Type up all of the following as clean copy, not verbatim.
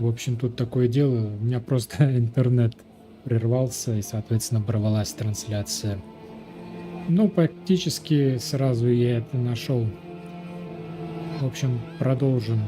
В общем, тут такое дело. У меня просто интернет прервался, и, соответственно, оборвалась трансляция. Ну, практически сразу я это нашел. В общем, продолжим.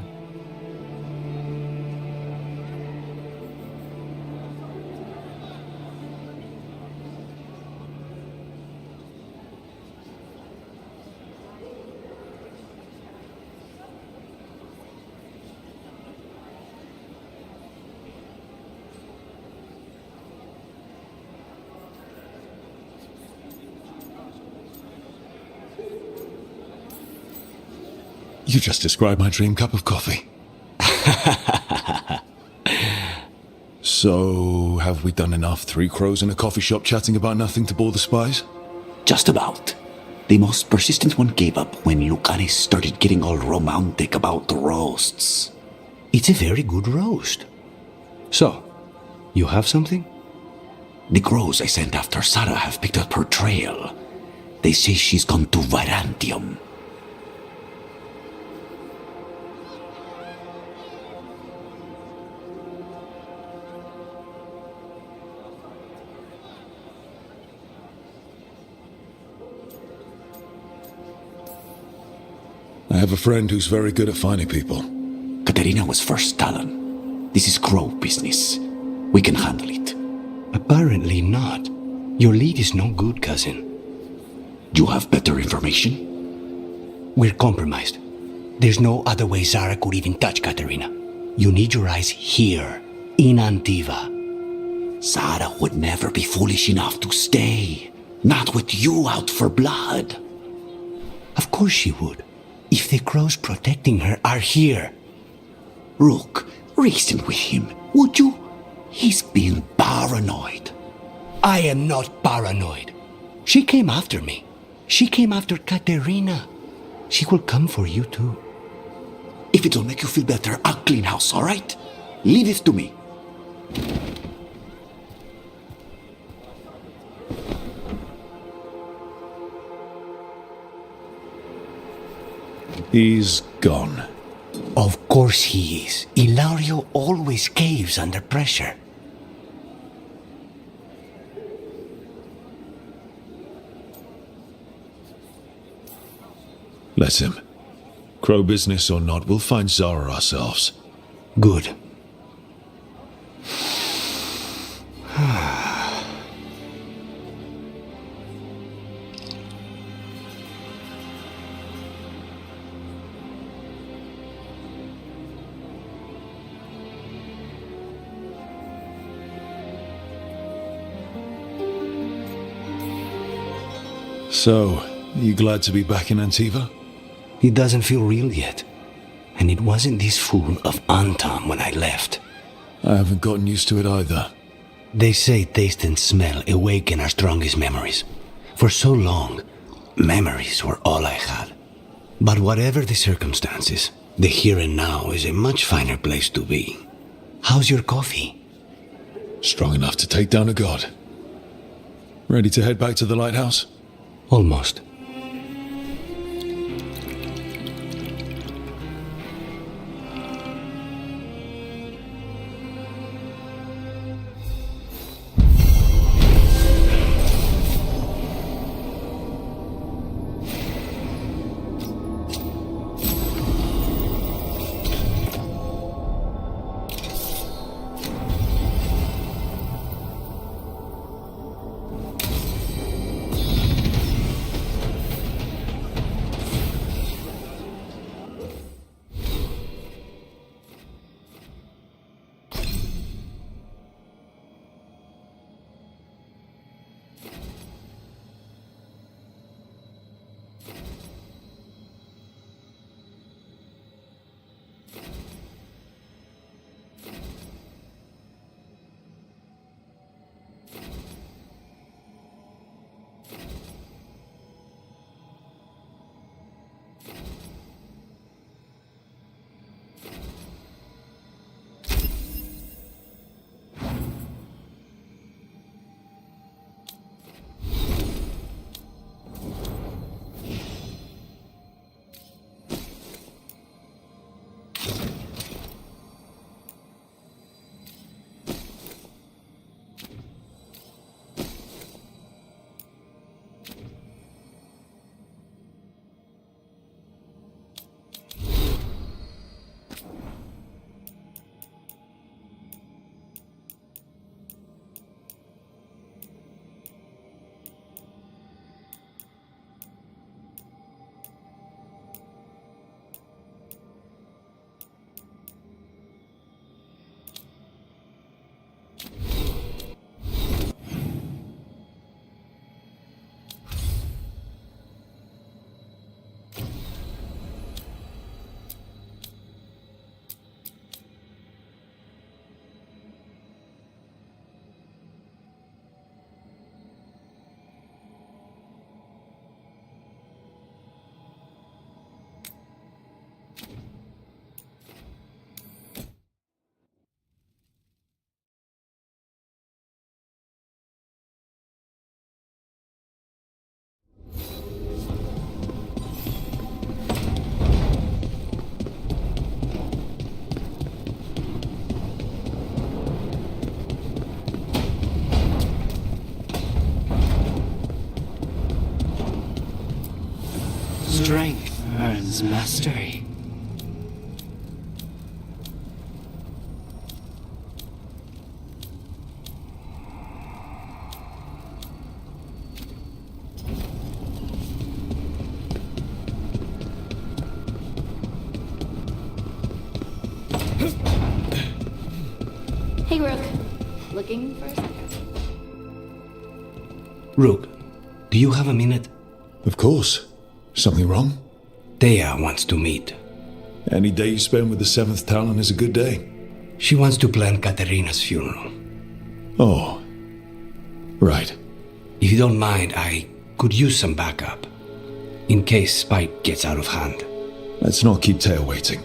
You just described my dream cup of coffee. So, have we done enough three crows in a coffee shop chatting about nothing to bore the spies? Just about. The most persistent one gave up when Lucanis started getting all romantic about the roasts. It's a very good roast. So, you have something? The crows I sent after Sarah have picked up her trail. They say she's gone to Virantium. I have a friend who's very good at finding people. Katerina was first Talon. This is crow business. We can handle it. Apparently not. Your lead is no good, cousin. You have better information? We're compromised. There's no other way Zara could even touch Katerina. You need your eyes here, in Antiva. Sarah would never be foolish enough to stay. Not with you out for blood. Of course she would. If the crows protecting her are here. Rook, reason with him, would you? He's being paranoid. I am not paranoid. She came after me. She came after Katerina. She will come for you too. If it'll make you feel better, I'll clean house, all right? Leave it to me. He's gone. Of course he is. Ilario always caves under pressure. Let him. Crow business or not, we'll find Zara ourselves. Good. So, you glad to be back in Antiva? It doesn't feel real yet. And it wasn't this fool of Anton when I left. I haven't gotten used to it either. They say taste and smell awaken our strongest memories. For so long, memories were all I had. But whatever the circumstances, the here and now is a much finer place to be. How's your coffee? Strong enough to take down a god. Ready to head back to the lighthouse? Almost. Strength earns mastery. Hey, Rook. Looking for a second? Rook, do you have a minute? Of course. Something wrong? Thea wants to meet. Any day you spend with the seventh Talon is a good day. She wants to plan Katerina's funeral. Oh. Right. If you don't mind, I could use some backup. In case Spike gets out of hand. Let's not keep Taya waiting.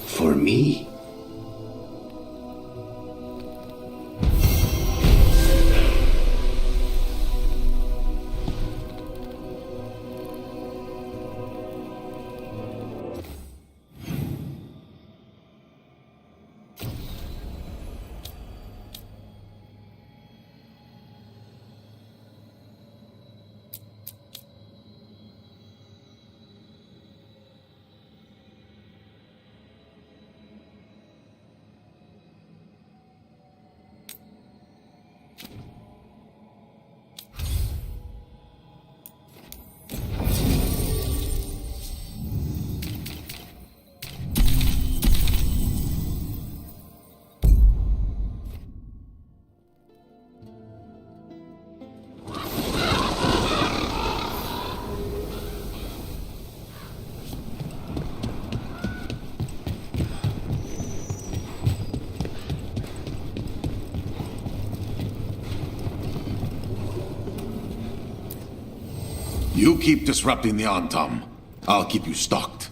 For me? You keep disrupting the Antam. I'll keep you stocked.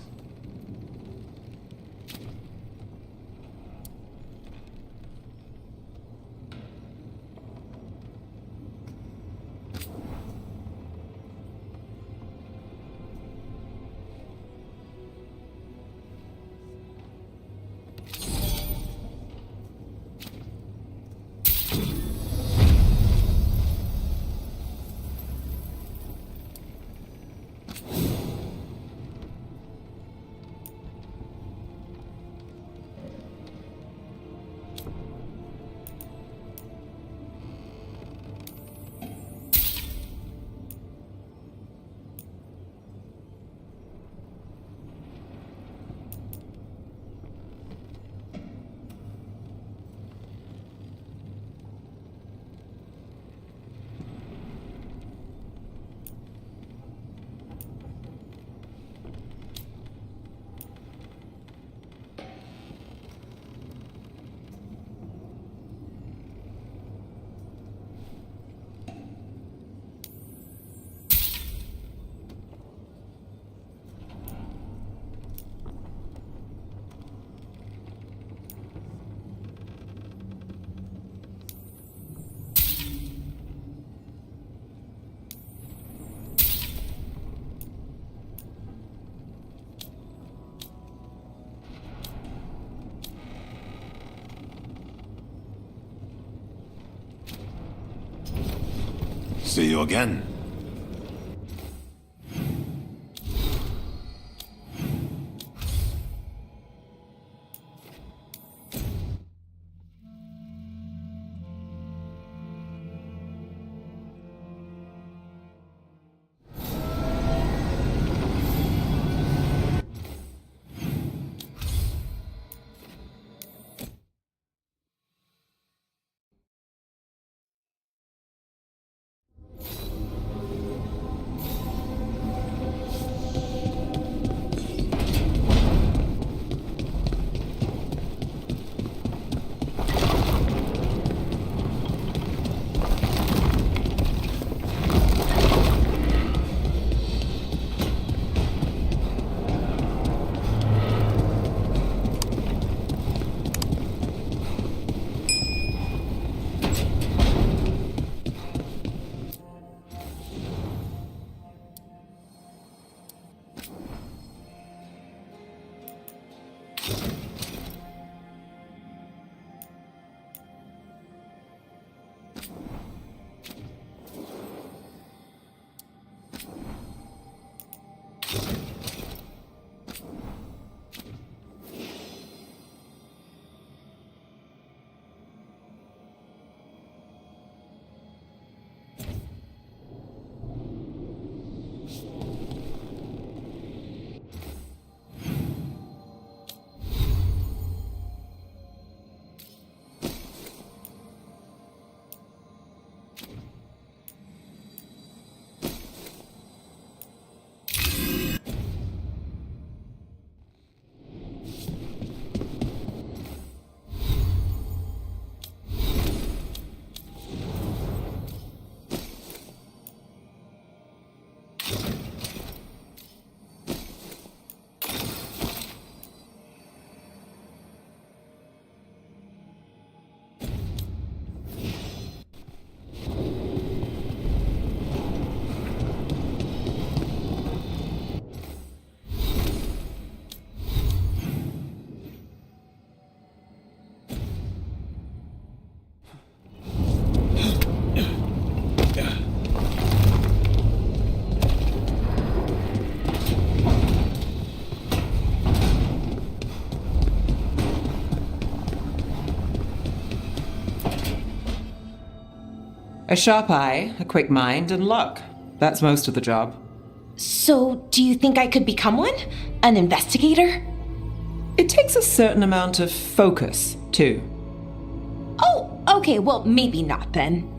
See you again. A sharp eye, a quick mind, and luck. That's most of the job. So, do you think I could become one? An investigator? It takes a certain amount of focus, too. Oh, okay, well, maybe not then.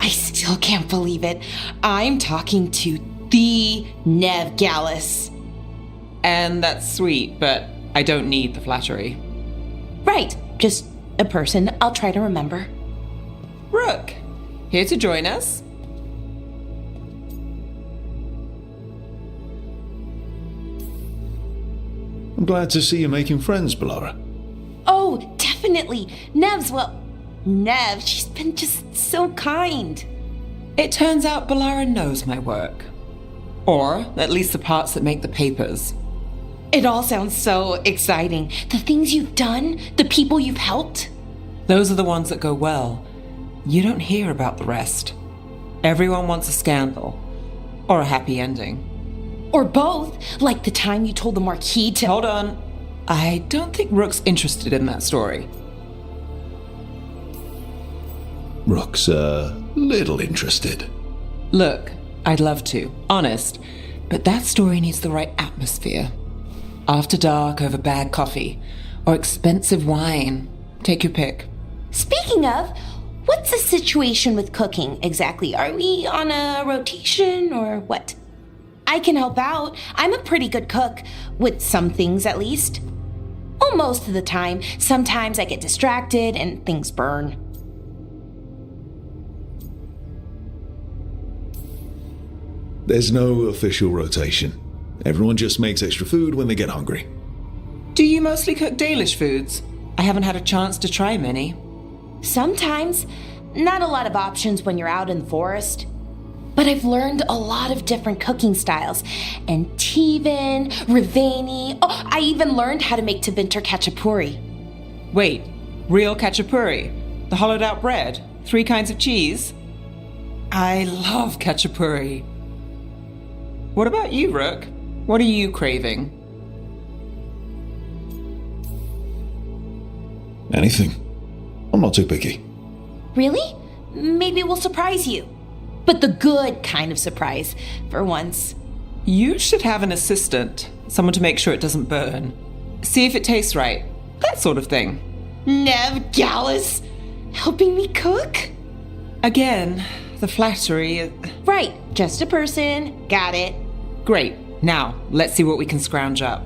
I still can't believe it. I'm talking to the Nev Gallus. And that's sweet, but I don't need the flattery. Right, just a person I'll try to remember. Rook, here to join us? I'm glad to see you making friends, Bellara. Oh, definitely. Nev, she's been just so kind. It turns out Bellara knows my work. Or at least the parts that make the papers. It all sounds so exciting. The things you've done, the people you've helped. Those are the ones that go well. You don't hear about the rest. Everyone wants a scandal. Or a happy ending. Or both, like the time you told the Marquis to— Hold on. I don't think Rook's interested in that story. Rook's a little interested. Look, I'd love to, honest, but that story needs the right atmosphere. After dark over bad coffee, or expensive wine. Take your pick. Speaking of, what's the situation with cooking exactly? Are we on a rotation or what? I can help out. I'm a pretty good cook, with some things at least. Well, most of the time. Sometimes I get distracted and things burn. There's no official rotation. Everyone just makes extra food when they get hungry. Do you mostly cook Dalish foods? I haven't had a chance to try many. Sometimes. Not a lot of options when you're out in the forest. But I've learned a lot of different cooking styles. Antivan, Rivani. Oh, I even learned how to make Tevinter Khachapuri. Wait, real khachapuri? The hollowed out bread? 3 kinds of cheese? I love khachapuri. What about you, Rook? What are you craving? Anything. I'm not too picky. Really? Maybe we'll surprise you. But the good kind of surprise, for once. You should have an assistant. Someone to make sure it doesn't burn. See if it tastes right. That sort of thing. Nev Gallus? Helping me cook? Again, the flattery. Right, just a person. Got it. Great. Now, let's see what we can scrounge up.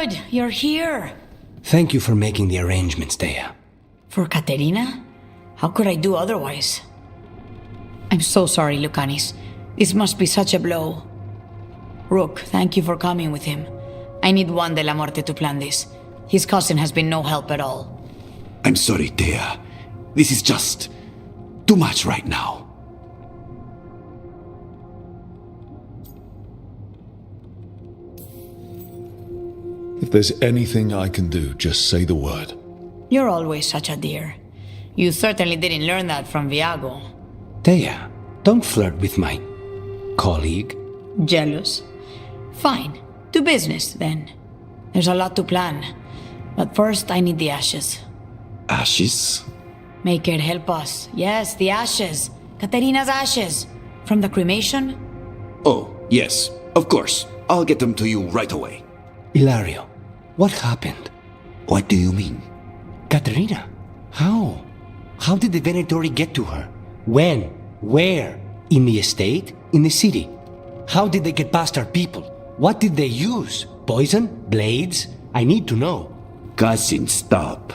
good. You're here. Thank you for making the arrangements, Dea. For Katerina? How could I do otherwise? I'm so sorry, Lucanis. This must be such a blow. Rook, thank you for coming with him. I need Juan de la Muerte to plan this. His cousin has been no help at all. I'm sorry, Dea. This is just too much right now. If there's anything I can do, just say the word. You're always such a dear. You certainly didn't learn that from Viago. Dea, don't flirt with my colleague. Jealous? Fine. To business, then. There's a lot to plan. But first, I need the ashes. Ashes? Make it help us. Yes, the ashes. Katerina's ashes. From the cremation? Oh, yes, of course. I'll get them to you right away. Hilario, what happened? What do you mean? Katerina, how? How did the Venatori get to her? When? Where? In the estate? In the city? How did they get past our people? What did they use? Poison? Blades? I need to know. Cousin, stop.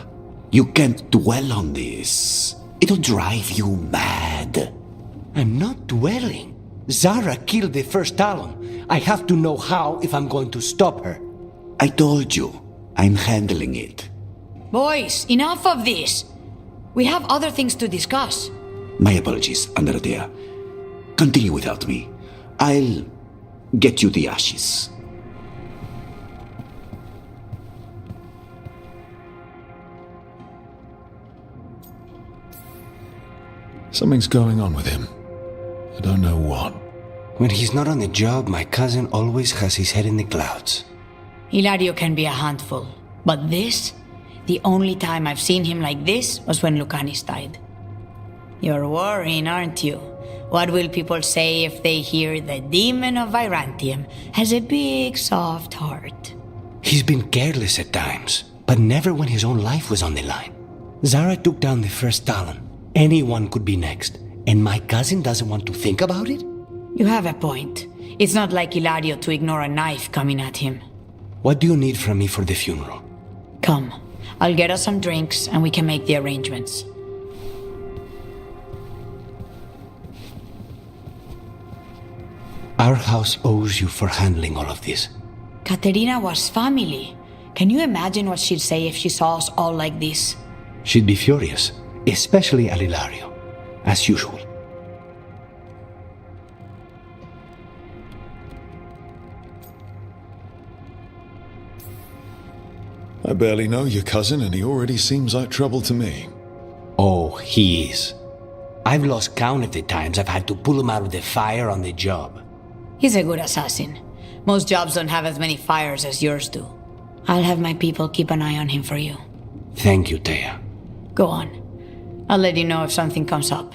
You can't dwell on this. It'll drive you mad. I'm not dwelling. Zara killed the first Talon. I have to know how if I'm going to stop her. I told you, I'm handling it. Boys, enough of this. We have other things to discuss. My apologies, Andrea. Continue without me. I'll get you the ashes. Something's going on with him. I don't know what. When he's not on the job, my cousin always has his head in the clouds. Hilario can be a handful. But this? The only time I've seen him like this was when Lucanis died. You're worrying, aren't you? What will people say if they hear the demon of Virantium has a big, soft heart? He's been careless at times, but never when his own life was on the line. Zara took down the first Talon. Anyone could be next, and my cousin doesn't want to think about it? You have a point. It's not like Hilario to ignore a knife coming at him. What do you need from me for the funeral? Come, I'll get us some drinks and we can make the arrangements. Our house owes you for handling all of this. Katerina was family. Can you imagine what she'd say if she saw us all like this? She'd be furious, especially at Hilario, as usual. I barely know your cousin, and he already seems like trouble to me. Oh, he is. I've lost count of the times I've had to pull him out of the fire on the job. He's a good assassin. Most jobs don't have as many fires as yours do. I'll have my people keep an eye on him for you. Thank you, Dea. Go on. I'll let you know if something comes up.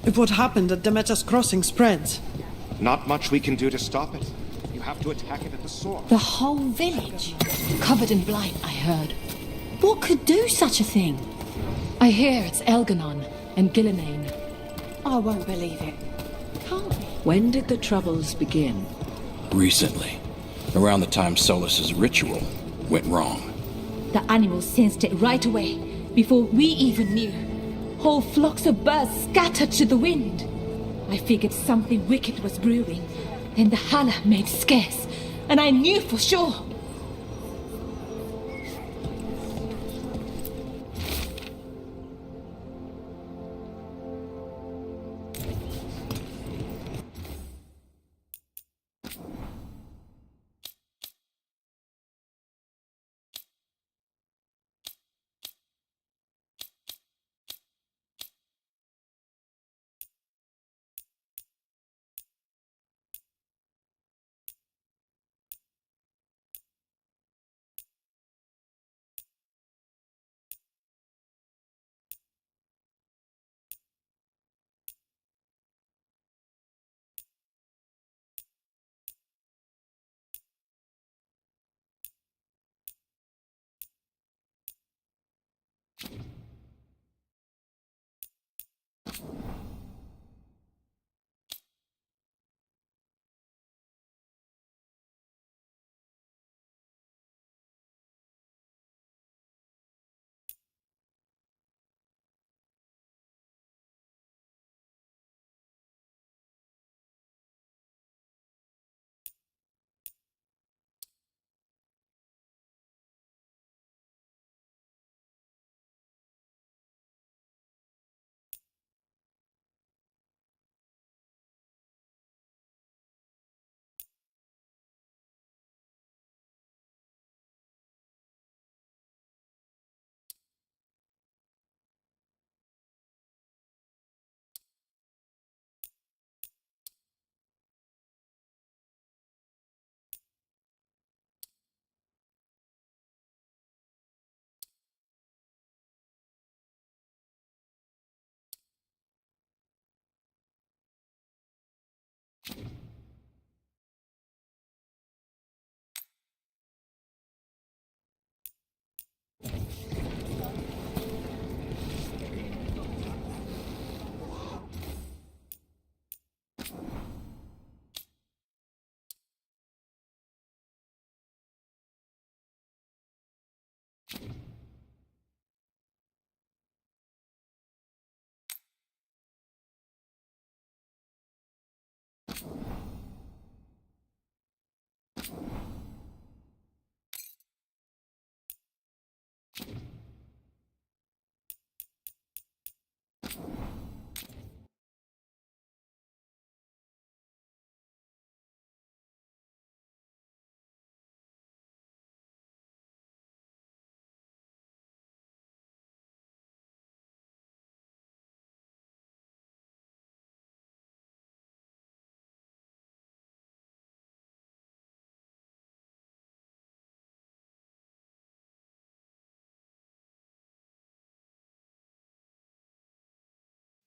If what happened at Demeter's Crossing spreads, not much we can do to stop it. You have to attack it at the source. The whole village? Covered in blight, I heard. What could do such a thing? I hear it's Elganon and Gillinane. I won't believe it. Can't we? When did the troubles begin? Recently. Around the time Solus's ritual went wrong. The animals sensed it right away, before we even knew. Whole flocks of birds scattered to the wind. I figured something wicked was brewing. Then the holler made scarce, and I knew for sure.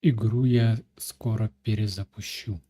Игру я скоро перезапущу.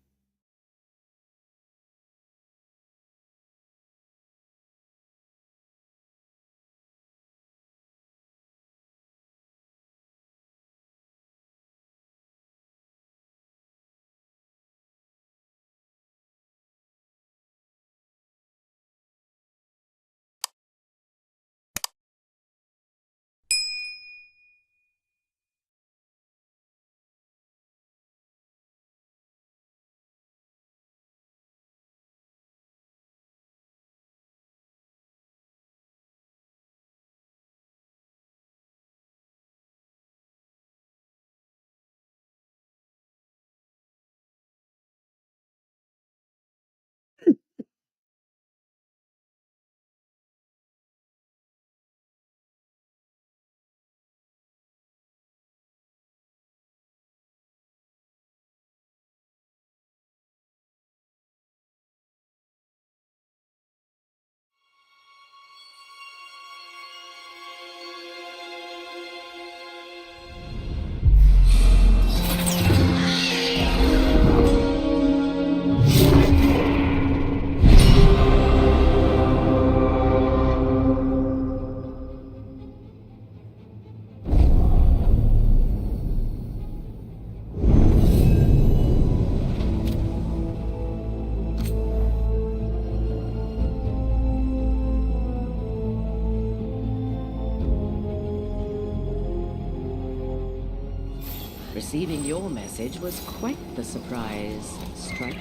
Receiving your message was quite the surprise, Strike.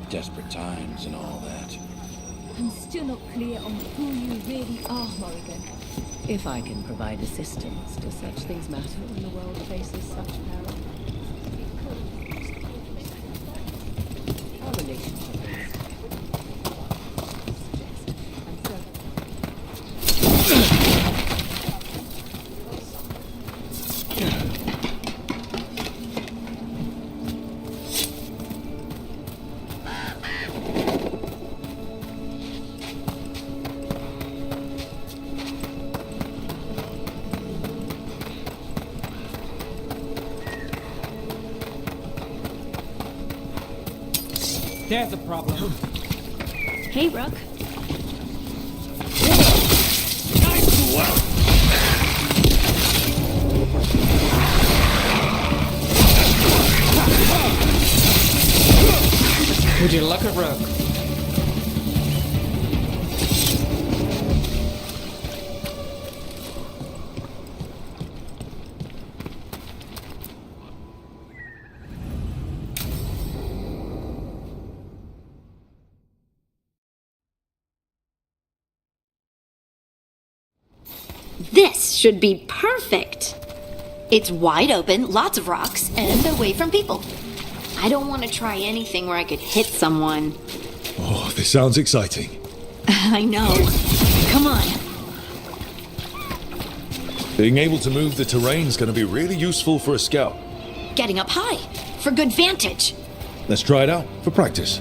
Desperate times and all that. I'm still not clear on who you really are, Morrigan. If I can provide assistance, do such things matter when the world faces such peril? Our relationship is... There's a problem. Hey, Rook. Would you look at Rook? This should be perfect. It's wide open, lots of rocks, and away from people. I don't want to try anything where I could hit someone. Oh, this sounds exciting. I know. Come on. Being able to move the terrain is going to be really useful for a scout. Getting up high, for good vantage. Let's try it out for practice.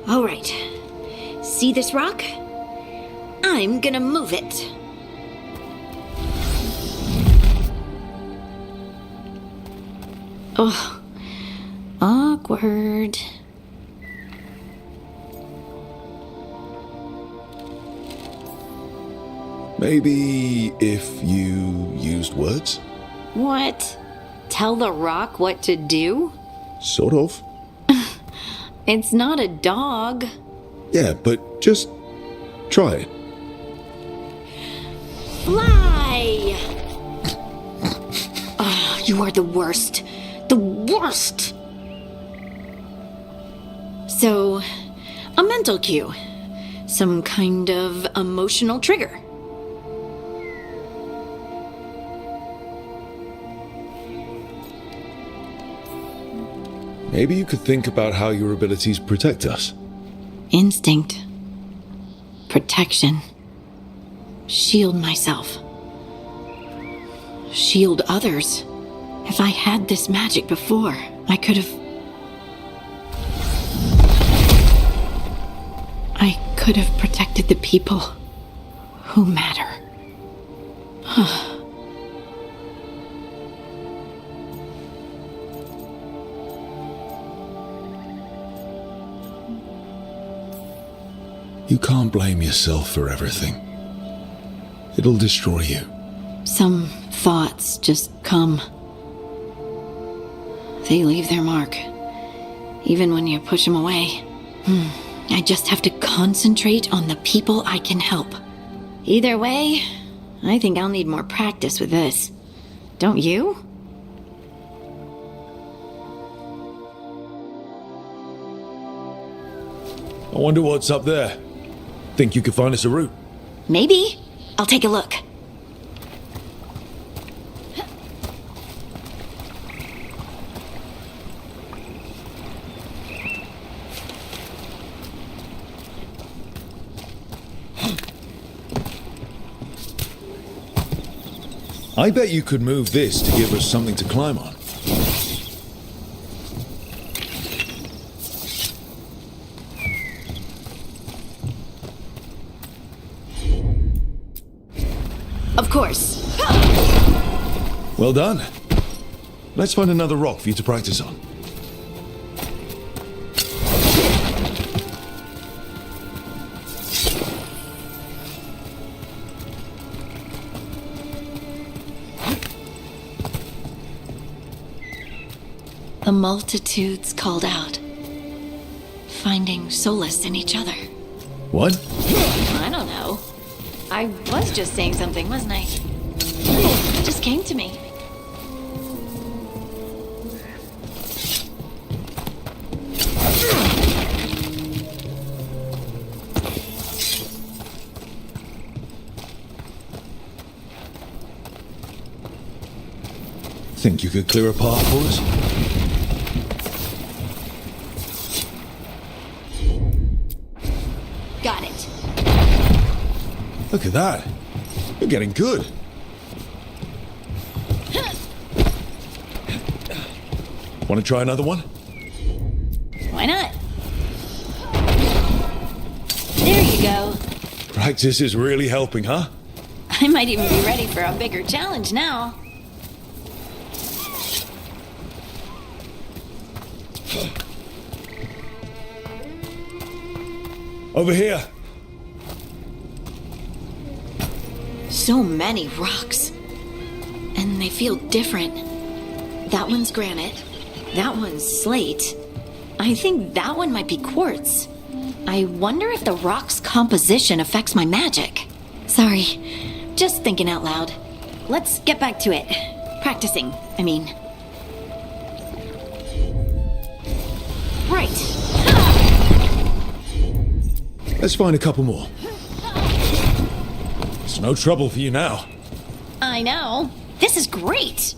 All right. See this rock? I'm gonna move it. Oh, awkward. Maybe if you used words? What? Tell the rock what to do? Sort of. It's not a dog. Yeah, but just try it. Fly! Oh, you are the worst. The worst! So, a mental cue. Some kind of emotional trigger. Maybe you could think about how your abilities protect us. Instinct. Protection. Shield myself. Shield others. If I had this magic before, I could have... I could have protected the people who matter. You can't blame yourself for everything. It'll destroy you. Some thoughts just come. They leave their mark, even when you push them away. I just have to concentrate on the people I can help. Either way, I think I'll need more practice with this. Don't you? I wonder what's up there. Think you could find us a route? Maybe. I'll take a look. I bet you could move this to give us something to climb on. Of course. Well done. Let's find another rock for you to practice on. The multitudes called out, finding solace in each other. What? I don't know. I was just saying something, wasn't I? It just came to me. Think you could clear a path for us? Got it. Look at that. You're getting good. Want to try another one? Why not? There you go. Practice is really helping, huh? I might even be ready for a bigger challenge now. Over here. So many rocks. And they feel different. That one's granite. That one's slate. I think that one might be quartz. I wonder if the rock's composition affects my magic. Sorry, just thinking out loud. Let's get back to it. Practicing, I mean. Right. Let's find a couple more. It's no trouble for you now. I know. This is great.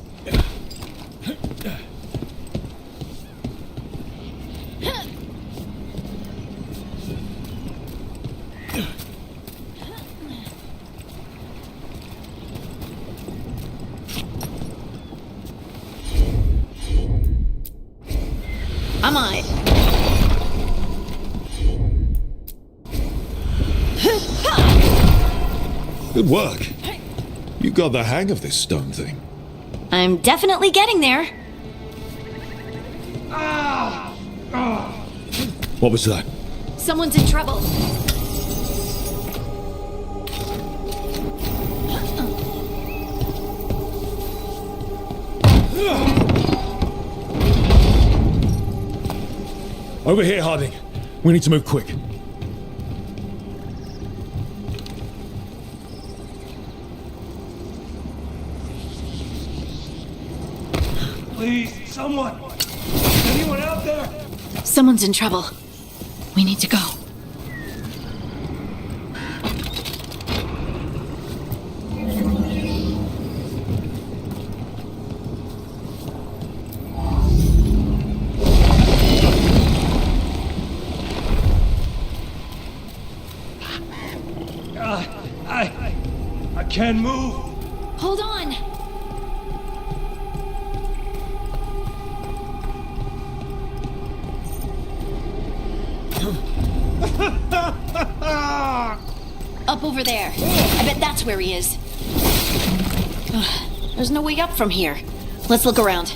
I'm on it. Good work. You got the hang of this stone thing. I'm definitely getting there. What was that? Someone's in trouble. Over here, Harding. We need to move quick. Please, someone! Anyone out there? Someone's in trouble. We need to go. I can't move. Hold on. Up over there. I bet that's where he is. There's no way up from here. Let's look around.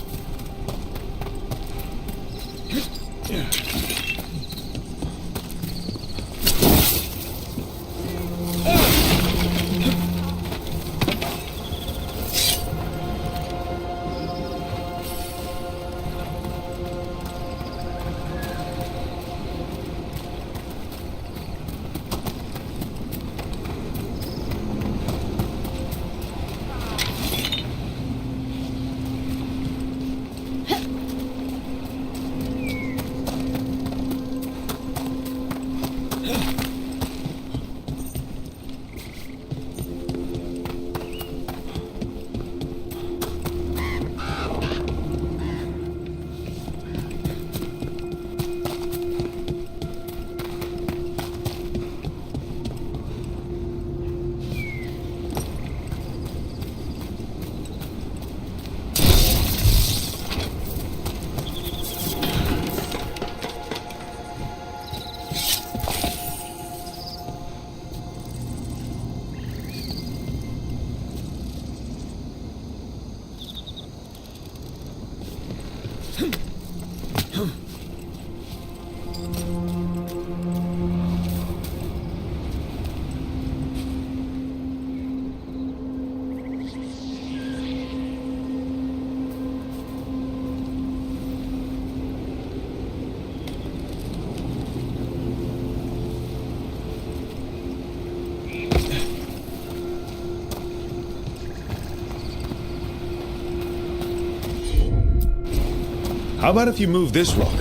How about if you move this rock?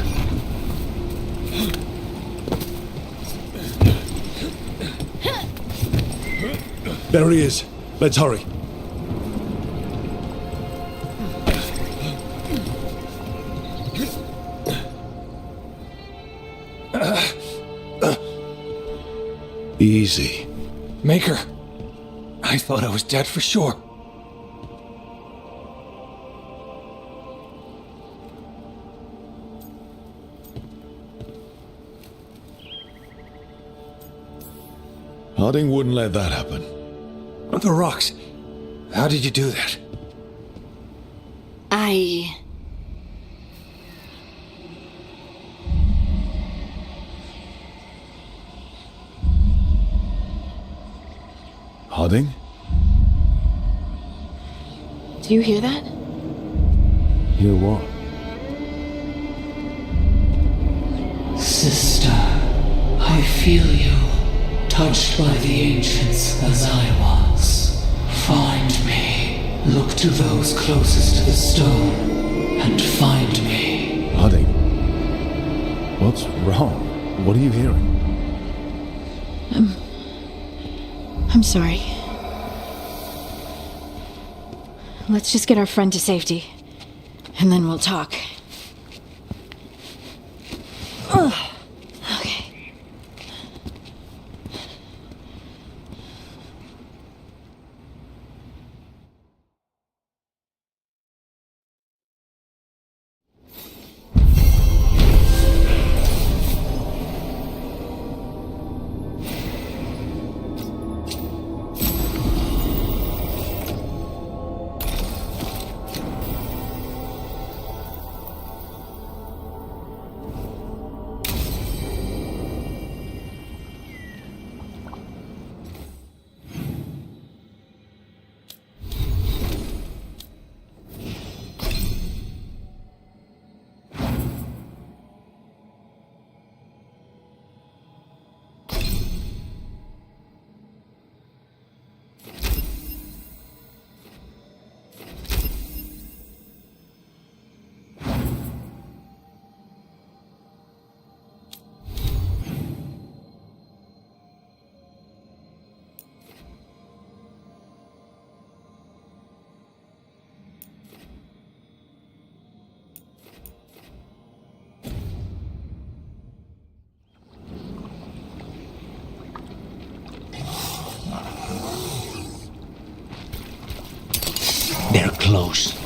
There he is. Let's hurry. Easy. Maker, I thought I was dead for sure. Harding wouldn't let that happen. The rocks. How did you do that? Harding? Do you hear that? Hear what? Sister, I feel you, touched by the ancients as I was. Find me. Look to those closest to the stone, and find me. Harding? What's wrong? What are you hearing? I'm sorry. Let's just get our friend to safety, and then we'll talk. Okay. They're close.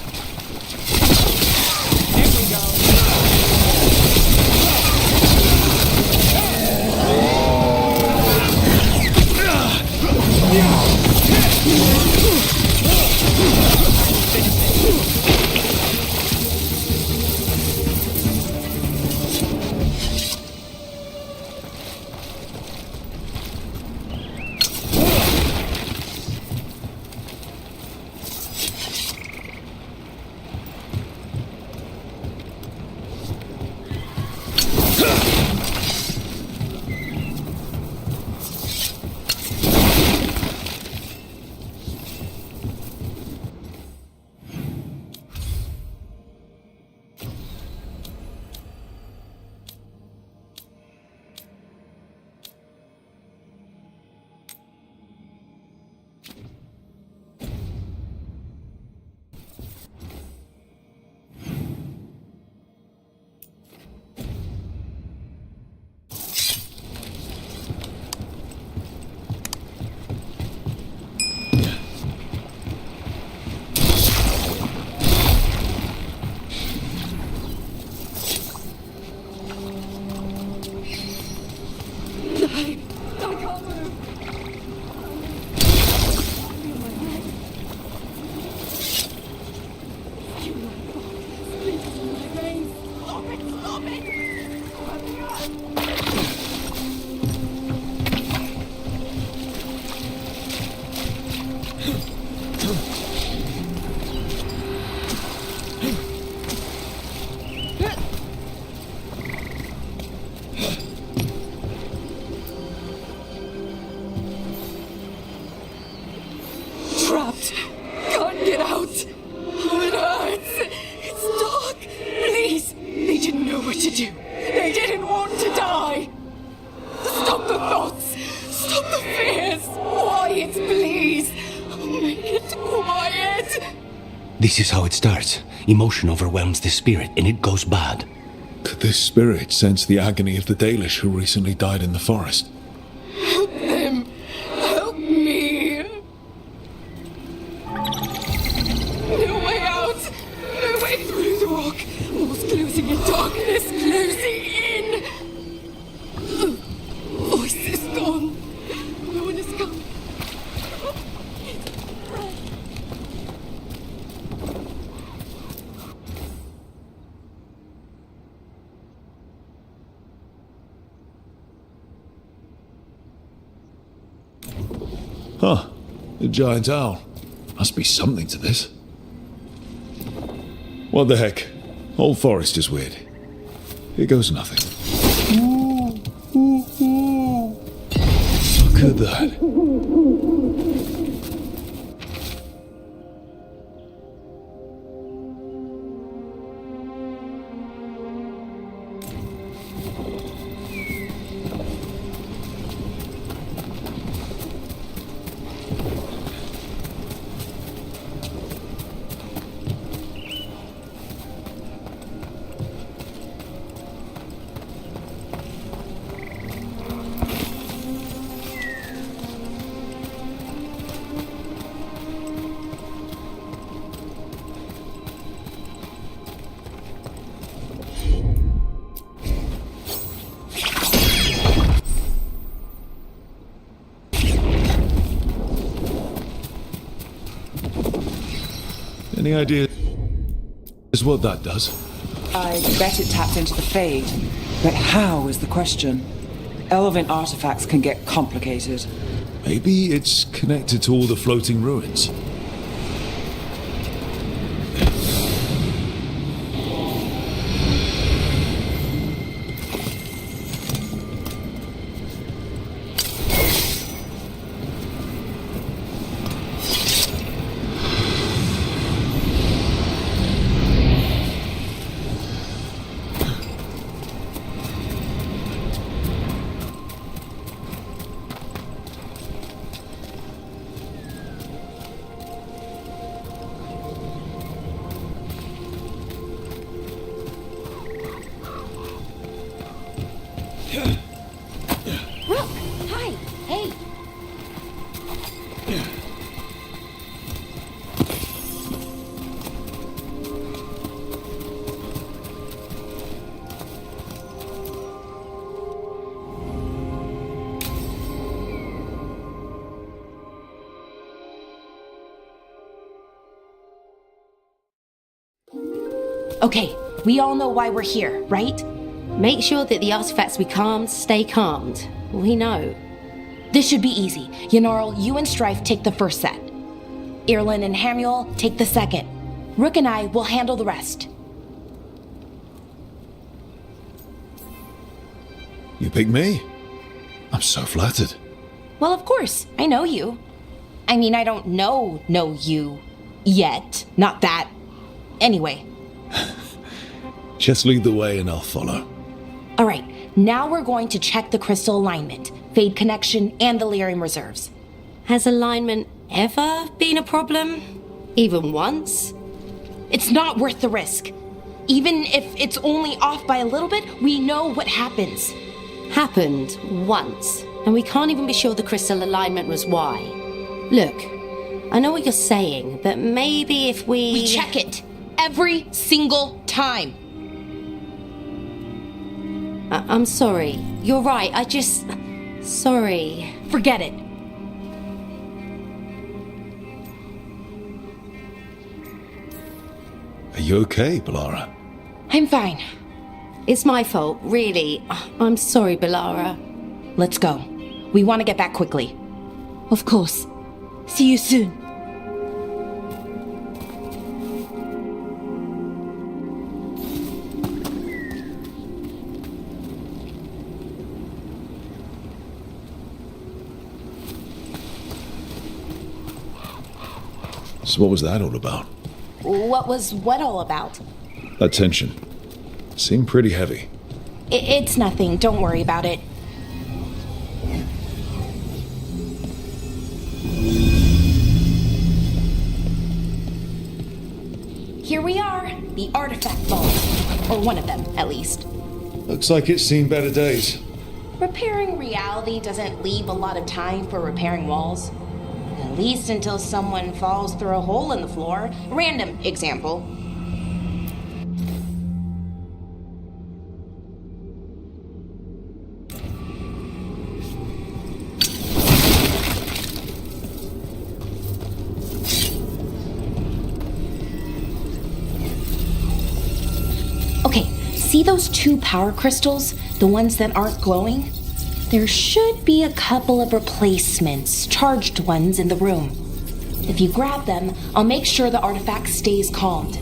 This is how it starts. Emotion overwhelms the spirit, and it goes bad. Could this spirit sense the agony of the Dalish who recently died in the forest? Help him! Help me! No way out! No way through the rock! Walls closing in darkness, closing in! Voice is gone. No one is come. Huh. The giant owl. Must be something to this. What the heck? Whole forest is weird. Here goes nothing. Look at that. Any idea what that does? I bet it taps into the Fade. But how is the question? Elven artifacts can get complicated. Maybe it's connected to all the floating ruins. Rook! Hi! Hey! Okay, we all know why we're here, right? Make sure that the artifacts we calmed stay calmed. We know. This should be easy. Yanarl, you and Strife take the first set. Irlin and Hamuel take the second. Rook and I will handle the rest. You pick me? I'm so flattered. Well, of course. I know you. I mean, I don't know you yet. Not that. Anyway. Just lead the way and I'll follow. All right, now we're going to check the crystal alignment, Fade connection, and the lyrium reserves. Has alignment ever been a problem? Even once? It's not worth the risk. Even if it's only off by a little bit, we know what happens. Happened once, and we can't even be sure the crystal alignment was why. Look, I know what you're saying, but maybe if We check it every single time. I'm sorry. You're right. Sorry. Forget it. Are you okay, Balara? I'm fine. It's my fault, really. I'm sorry, Balara. Let's go. We want to get back quickly. Of course. See you soon. So what was that all about? What was what all about? That tension. Seemed pretty heavy. It's nothing. Don't worry about it. the artifact vault. Or one of them, at least. Looks like it's seen better days. Repairing reality doesn't leave a lot of time for repairing walls. At least until someone falls through a hole in the floor. Random example. Okay, see those 2 power crystals? The ones that aren't glowing? There should be a couple of replacements, charged ones, in the room. If you grab them, I'll make sure the artifact stays calmed.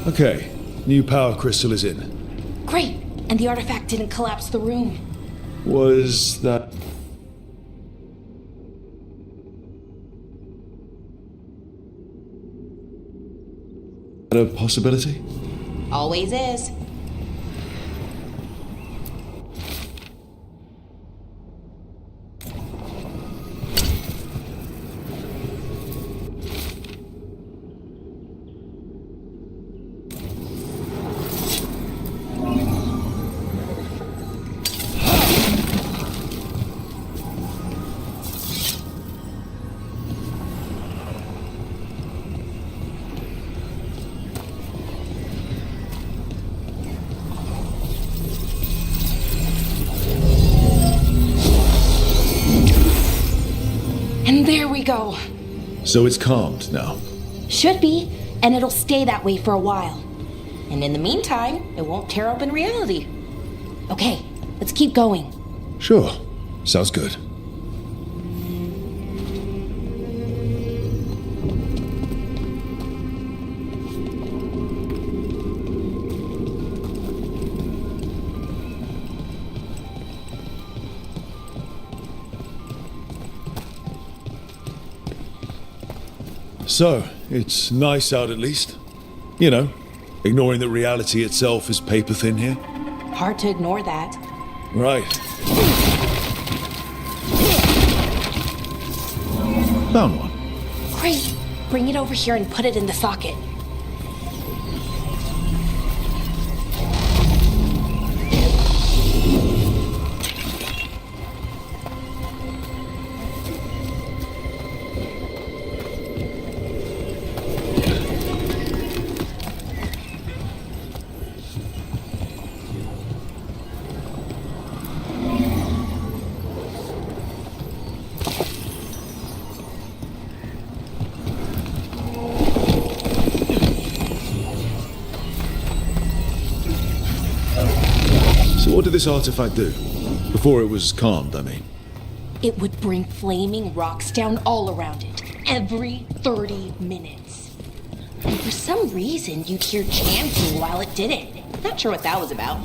Okay, new power crystal is in. Great! And the artifact didn't collapse the room. Was that... a possibility? Always is. And there we go. So it's calmed now? Should be, and it'll stay that way for a while. And in the meantime, it won't tear open reality. Okay, let's keep going. Sure. Sounds good. So, it's nice out at least. You know, ignoring that reality itself is paper thin here. Hard to ignore that. Right. Found one. Great. Bring it over here and put it in the socket. What did this artifact do? Before it was calmed, I mean. It would bring flaming rocks down all around it, every 30 minutes. And for some reason, you'd hear chanting while it did it. Not sure what that was about.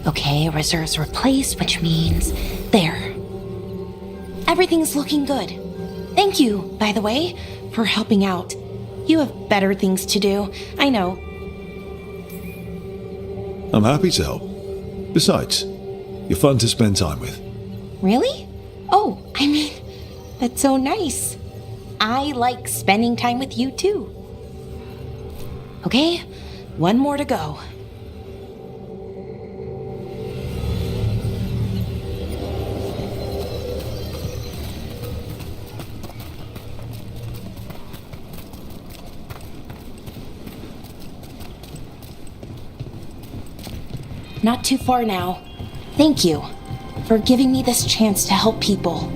Okay, reserves replaced, which means there. Everything's looking good. Thank you, by the way, for helping out. You have better things to do, I know. I'm happy to help. Besides, you're fun to spend time with. Really? Oh, I mean, that's so nice. I like spending time with you too. Okay, one more to go. not too far now. Thank you for giving me this chance to help people.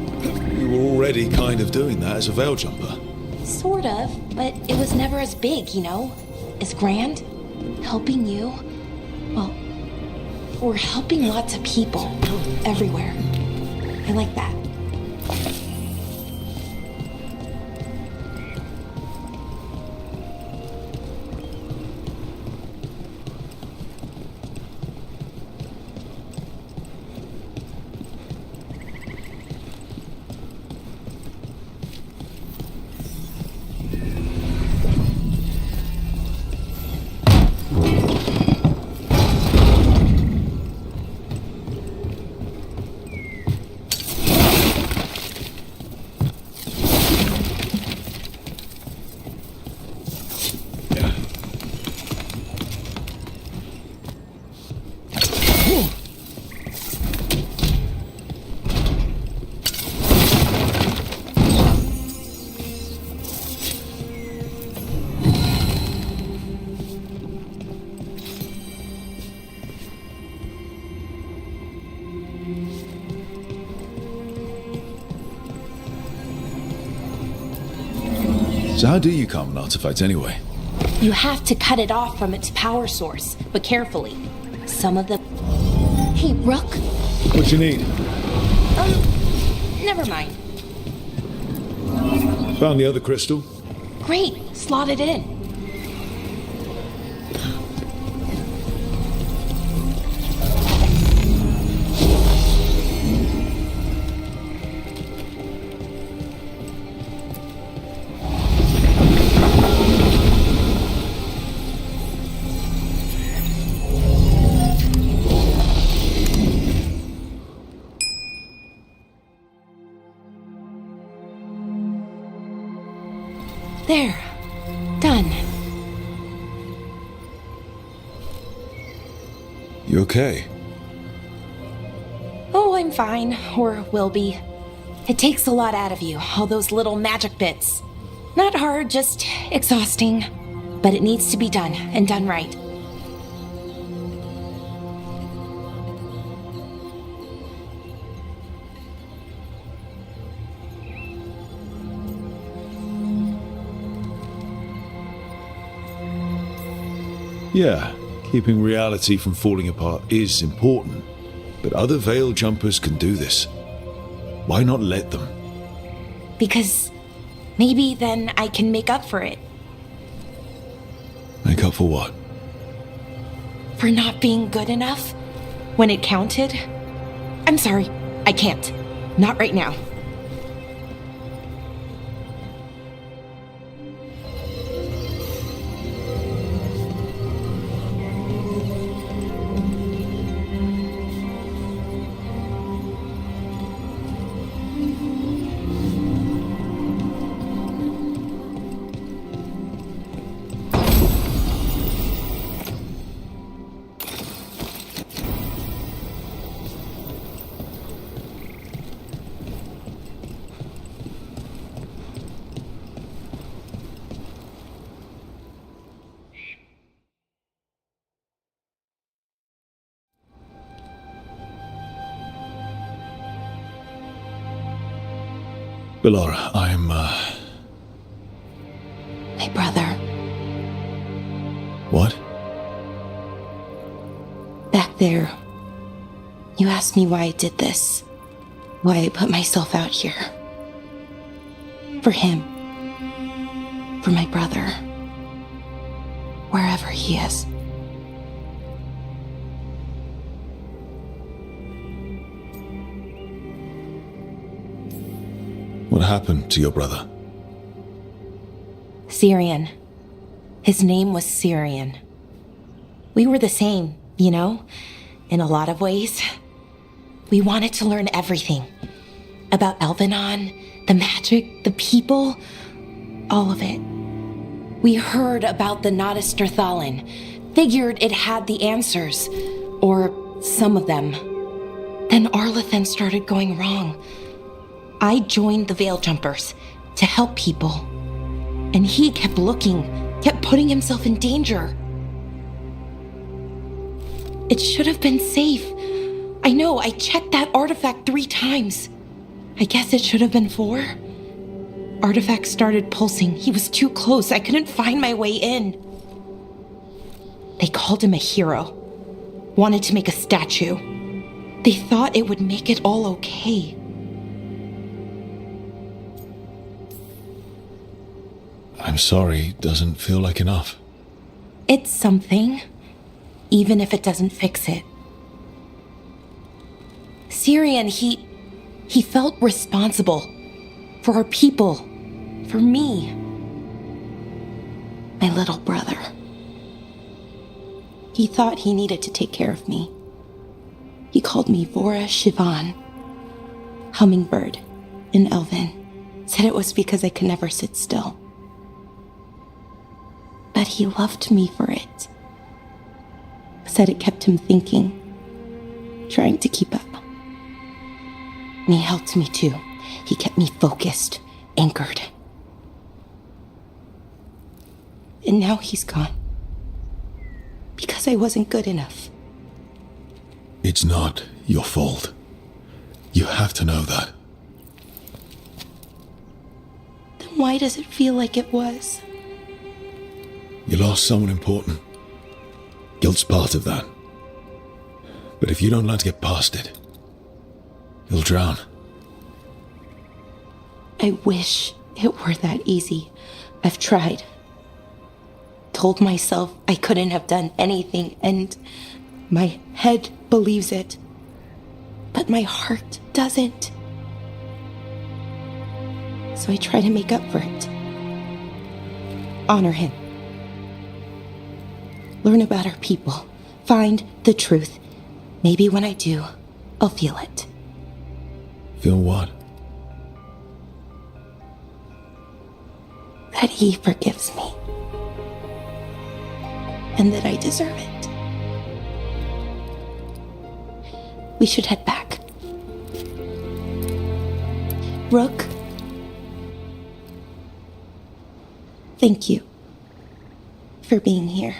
You were already kind of doing that as a veil jumper. Sort of, but it was never as big, you know? As grand. Helping you. Well, we're helping lots of people. Everywhere. I like that. So how do you calm an artifact anyway? You have to cut it off from its power source, but carefully. Some of the... Hey, Rook? What do you need? Never mind. Found the other crystal. Great, slot it in. There. Done. You okay? Oh, I'm fine. Or will be. It takes a lot out of you, all those little magic bits. Not hard, just exhausting. But it needs to be done, and done right. Yeah, keeping reality from falling apart is important. But other veil jumpers can do this. Why not let them? Because maybe then I can make up for it. Make up for what? For not being good enough when it counted. I'm sorry, I can't. Not right now. Bellara, I'm, My brother. What? Back there. You asked me why I did this. Why I put myself out here. For him. For my brother. Wherever he is. What happened to your brother? Syrian. His name was Syrian. We were the same, you know, in a lot of ways. We wanted to learn everything. About Elvenon, the magic, the people, all of it. We heard about the Nodus Thalin, figured it had the answers, or some of them. Then Arlathan started going wrong. I joined the Veil Jumpers to help people. And he kept looking, kept putting himself in danger. It should have been safe. I know, I checked that artifact 3 times. I guess it should have been 4. Artifact started pulsing. He was too close. I couldn't find my way in. They called him a hero. Wanted to make a statue. They thought it would make it all okay. I'm sorry, doesn't feel like enough. It's something, even if it doesn't fix it. Syrian, he felt responsible for our people, for me, my little brother. He thought he needed to take care of me. He called me Vora Shivan, hummingbird in Elven. Said it was because I could never sit still. But he loved me for it. Said it kept him thinking, trying to keep up. And he helped me too. He kept me focused, anchored. And now he's gone. Because I wasn't good enough. It's not your fault. You have to know that. Then why does it feel like it was? You lost someone important. Guilt's part of that. But if you don't learn to get past it, you'll drown. I wish it were that easy. I've tried. Told myself I couldn't have done anything, and my head believes it. But my heart doesn't. So I try to make up for it. Honor him. Learn about our people. Find the truth. Maybe when I do, I'll feel it. Feel what? That he forgives me. And that I deserve it. We should head back. Rook. Thank you for being here.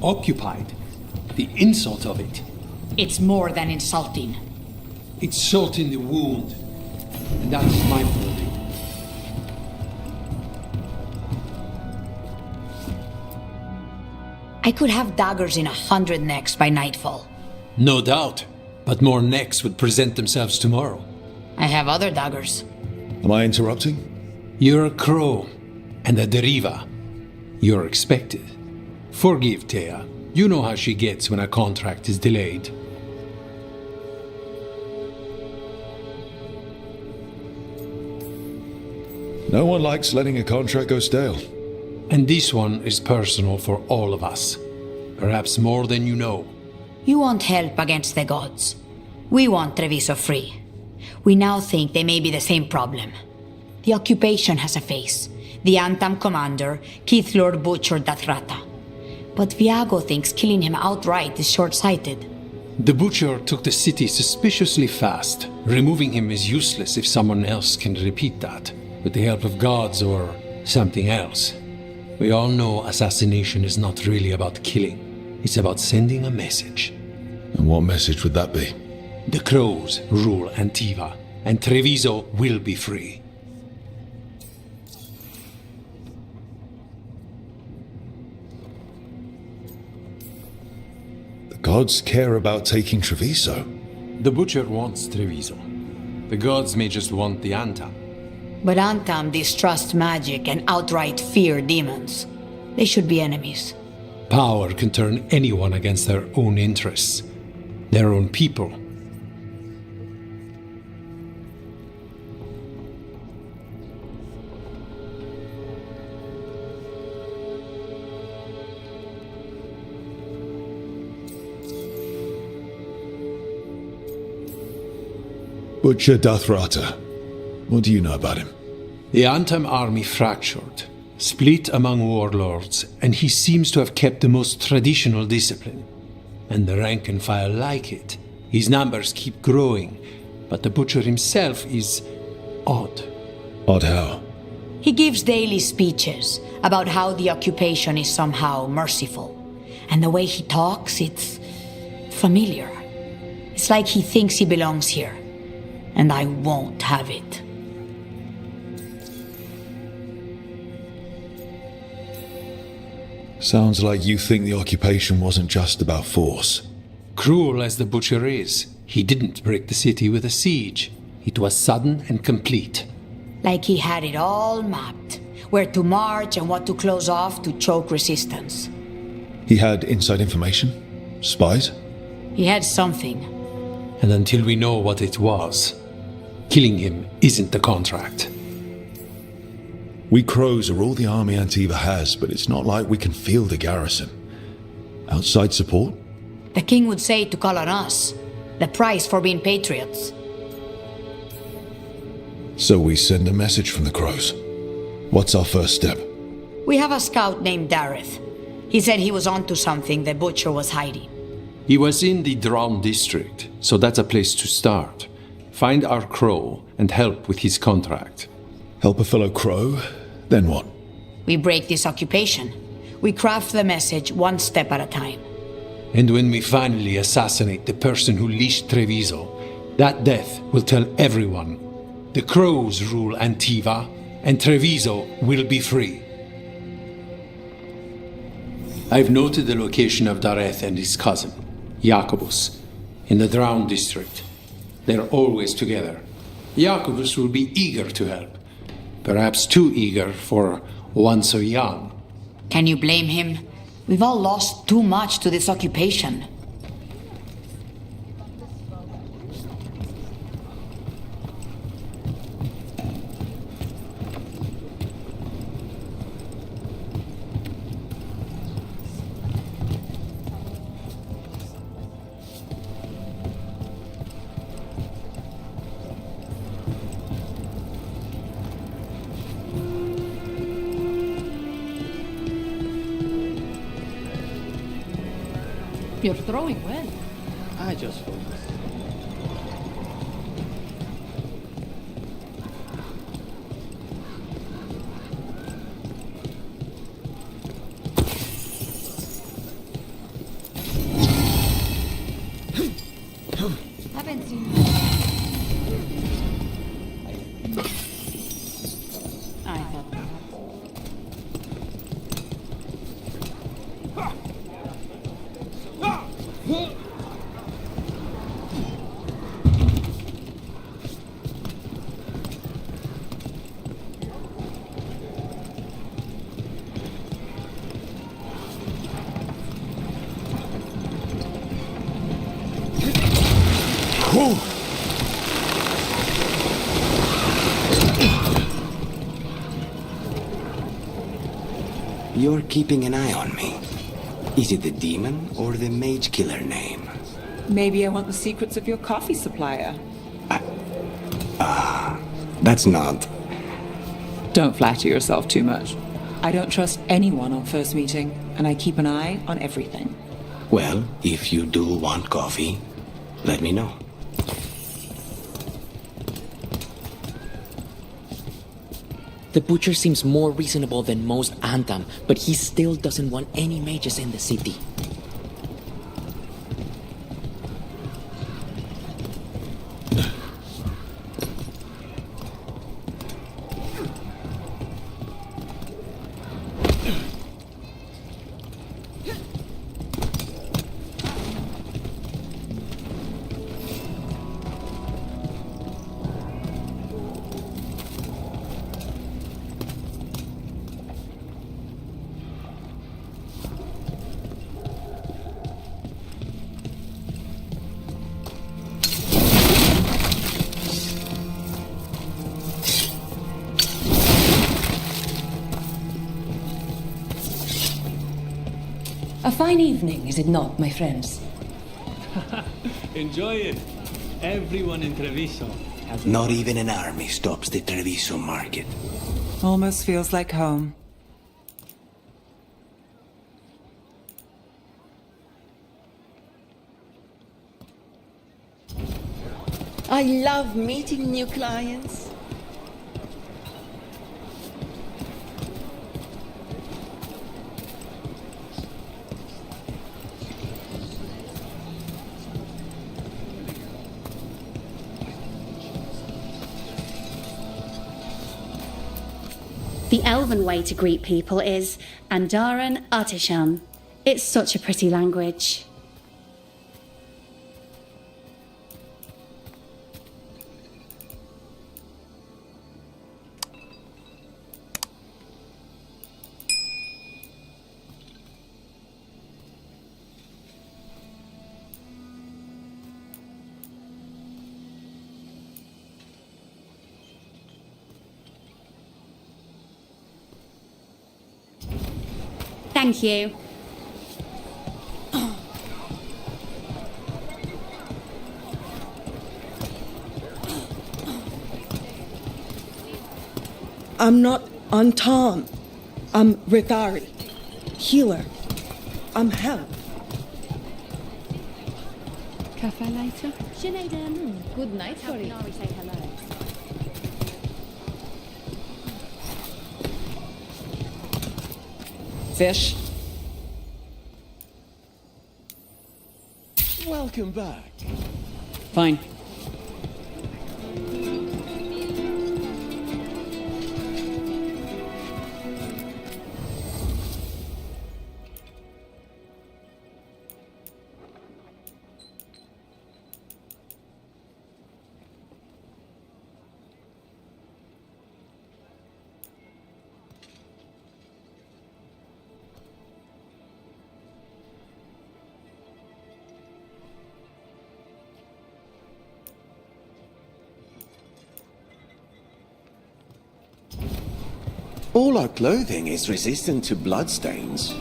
Occupied. The insult of it. It's more than insulting. It's salt in the wound. And that's my verdict. I could have daggers in 100 necks by nightfall. No doubt. But more necks would present themselves tomorrow. I have other daggers. Am I interrupting? You're a crow and a deriva. You're expected. Forgive Thea. You know how she gets when a contract is delayed. No one likes letting a contract go stale. And this one is personal for all of us. Perhaps more than you know. You want help against the gods. We want Treviso free. We now think they may be the same problem. The occupation has a face. The Antam commander, Keith Lord Butcher Dathrata. But Viago thinks killing him outright is short-sighted. The Butcher took the city suspiciously fast. Removing him is useless if someone else can repeat that, with the help of gods or something else. We all know assassination is not really about killing. It's about sending a message. And what message would that be? The crows rule Antiva, and Treviso will be free. The gods care about taking Treviso. The Butcher wants Treviso. The gods may just want the Antam. But Antam distrust magic and outright fear demons. They should be enemies. Power can turn anyone against their own interests, their own people. Butcher Dathrata. What do you know about him? The Antam army fractured, split among warlords, and he seems to have kept the most traditional discipline. And the rank and file like it. His numbers keep growing, but the Butcher himself is odd. Odd how? He gives daily speeches about how the occupation is somehow merciful. And the way he talks, it's familiar. It's like he thinks he belongs here. And I won't have it. Sounds like you think the occupation wasn't just about force. Cruel as the Butcher is, he didn't break the city with a siege. It was sudden and complete. Like he had it all mapped. Where to march and what to close off to choke resistance. He had inside information? Spies? He had something. And until we know what it was, killing him isn't the contract. We crows are all the army Antiva has, but it's not like we can field a garrison. Outside support? The king would say to call on us. The price for being patriots. So we send a message from the crows. What's our first step? We have a scout named Dareth. He said he was onto something the Butcher was hiding. He was in the Drown district, so that's a place to start. Find our crow and help with his contract. Help a fellow crow? Then what? We break this occupation. We craft the message one step at a time. And when we finally assassinate the person who leashed Treviso, that death will tell everyone. The crows rule Antiva, and Treviso will be free. I've noted the location of Dareth and his cousin, Jacobus, in the Drown district. They're always together. Jacobus will be eager to help. Perhaps too eager for one so young. Can you blame him? We've all lost too much to this occupation. You're throwing well. I just focus. Haven't seen I thought You're keeping an eye on me. Is it the demon or the mage killer name? Maybe I want the secrets of your coffee supplier. That's not... Don't flatter yourself too much. I don't trust anyone on first meeting, and I keep an eye on everything. Well, if you do want coffee, let me know. The butcher seems more reasonable than most Anthem, but he still doesn't want any mages in the city. A fine evening, is it not, my friends? Enjoy it. Everyone in Treviso has... Not even an army stops the Treviso market. Almost feels like home. I love meeting new clients. The elven way to greet people is Andaran Artishan. It's such a pretty language. Thank you. I'm not Antam. I'm Rithari. Healer. I'm Hel. Cafe later? Good night for you. Say hello. Fish? Welcome back. Fine. All our clothing is resistant to bloodstains.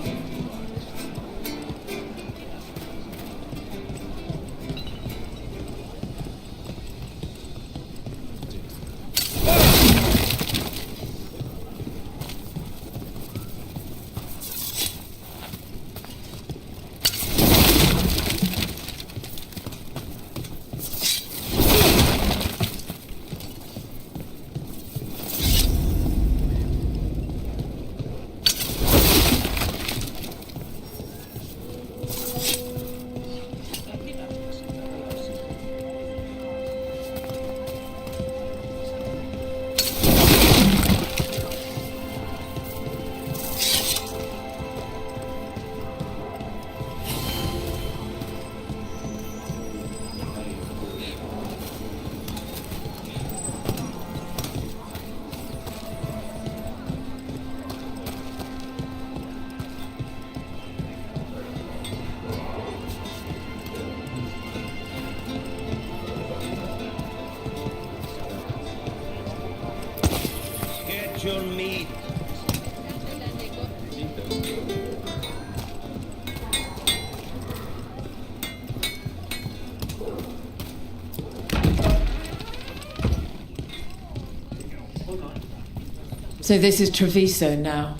So this is Treviso now.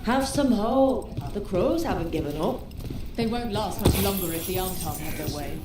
Have some hope. The crows haven't given up. They won't last much longer if the Anton have their way.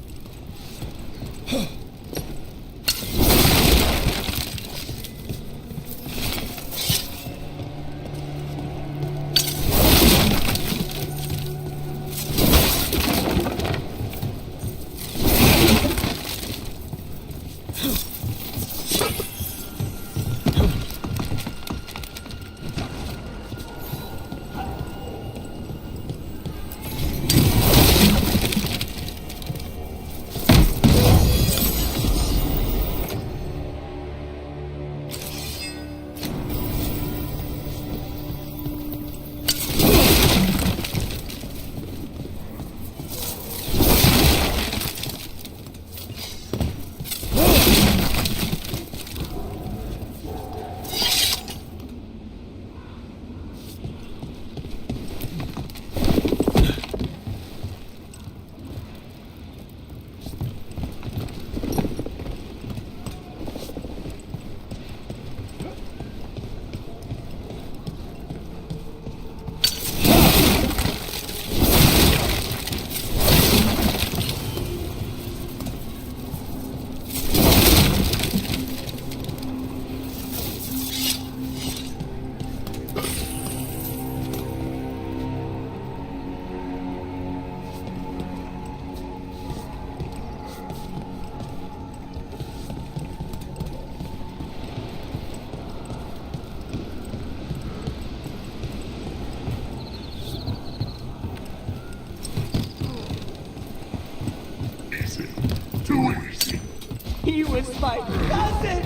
He was my cousin!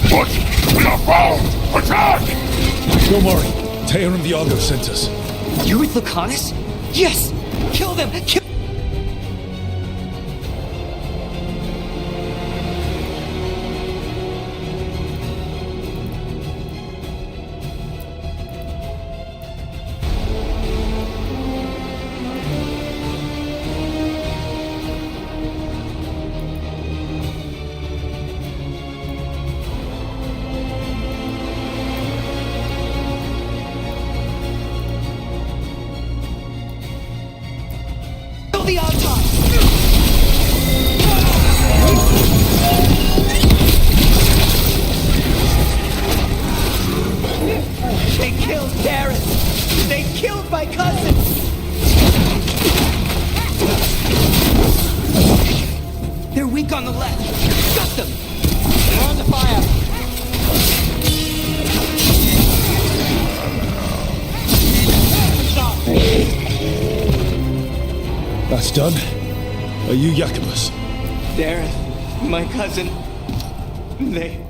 But we are found! Attack! Don't worry. Taylor and Viago sent us. You're with Lucanus? Yes! Kill them! Kill. The Anton! They killed Darren! They killed my cousin! They're weak on the left! Shut them! They're on to fire! That's done. Are you Jacobus? Darren, my cousin. They...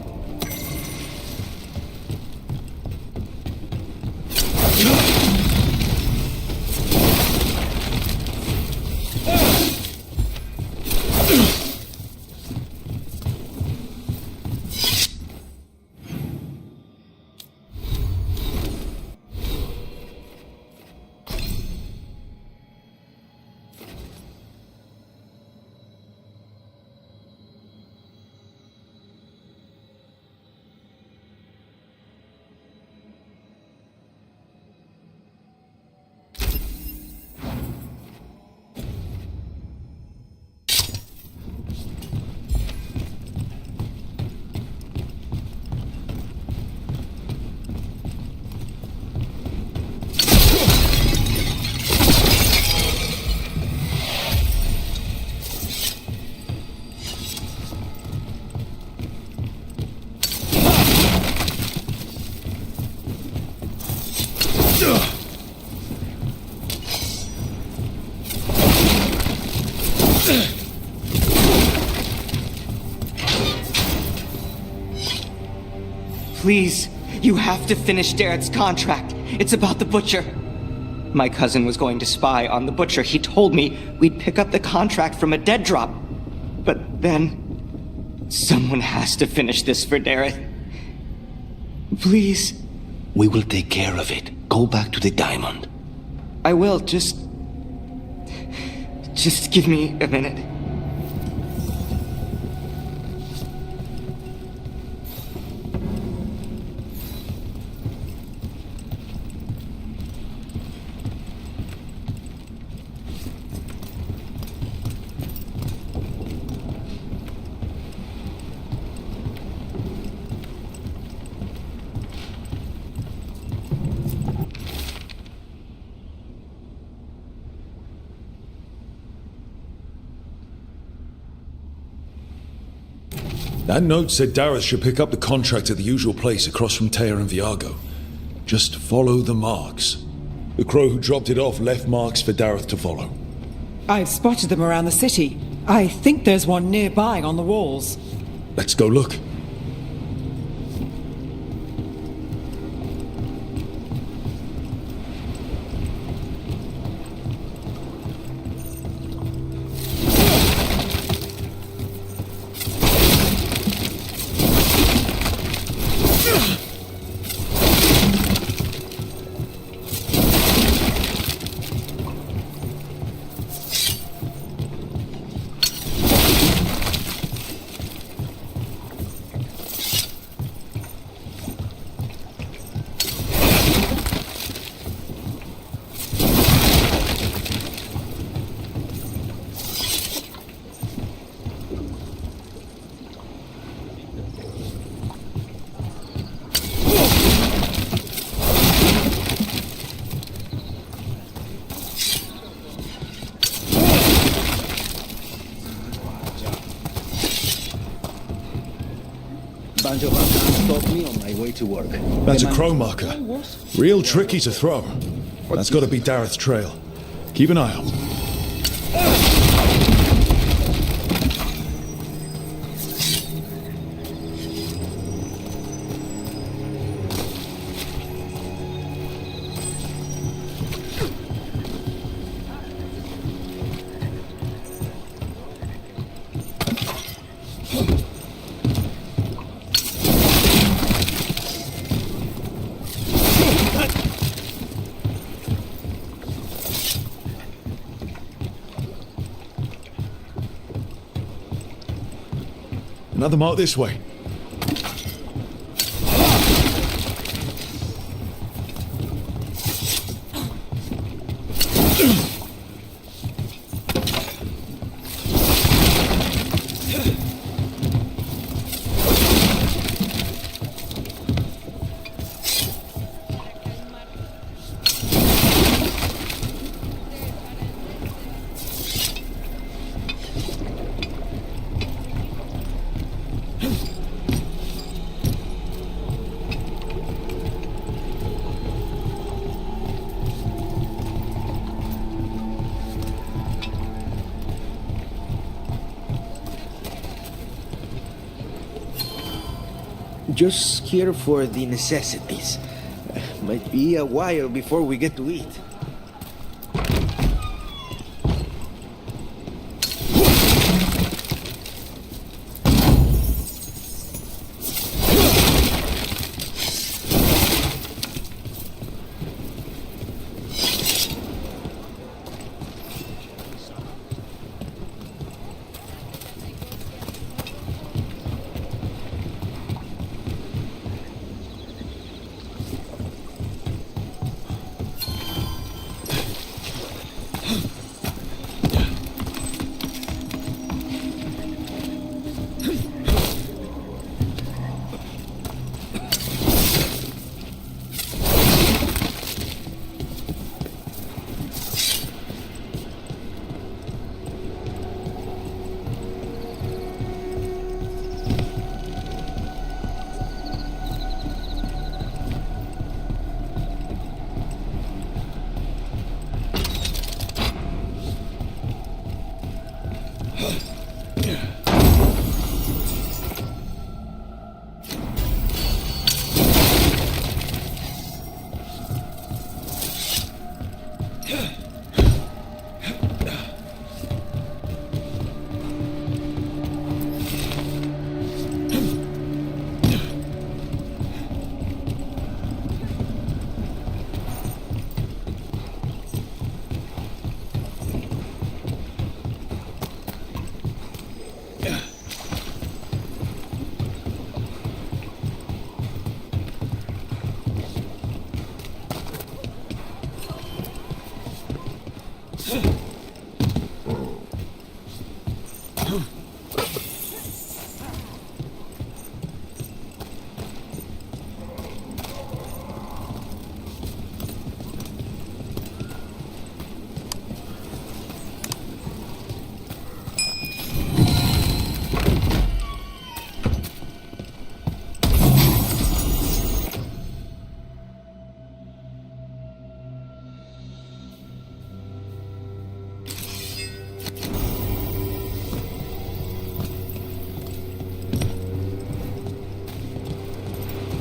Please, you have to finish Darrett's contract. It's about the butcher. My cousin was going to spy on the butcher. He told me we'd pick up the contract from a dead drop. But then... someone has to finish this for Darrett. Please. We will take care of it. Go back to the diamond. I will, just give me a minute. That note said Dareth should pick up the contract at the usual place across from Teir and Viago. Just follow the marks. The crow who dropped it off left marks for Dareth to follow. I've spotted them around the city. I think there's one nearby on the walls. Let's go look. That's a crow marker. Real tricky to throw. That's got to be Dareth's trail. Keep an eye out. Another mark this way. Just here for the necessities. Might be a while before we get to eat.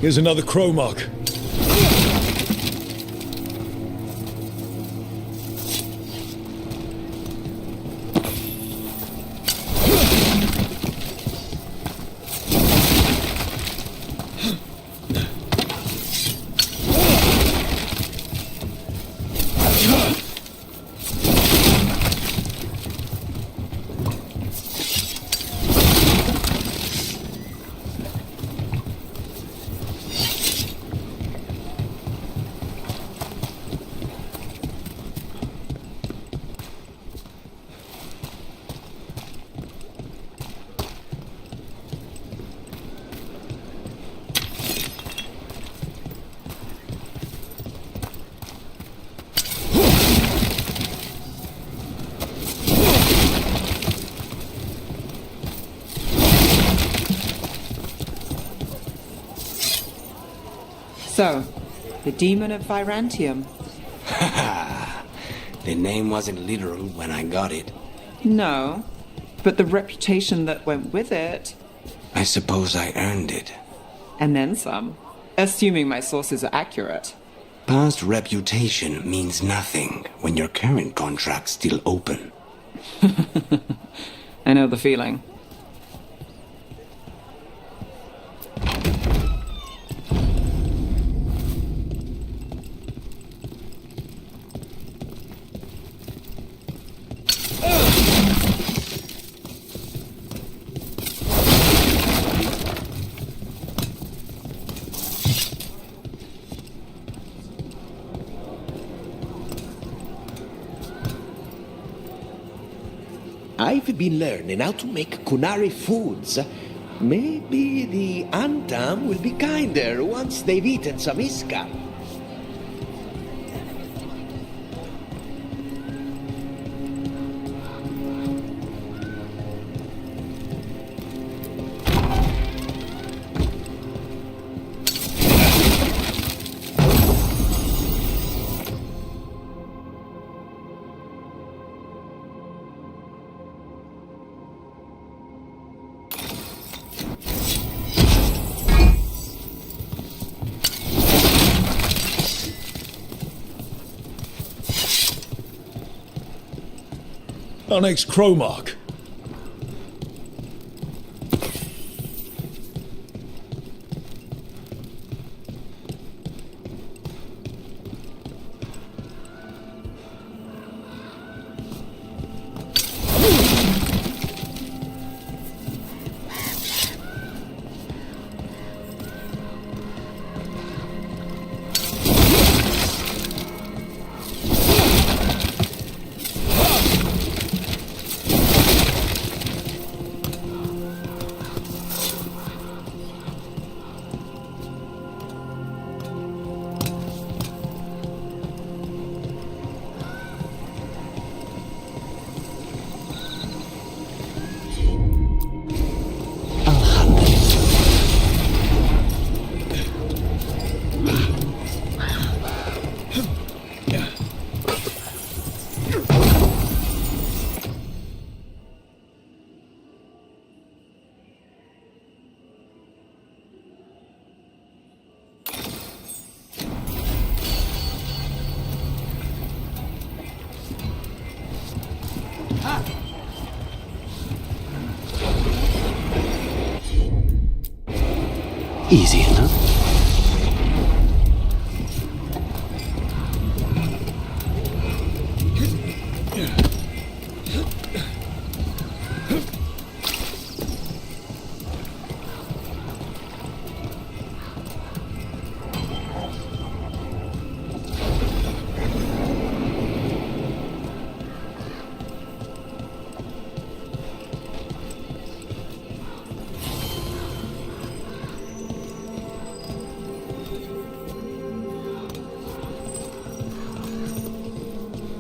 Here's another crow mark. So, the Demon of Virantium. The name wasn't literal when I got it. No, but the reputation that went with it. I suppose I earned it. And then some, assuming my sources are accurate. Past reputation means nothing when your current contract's still open. I know the feeling. I've been learning how to make Kunari foods. Maybe the Antam will be kinder once they've eaten some Iska. Our next crow mark. Easy enough.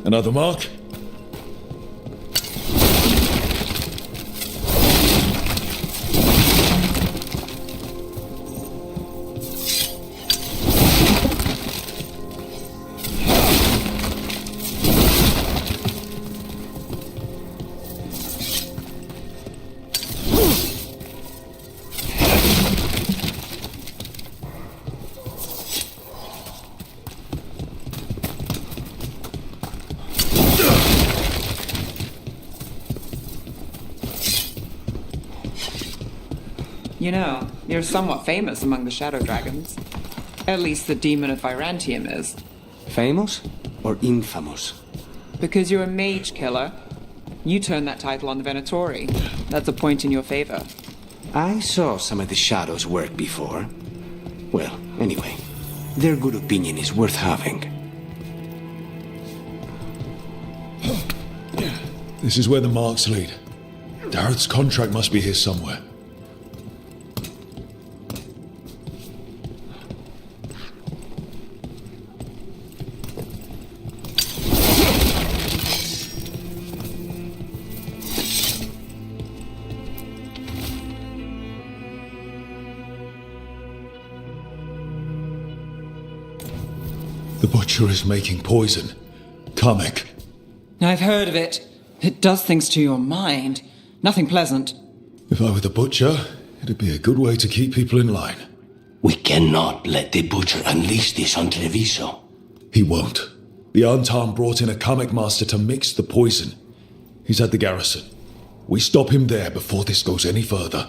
Another mark. You know, you're somewhat famous among the Shadow Dragons. At least the Demon of Virantium is. Famous or infamous? Because you're a mage killer. You turned that title on the Venatori. That's a point in your favor. I saw some of the Shadows work before. Well, anyway, their good opinion is worth having. This is where the marks lead. Dareth's contract must be here somewhere. The butcher is making poison. Kamek. I've heard of it. It does things to your mind. Nothing pleasant. If I were the butcher, it'd be a good way to keep people in line. We cannot let the butcher unleash this on Treviso. He won't. The Antarn brought in a Kamek master to mix the poison. He's at the garrison. We stop him there before this goes any further.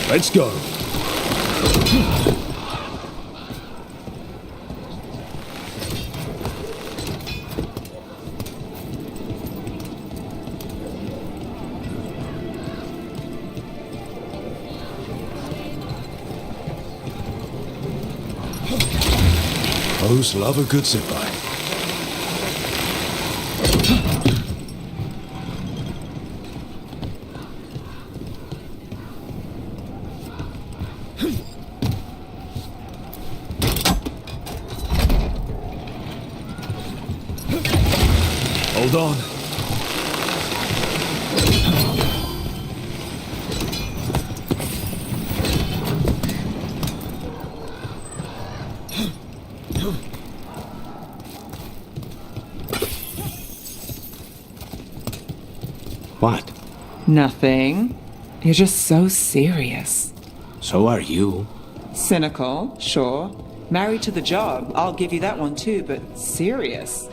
Let's go. Those love a good sit-by. Hold on. What? Nothing. You're just so serious. So are you. Cynical, sure. Married to the job, I'll give you that one too, but serious?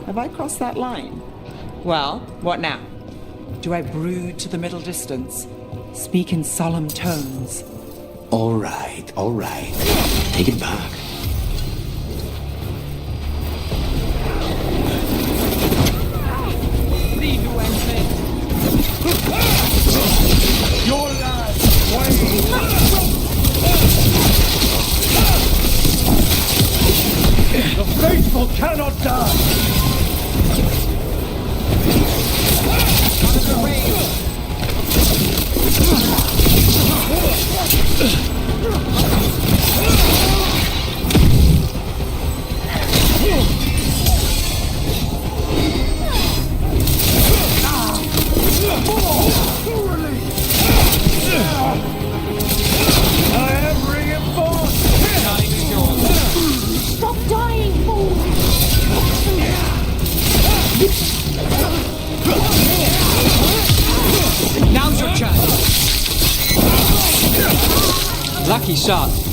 Have I crossed that line? Well, what now? Do I brood to the middle distance? Speak in solemn tones? All right. Take it back. Your last wave! The faithful cannot die! lucky shot.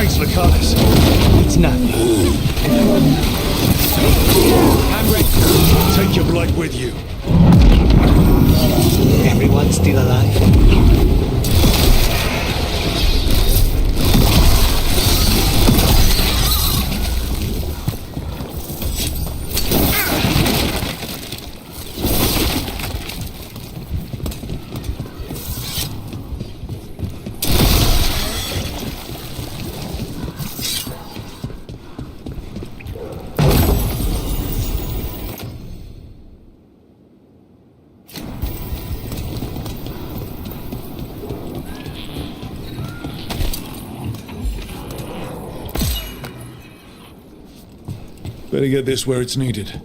Thanks, Lucanus. It's nothing. I'm ready. Take your blood with you. Everyone's still alive? Better get this where it's needed.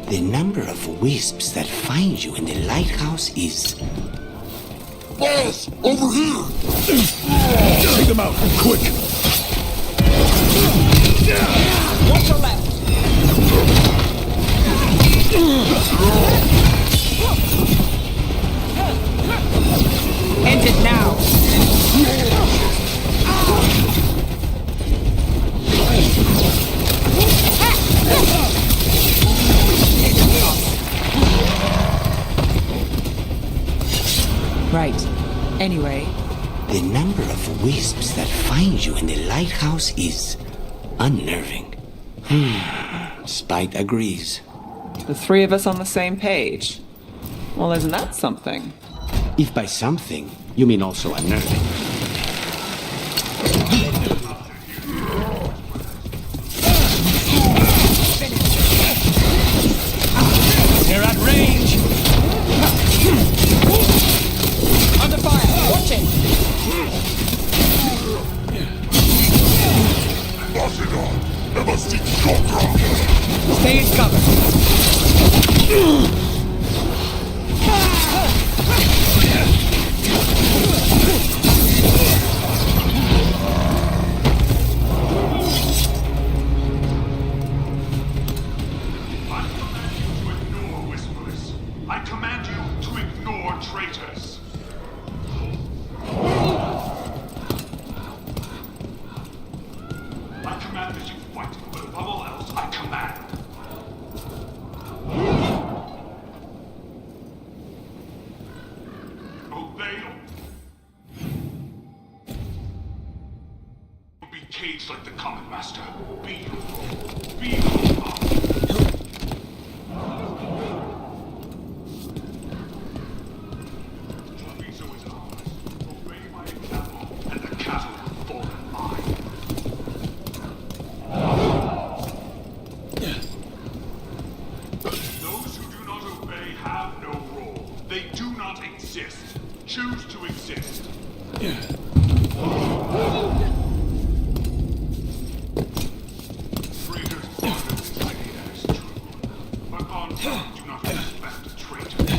The number of wisps that find you in the lighthouse is... Boss! Over here! Take them out, quick! Watch your left! End it now! Right. Anyway. The number of wisps that find you in the lighthouse is unnerving. Spite agrees. The three of us on the same page. Well, isn't that something? If by something, you mean also unnerving. They're at range! Under fire! Watch it! Stay in cover! I command you to ignore traitors. I command that you fight, but above all else, I command. Obey. Be caged like the common master. Be choose to exist. Traitors honor this idea as true, but on top do not respect traitors.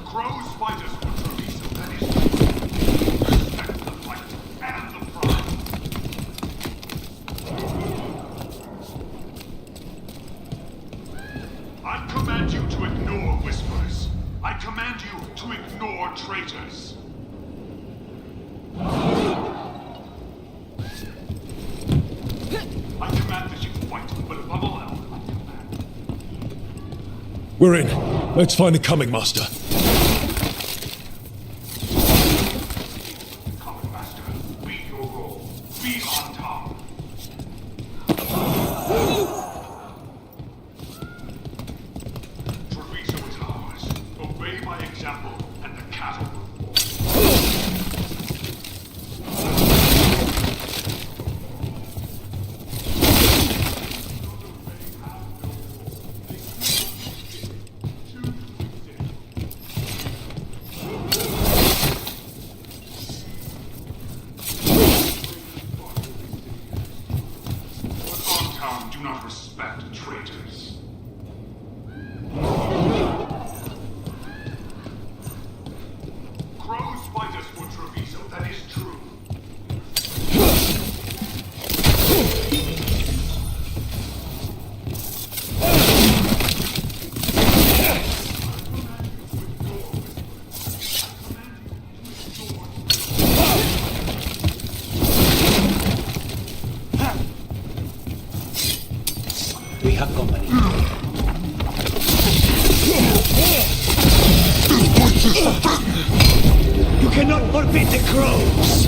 Crows fight us for Treviso, that is true. Respect the fight and the prize. I command you to ignore whisperers. I command you to ignore traitors. I command that you fight, but above all else, I command. We're in. Let's find the coming master. Common master, be your role. Be on top. Treviso is ours. Obey my example, and the cattle will fall. Do not respect traitors. Crows fight us for Treviso, that is true. We have company. You cannot forbid the crows!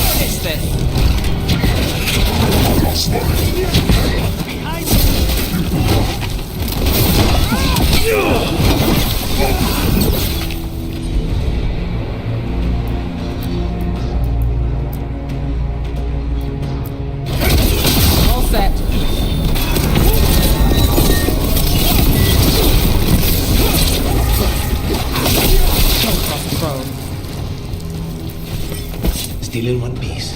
What is this? Behind All set. Still in one piece.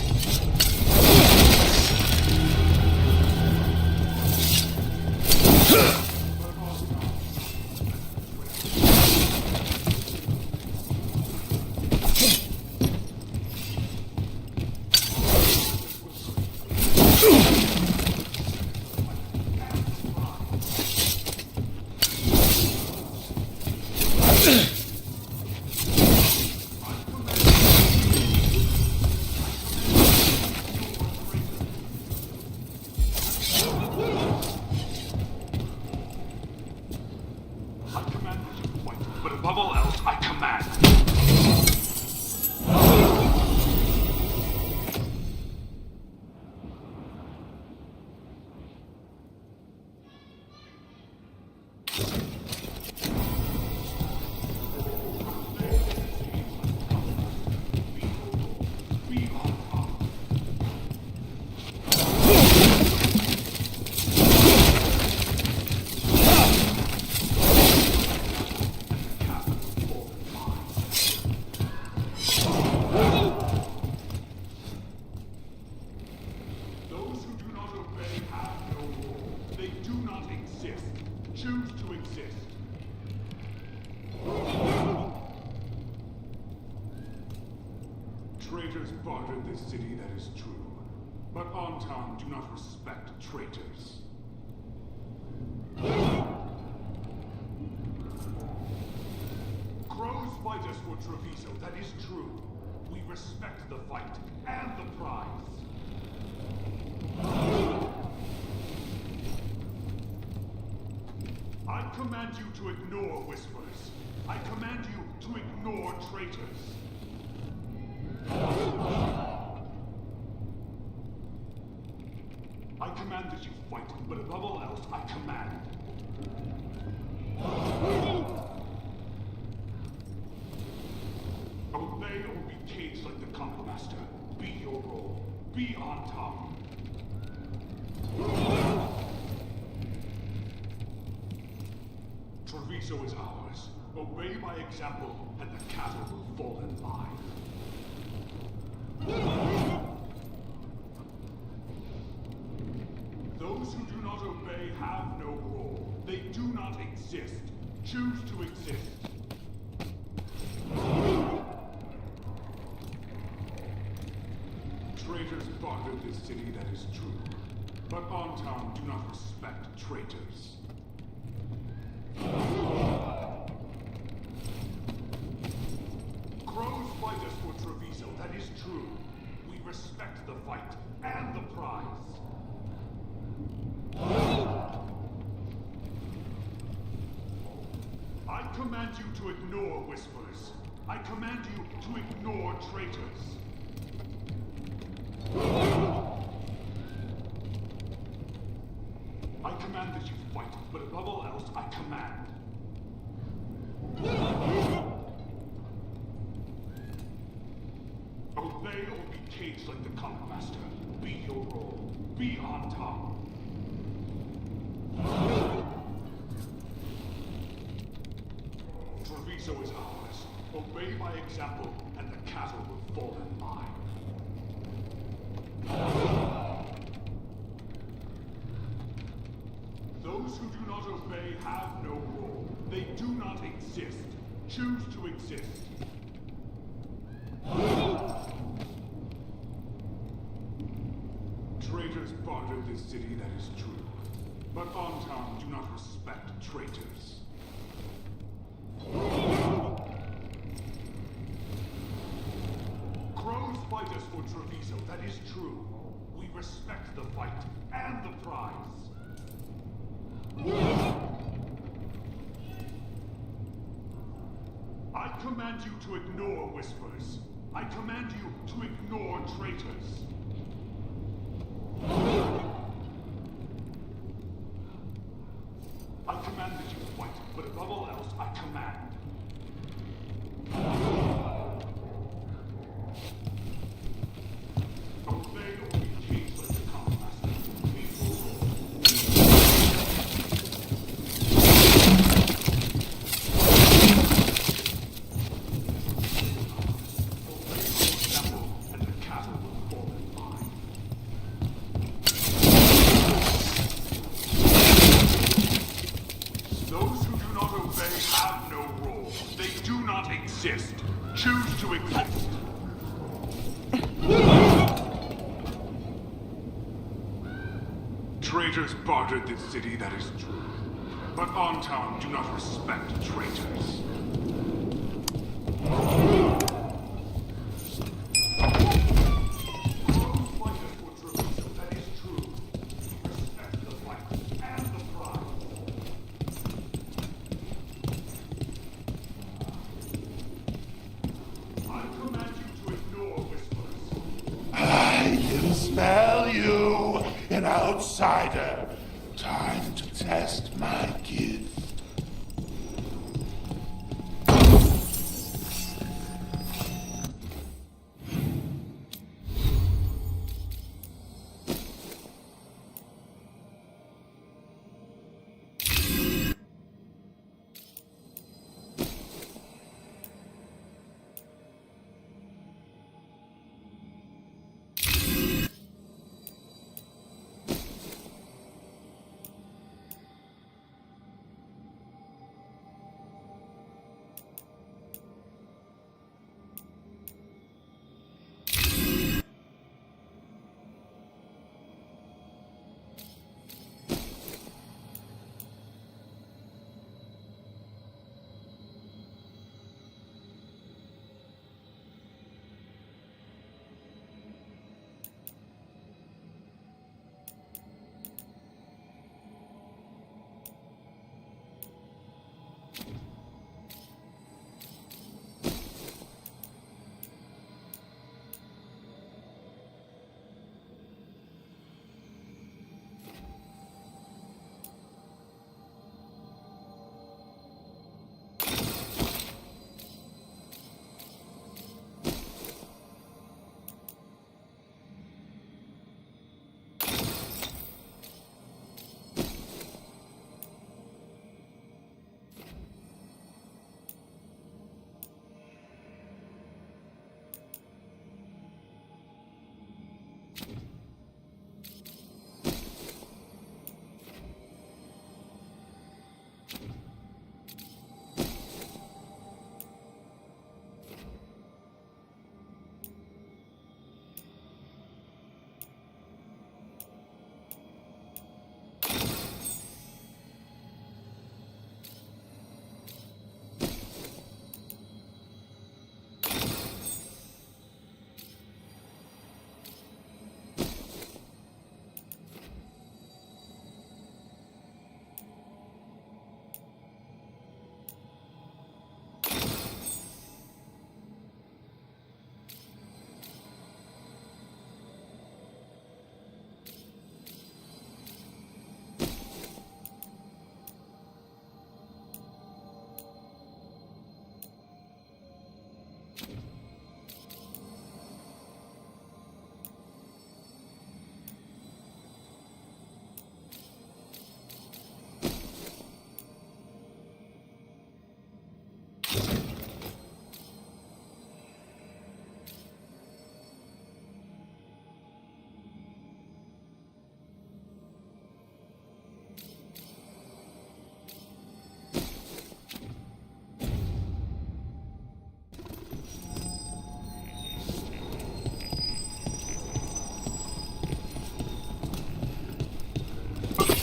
but above all else, I command. Traitors bartered this city, that is true. But Ontown do not respect traitors. Crows fight us for Treviso, that is true. We respect the fight and the prize. I command you to ignore whispers. I command you to ignore traitors. I command that you fight, but above all else, I command. Obey or be caged like the combat master. Be your role. Be on top. Treviso is ours. Obey my example, and the cattle will fall in line. Those who do not obey have no role. They do not exist. Choose to exist. Traitors bartered this city, that is true. But Ontown do not respect traitors. Crows fight us for Treviso, that is true. We respect the fight and the prize. I command you to ignore whispers. I command you to ignore traitors. I command that you fight, but above all else, I command. Obey or be caged like the combat master. Be your role. Be on top. Treviso is ours. Obey my example, and the cattle will fall in line. Those who do not obey have no role. They do not exist. Choose to exist. Traitors bartered this city, that is true. But Ontown do not respect traitors. Crows fight us for Treviso, that is true. We respect the fight and the prize. I command you to ignore whispers. I command you to ignore traitors. I command that you fight, but above all else, I command. Obey or be changed like the common master. And the castle will fall in line. Those who do not obey have no role. They do not exist. Choose to exist. Traitors bartered this city, that is true. But Ontown do not respect traitors. That is true. Respect the fight and the prize. I command you to ignore whispers. I can smell you, an outsider. Time to test my gift.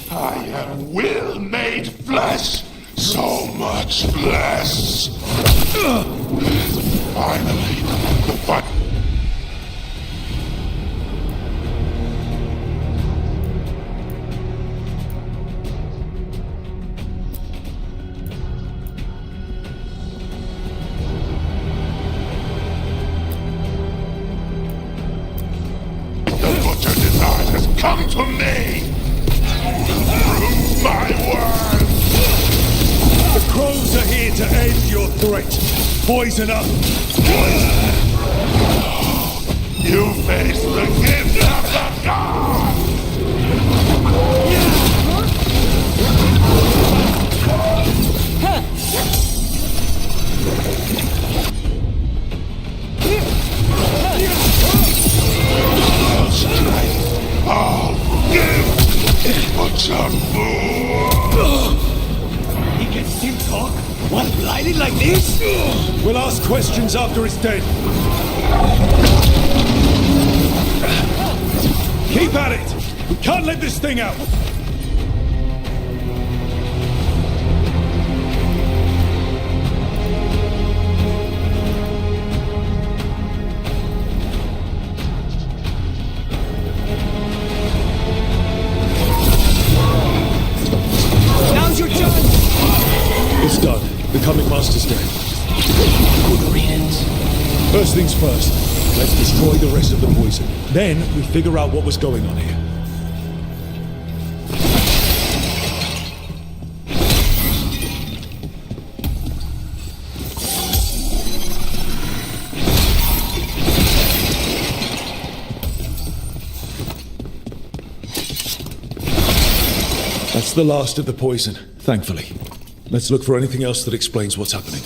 I am will made flesh, so much flesh. Finally, the fight. come to me! Prove my words! The crows are here to end your threat. Poison up! You face the gift of the gods! I'll give Butcher more! He can still talk? While blinded like this? We'll ask questions after it's dead. Keep at it! We can't let this thing out! Now's your turn! It's done. The comic master's dead. Good riddance. First things first, let's destroy the rest of the poison. Then we figure out what was going on here. That's the last of the poison, thankfully. Let's look for anything else that explains what's happening.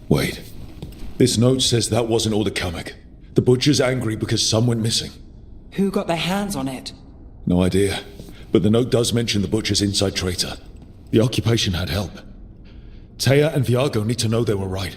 Wait. This note says that wasn't all the comic. The butcher's angry because some went missing. Who got their hands on it? No idea. But the note does mention the butcher's inside traitor. The occupation had help. Taya and Viago need to know they were right.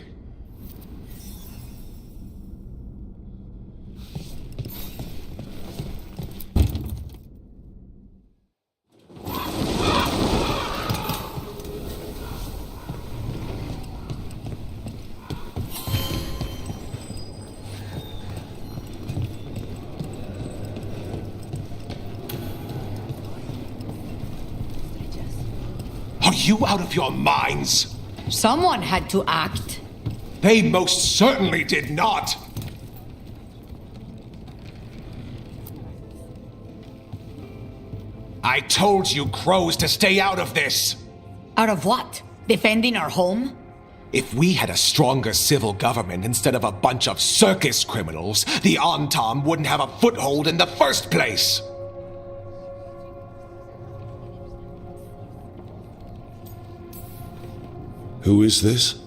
Are you out of your minds? Someone had to act. They most certainly did not. I told you crows to stay out of this. Out of what? Defending our home? If we had a stronger civil government instead of a bunch of circus criminals, the Antam wouldn't have a foothold in the first place. Who is this?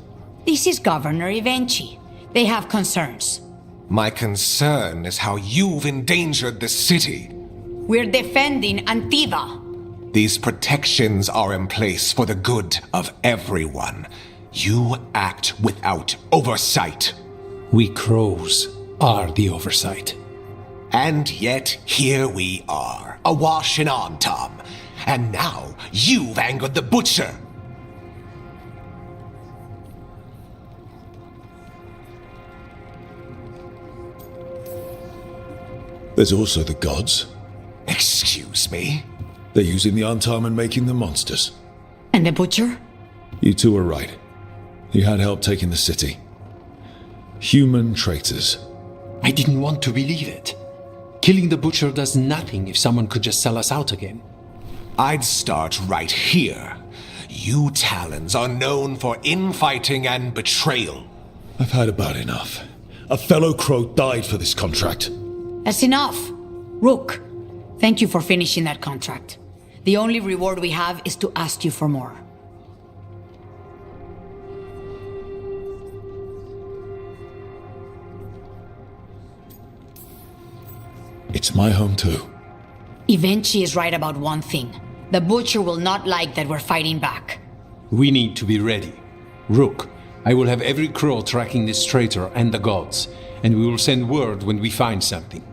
This is Governor Evenchi. They have concerns. My concern is how you've endangered the city. We're defending Antiva. These protections are in place for the good of everyone. You act without oversight. We crows are the oversight. And yet, here we are, awash in Antam. And now, you've angered the butcher. There's also the gods. Excuse me? They're using the Antam and making them monsters. And the butcher? You two are right. He had help taking the city. Human traitors. I didn't want to believe it. Killing the butcher does nothing if someone could just sell us out again. I'd start right here. You Talons are known for infighting and betrayal. I've had about enough. A fellow crow died for this contract. That's enough. Rook, thank you for finishing that contract. The only reward we have is to ask you for more. It's my home too. Evenchi is right about one thing. The Butcher will not like that we're fighting back. We need to be ready. Rook, I will have every crow tracking this traitor and the gods, and we will send word when we find something.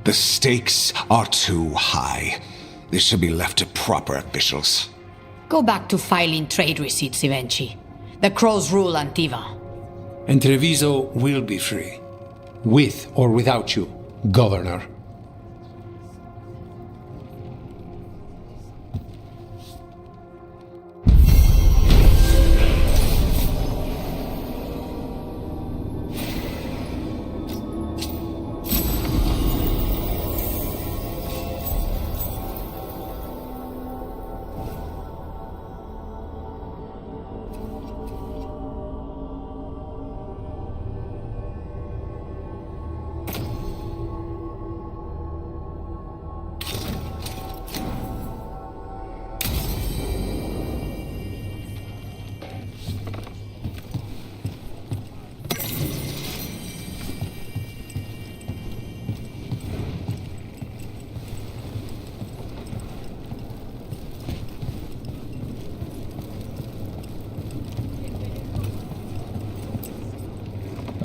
The stakes are too high. This should be left to proper officials. Go back to filing trade receipts, Evenchi. The crows rule Antiva. And Treviso will be free. With or without you, Governor.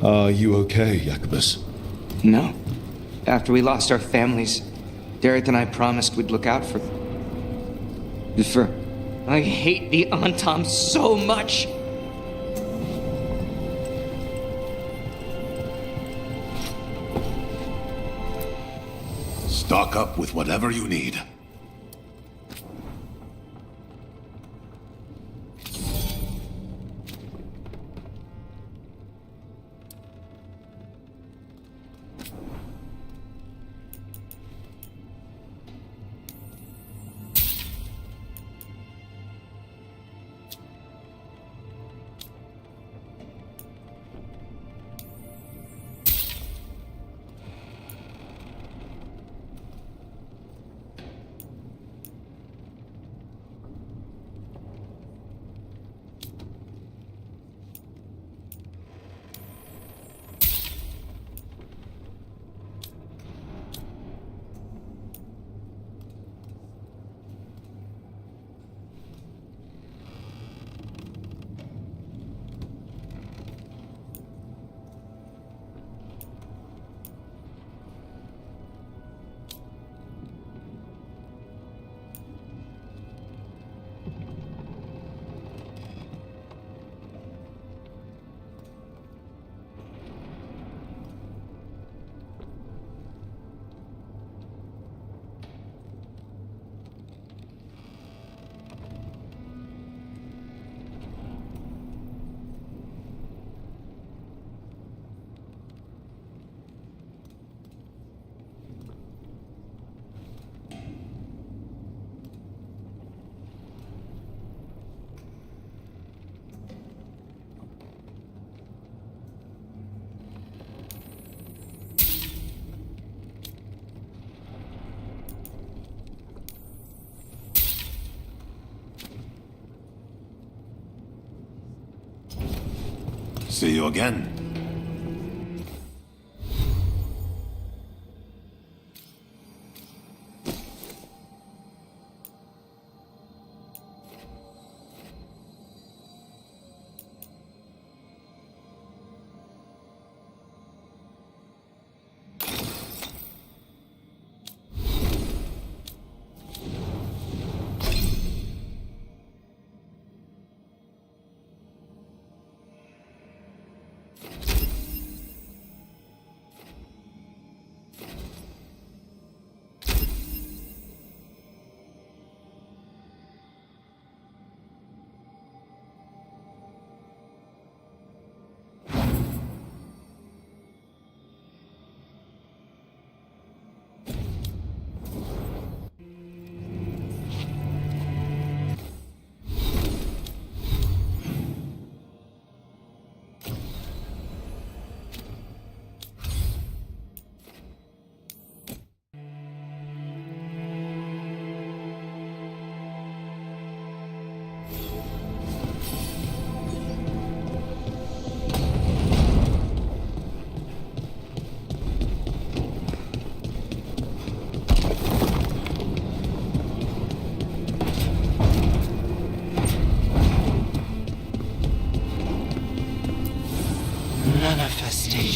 Are you okay, Jacobus? No. After we lost our families, Derek and I promised we'd look out for... I hate the Antam so much! Stock up with whatever you need. See you again.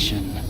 Inquisition.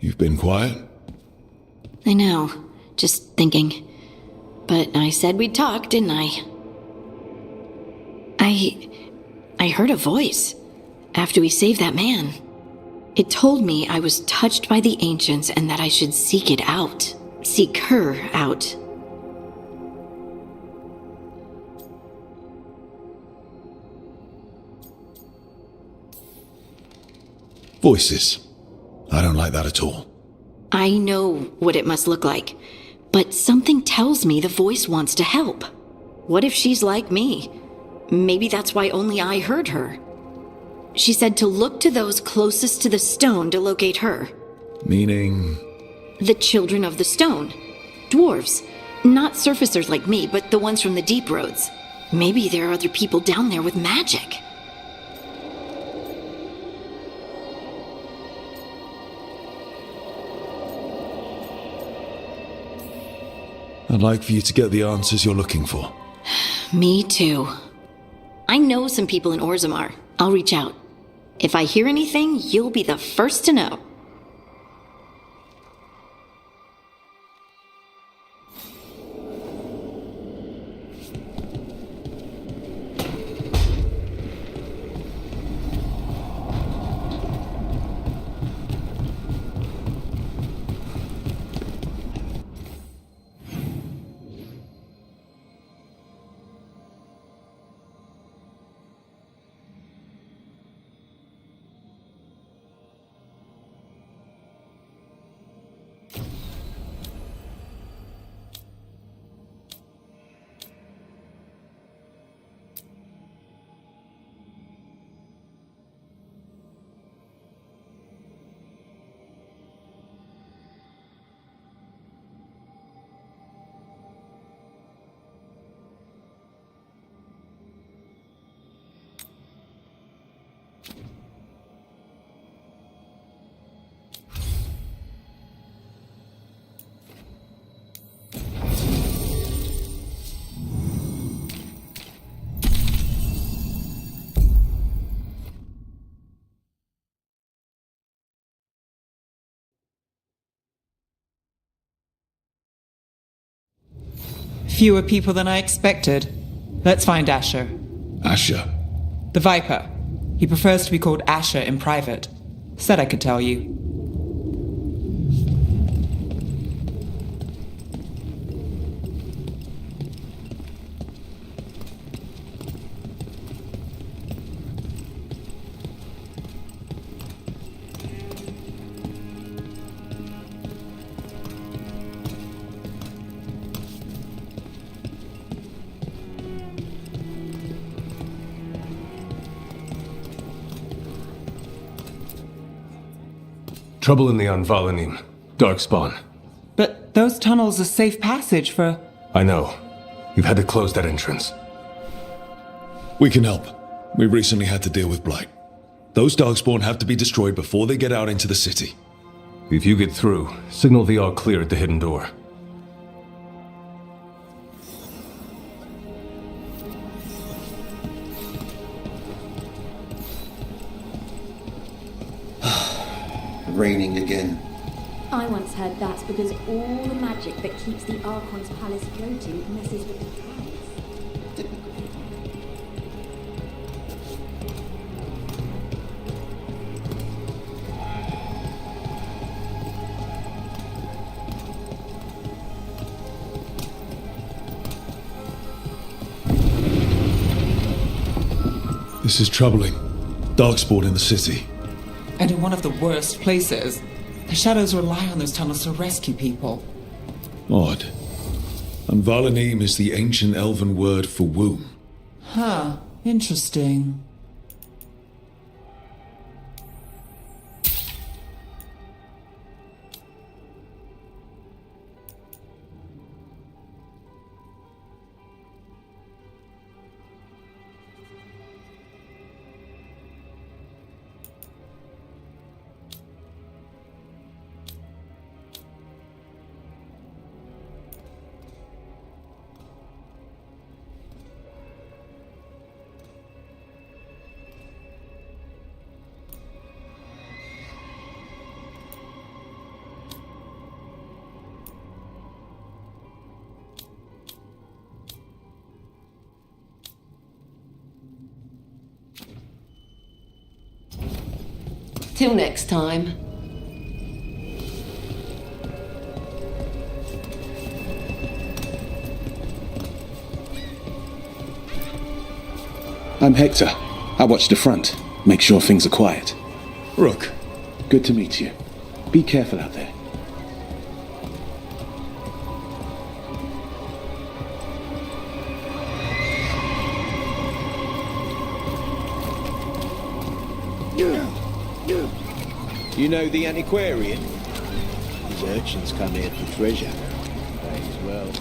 You've been quiet? I know. Just thinking. But I said we'd talk, didn't I? I heard a voice after we saved that man. It told me I was touched by the ancients and that I should seek it out. Seek her out. Voices. I don't like that at all. I know what it must look like, but something tells me the voice wants to help. What if she's like me? Maybe that's why only I heard her. She said to look to those closest to the stone to locate her. Meaning? The children of the stone. Dwarves. Not surfacers like me, but the ones from the deep roads. Maybe there are other people down there with magic. I'd like for you to get the answers you're looking for. Me too. I know some people in Orzammar. I'll reach out. If I hear anything, you'll be the first to know. Fewer people than I expected. Let's find Asher. Asher? The Viper. He prefers to be called Asher in private. Said I could tell you. Trouble in the Anvalanim. Darkspawn. But those tunnels are safe passage for... I know. You've had to close that entrance. We can help. We recently had to deal with Blight. Those Darkspawn have to be destroyed before they get out into the city. If you get through, signal the all clear at the hidden door. Raining again. I once heard that's because all the magic that keeps the Archon's palace floating messes with the tides. This is troubling. Darkspawn in the city. And in one of the worst places. The shadows rely on those tunnels to rescue people. Odd. Anvalanim is the ancient elven word for womb. Huh. Interesting. Till next time. I'm Hector. I watch the front. Make sure things are quiet. Rook. Good to meet you. Be careful out there. You know the antiquarian? His urchins come here for treasure. May as well.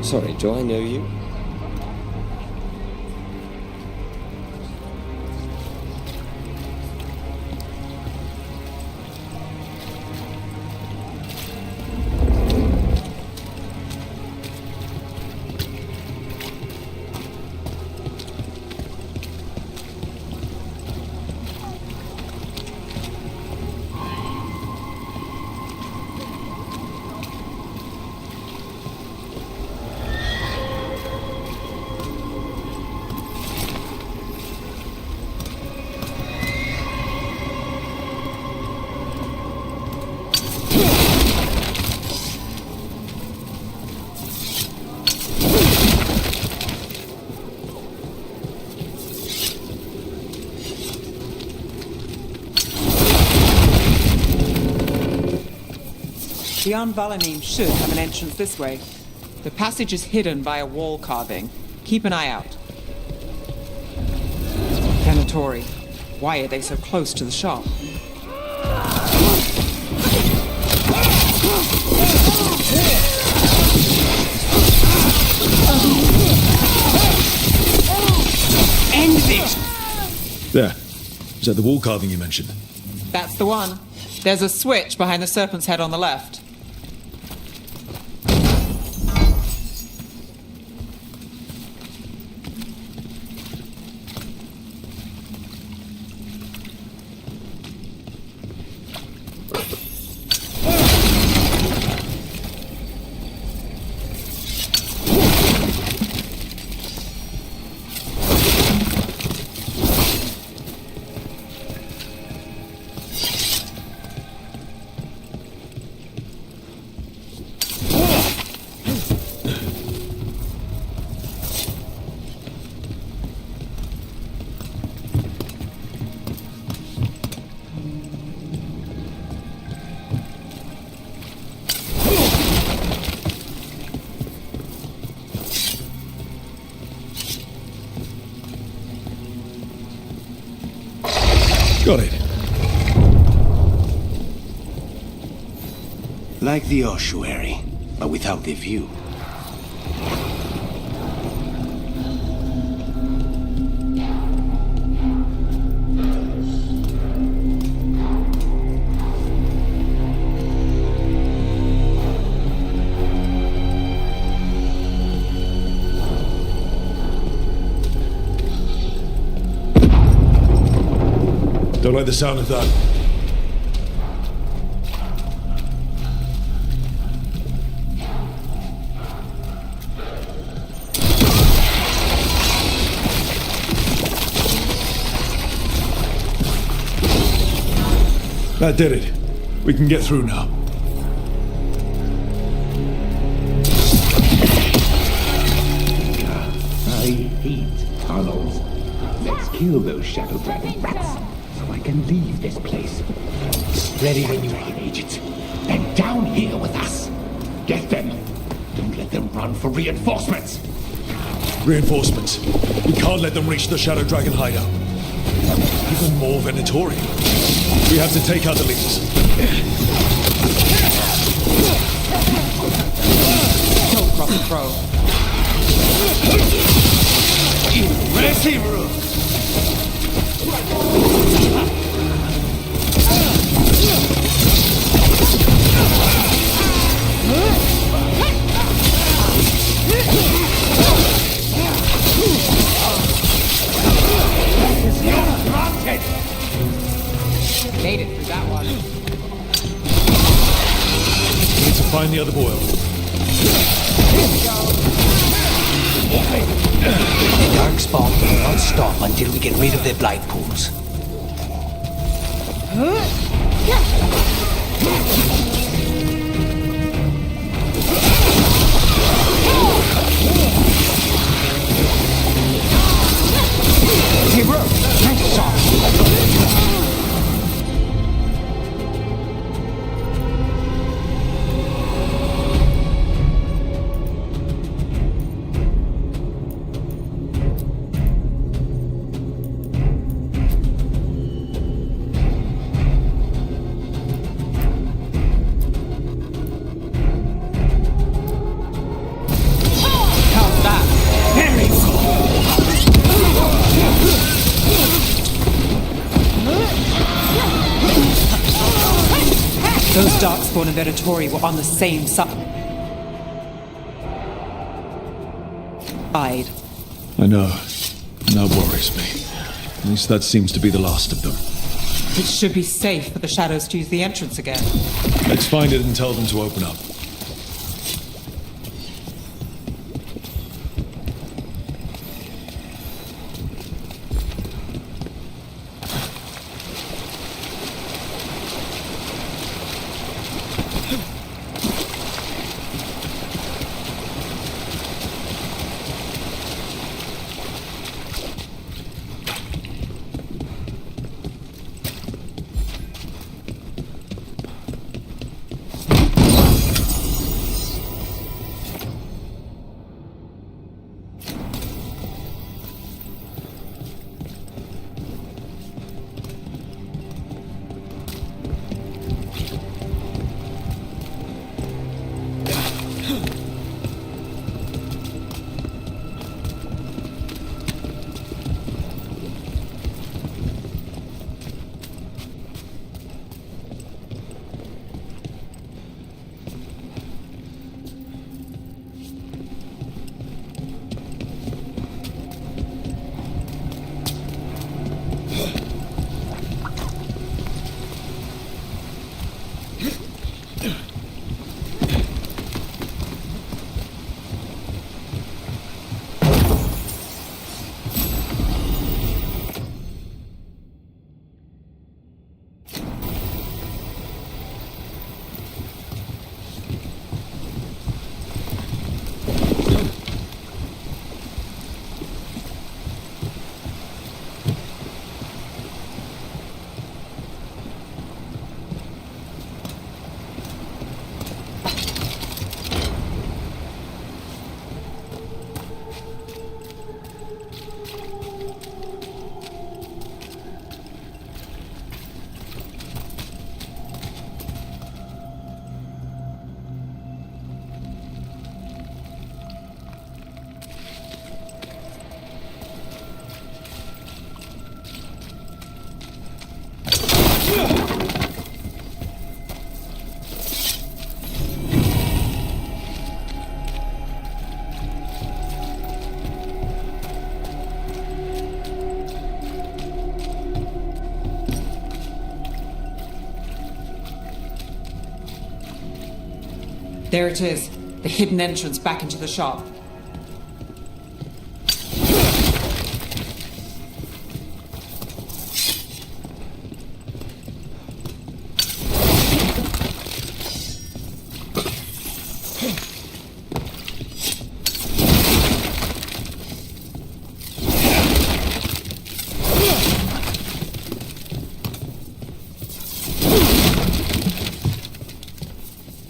Sorry, do I know you? The Anvalanim should have an entrance this way. The passage is hidden by a wall carving. Keep an eye out. Venatori. Why are they so close to the shop? End this! There. Is that the wall carving you mentioned? That's the one. There's a switch behind the serpent's head on the left. Got it. Like the ossuary, but without the view. Don't like the sound of that. That did it. We can get through now. I hate tunnels. Let's kill those shadow dragon rats so I can leave this place. Ready when you are, agents. Then down here with us. Get them. Don't let them run for reinforcements. Reinforcements. We can't let them reach the Shadow Dragon hideout. Even more Venatori. We have to take out the leaders. Don't cross the throw. Made it through that one. Need to find the other boil. The darkspawn will not stop until we get rid of the blight pools. Hey, bro, nice shot. Those Darkspawn and Venatori were on the same side. I know. That worries me. At least that seems to be the last of them. It should be safe for the shadows to use the entrance again. Let's find it and tell them to open up. There it is. The hidden entrance back into the shop.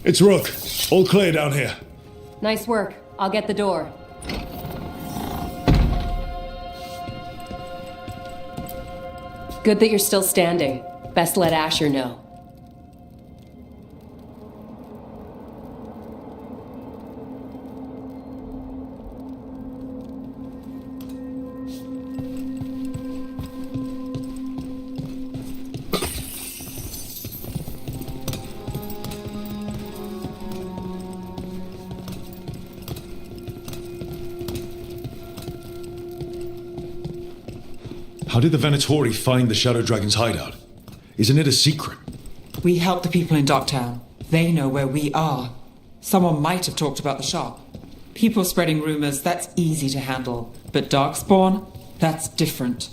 It's Rook. All clear down here. Nice work. I'll get the door. Good that you're still standing. Best let Asher know. How did the Venatori find the Shadow Dragon's hideout? Isn't it a secret? We help the people in Docktown. They know where we are. Someone might have talked about the shop. People spreading rumors, that's easy to handle. But Darkspawn, that's different.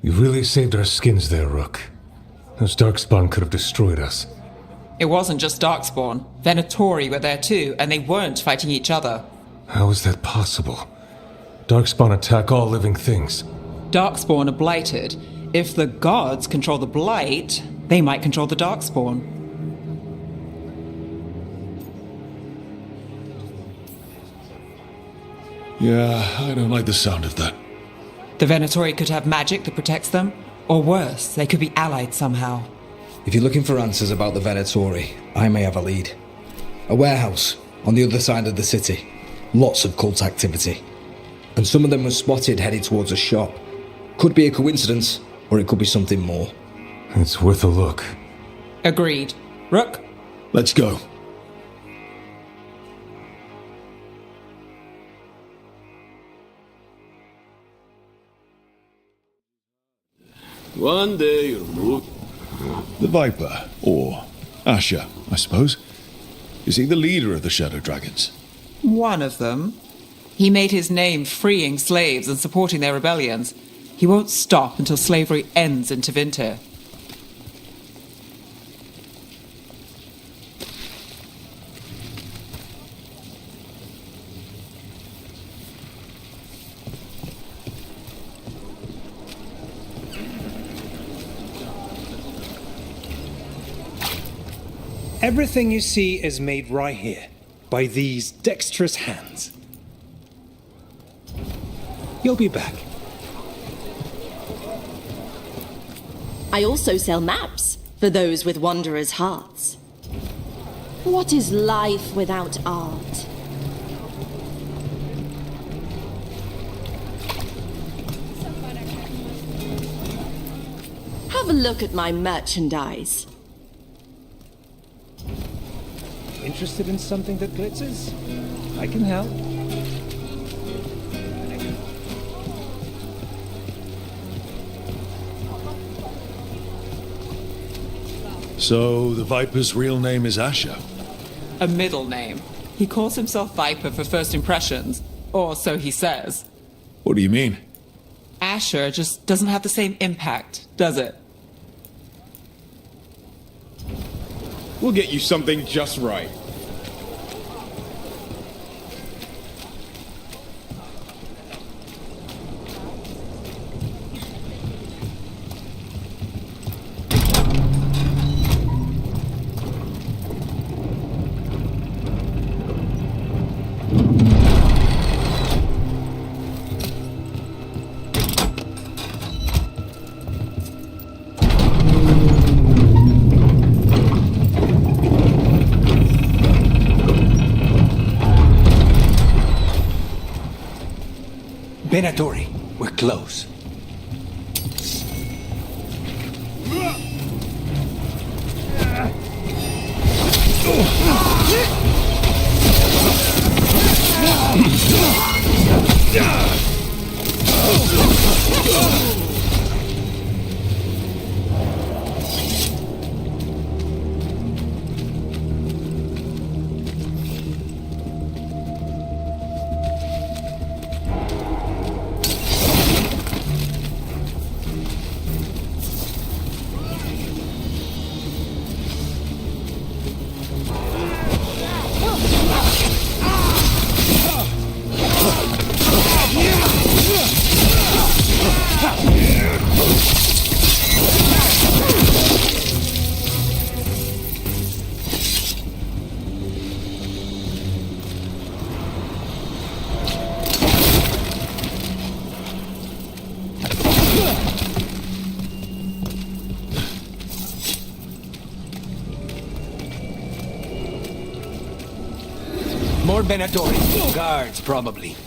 You really saved our skins there, Rook. Those Darkspawn could have destroyed us. It wasn't just Darkspawn. Venatori were there too, and they weren't fighting each other. How is that possible? Darkspawn attack all living things. Darkspawn are blighted. If the gods control the blight, they might control the Darkspawn. Yeah, I don't like the sound of that. The Venatori could have magic that protects them, or worse, they could be allied somehow. If you're looking for answers about the Venatori, I may have a lead. A warehouse on the other side of the city. Lots of cult activity. And some of them were spotted headed towards a shop. Could be a coincidence, or it could be something more. It's worth a look. Agreed. Rook? Let's go. One day you'll move. The Viper, or Asher, I suppose. Is he the leader of the Shadow Dragons? One of them. He made his name freeing slaves and supporting their rebellions. He won't stop until slavery ends in Tevinter. Everything you see is made right here, by these dexterous hands. You'll be back. I also sell maps for those with wanderers' hearts. What is life without art? Have a look at my merchandise. Interested in something that glitters? I can help. So, the Viper's real name is Asher? A middle name. He calls himself Viper for first impressions, or so he says. What do you mean? Asher just doesn't have the same impact, does it? We'll get you something just right. Venatori, we're close. More Venatori. Guards, probably.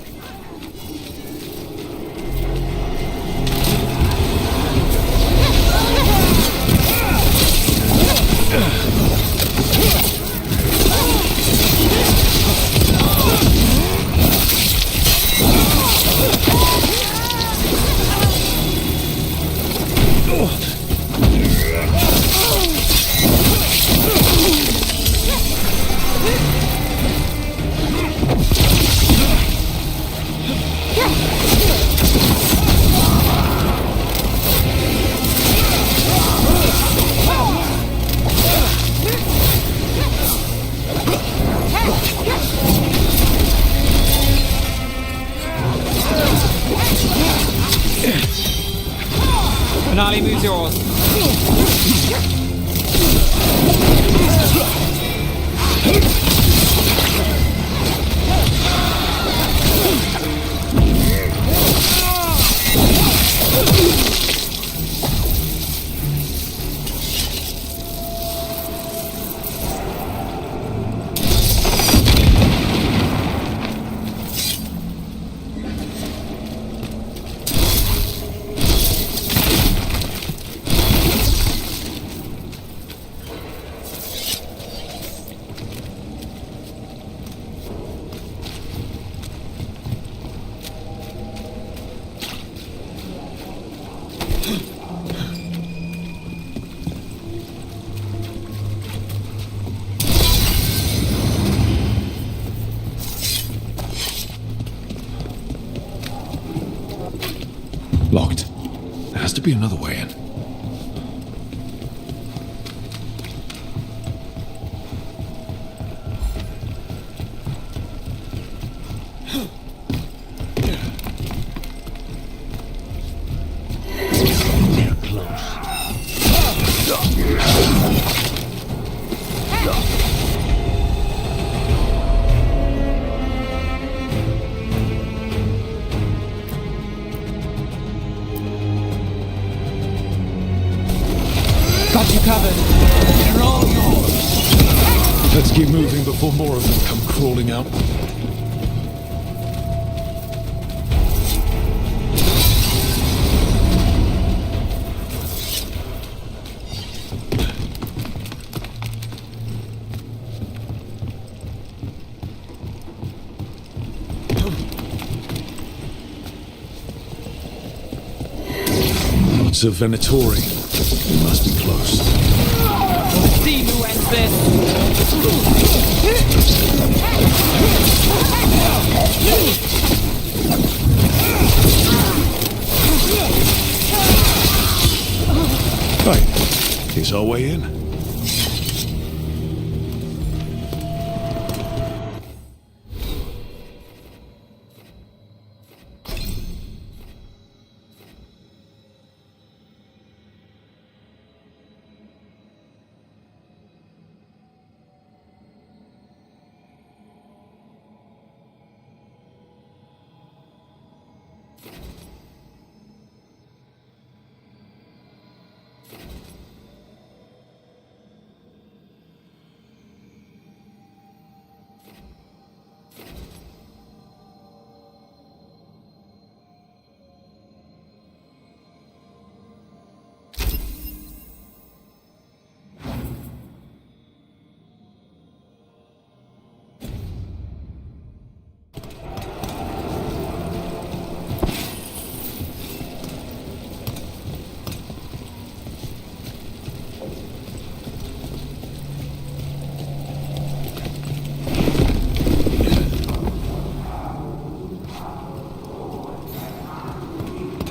Finale moves yours. Locked. There has to be another way in. They're close. Got you covered. They're all yours. Let's keep moving before more of them come crawling out. Lots of Venatori. We must be close. We'll see who ends this. Right. Is our way in?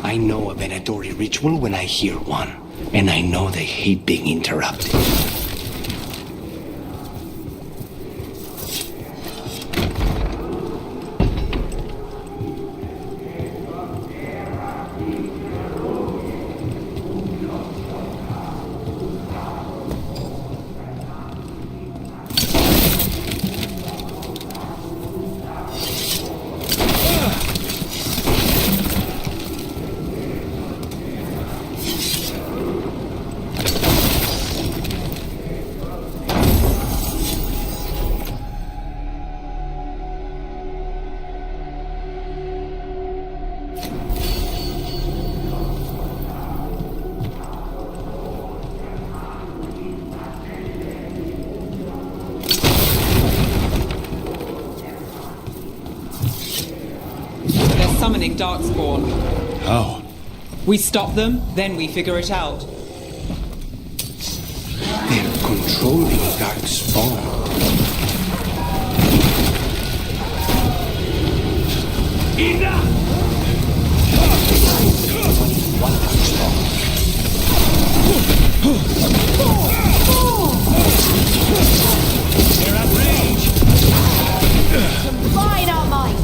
I know a Venatori ritual when I hear one, and I know they hate being interrupted. Summoning Darkspawn. How? We stop them, then we figure it out. They're controlling Darkspawn. Enough! One Darkspawn. They're at range! Combine our minds!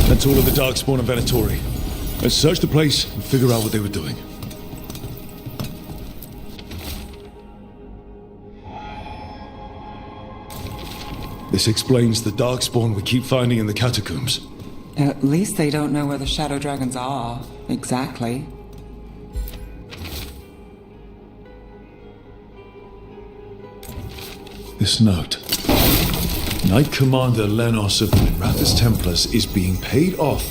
That's all of the Darkspawn and Venatori. Let's search the place and figure out what they were doing. This explains the Darkspawn we keep finding in the catacombs. At least they don't know where the Shadow Dragons are, exactly. This note. Knight Commander Lenos of Rathus Templars is being paid off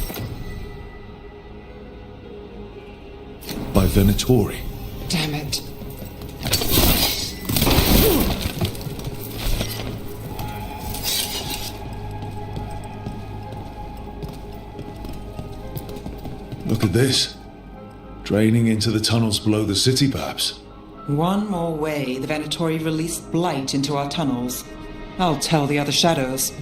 by Venatori. Damn it. Look at this. Draining into the tunnels below the city, perhaps. One more way the Venatori released blight into our tunnels. I'll tell the other shadows.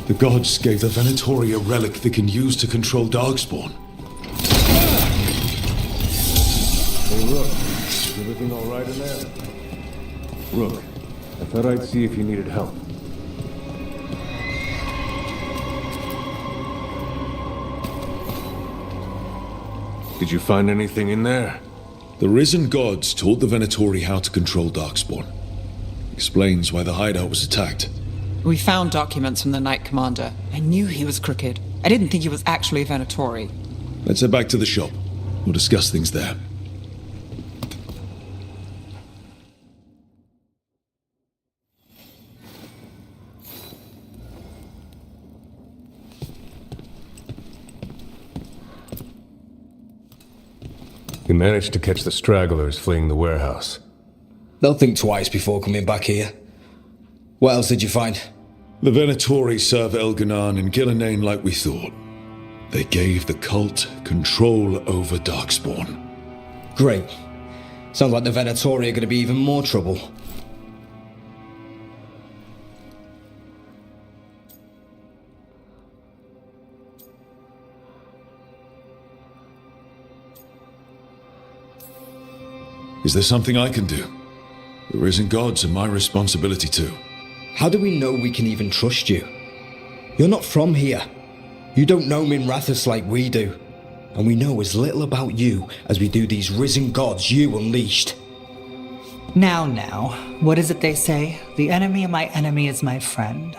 The gods gave the Venatori a relic they can use to control Darkspawn. Hey, Rook. Is everything all right in there? Rook, I thought I'd see if you needed help. Did you find anything in there? The risen gods taught the Venatori how to control Darkspawn. Explains why the hideout was attacked. We found documents from the Knight Commander. I knew he was crooked. I didn't think he was actually a Venatori. Let's head back to the shop. We'll discuss things there. You managed to catch the stragglers fleeing the warehouse. They'll think twice before coming back here. What else did you find? The Venatori serve Elganan and Gillinane like we thought. They gave the cult control over Darkspawn. Great. Sounds like the Venatori are going to be even more trouble. Is there something I can do? The risen gods are my responsibility too. How do we know we can even trust you? You're not from here. You don't know Minrathous like we do. And we know as little about you as we do these risen gods you unleashed. Now, what is it they say? The enemy of my enemy is my friend.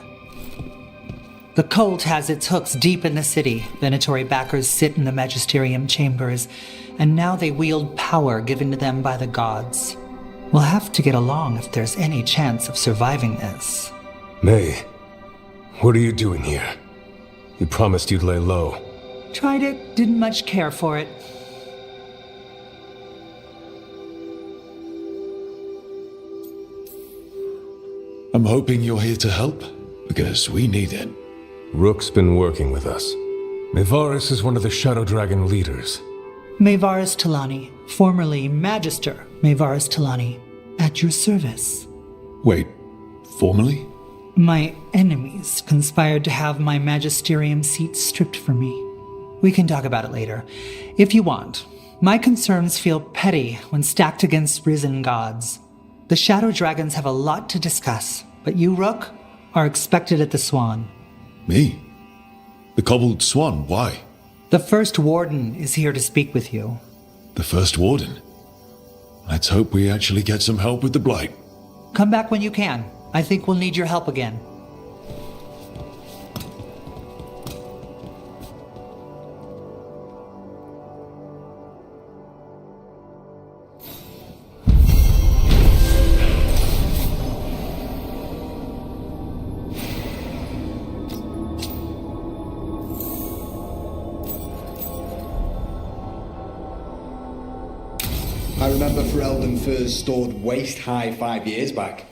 The cult has its hooks deep in the city. Venatori backers sit in the magisterium chambers, and now they wield power given to them by the gods. We'll have to get along if there's any chance of surviving this. May, what are you doing here? You promised you'd lay low. Tried it, didn't much care for it. I'm hoping you're here to help, because we need it. Rook's been working with us. Mevaris is one of the Shadow Dragon leaders. Mevaris Talani, formerly Magister Mevaris Talani, at your service. Wait, formally? My enemies conspired to have my magisterium seat stripped from me. We can talk about it later, if you want. My concerns feel petty when stacked against risen gods. The Shadow Dragons have a lot to discuss, but you, Rook, are expected at the Swan. Me? The Cobbled Swan, why? The First Warden is here to speak with you. The First Warden? Let's hope we actually get some help with the Blight. Come back when you can. I think we'll need your help again. I remember Ferelden furs stored waist-high 5 years back.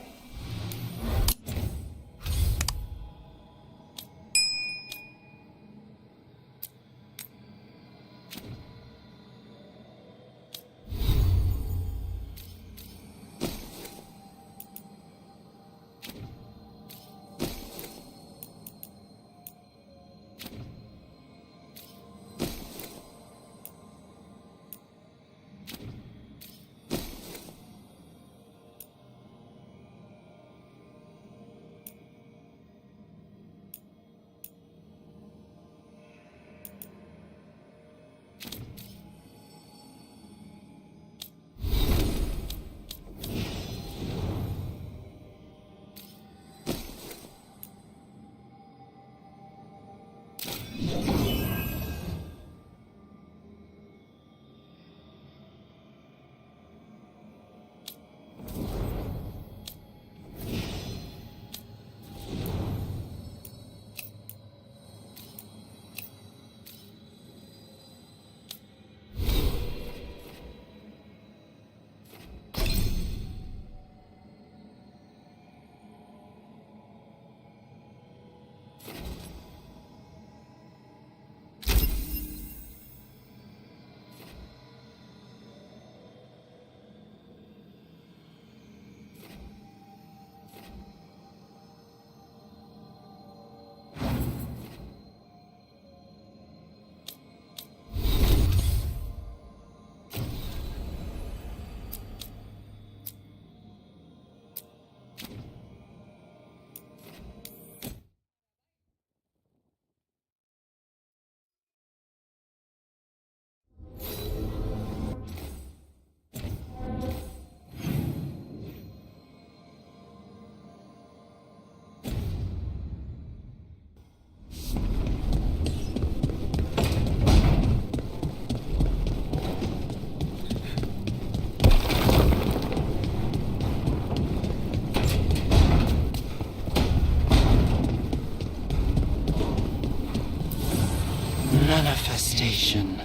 Manifestation.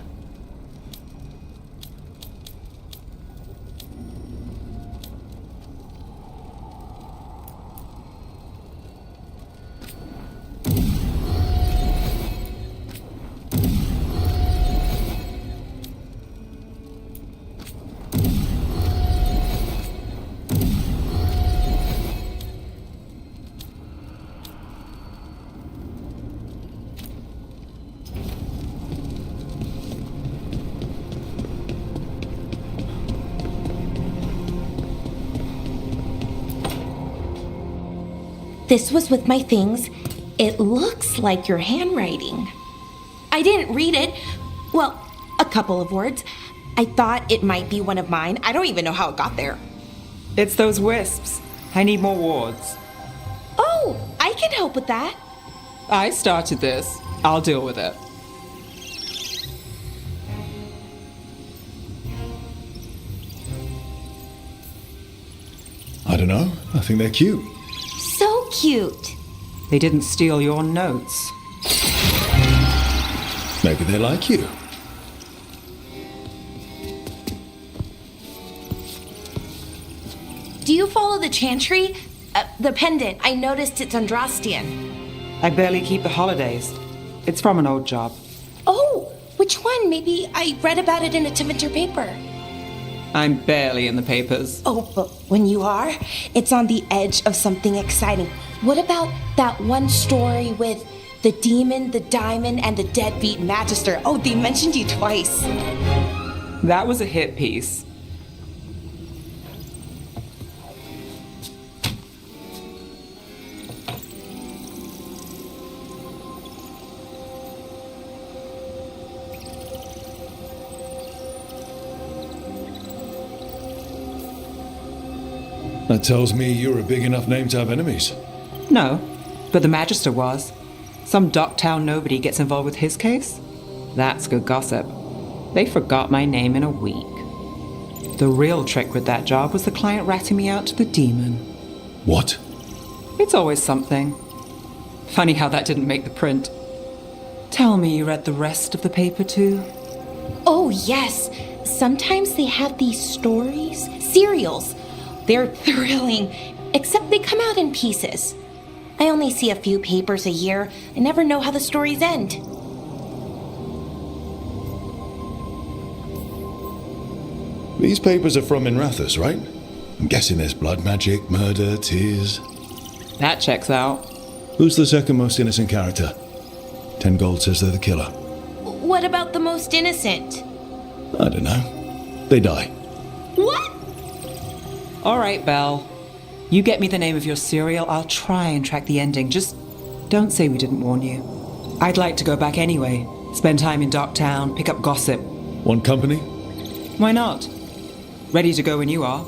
this was with my things. It looks like your handwriting. I didn't read it. Well, a couple of words. I thought it might be one of mine. I don't even know how it got there. It's those wisps. I need more wards. Oh, I can help with that. I started this. I'll deal with it. I don't know. I think they're cute. So cute. They didn't steal your notes. Maybe they like you. Do you follow the chantry? The pendant. I noticed it's Andrastian. I barely keep the holidays. It's from an old job. Oh, which one? Maybe I read about it in a Timenter paper. I'm barely in the papers. Oh, but when you are, it's on the edge of something exciting. What about that one story with the demon, the diamond, and the deadbeat magister? Oh, they mentioned you twice. That was a hit piece. That tells me you're a big enough name to have enemies. No, but the Magister was. Some Docktown nobody gets involved with his case? That's good gossip. They forgot my name in a week. The real trick with that job was the client ratting me out to the demon. What? It's always something. Funny how that didn't make the print. Tell me you read the rest of the paper too? Oh, yes. Sometimes they have these stories, serials. They're thrilling, except they come out in pieces. I only see a few papers a year. I never know how the stories end. These papers are from Inrathus, right? I'm guessing there's blood magic, murder, tears. That checks out. Who's the second most innocent character? 10 gold says they're the killer. What about the most innocent? I don't know. They die. What? All right, Belle. You get me the name of your serial, I'll try and track the ending. Just don't say we didn't warn you. I'd like to go back anyway. Spend time in Docktown, pick up gossip. Want company? Why not? Ready to go when you are.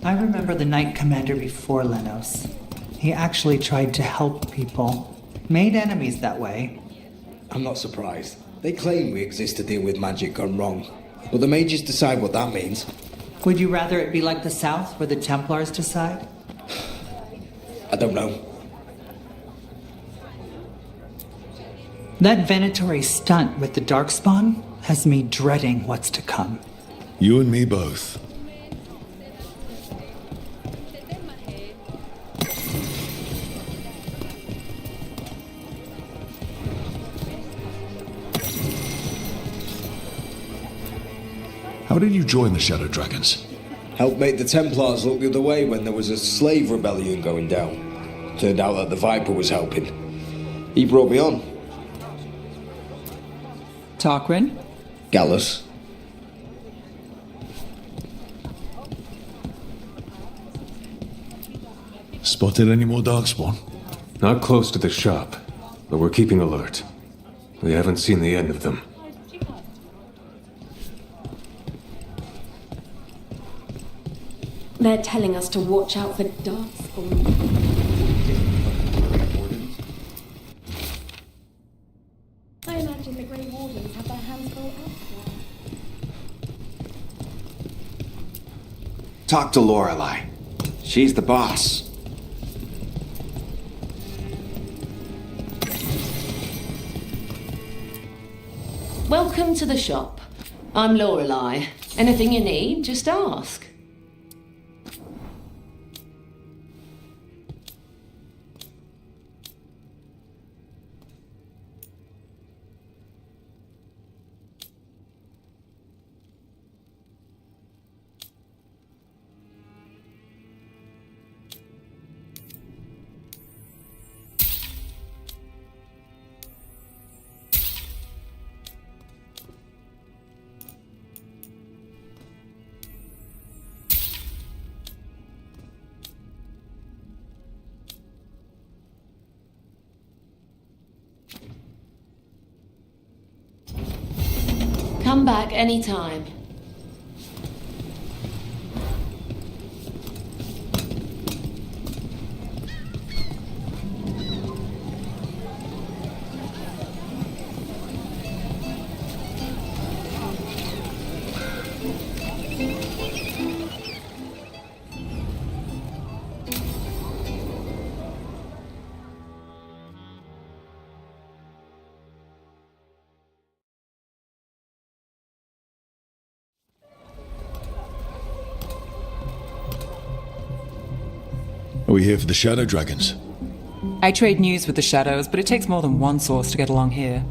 I remember the Knight Commander before Lenos. He actually tried to help people. Made enemies that way. I'm not surprised. They claim we exist to deal with magic gone wrong. But the mages decide what that means. Would you rather it be like the South, where the Templars decide? I don't know. That Venatori stunt with the Darkspawn has me dreading what's to come. You and me both. How did you join the Shadow Dragons? Helped make the Templars look the other way when there was a slave rebellion going down. Turned out that the Viper was helping. He brought me on. Tarquin? Gallus. Spotted any more Darkspawn? Not close to the shop. but we're keeping alert. We haven't seen the end of them. They're telling us to watch out for dark spawn. I imagine the Grey Wardens have their hands full elsewhere. Talk to Lorelei. She's the boss. Welcome to the shop. I'm Lorelei. Anything you need, just ask. Come back anytime. Are we here for the Shadow Dragons? I trade news with the Shadows, but it takes more than one source to get along here.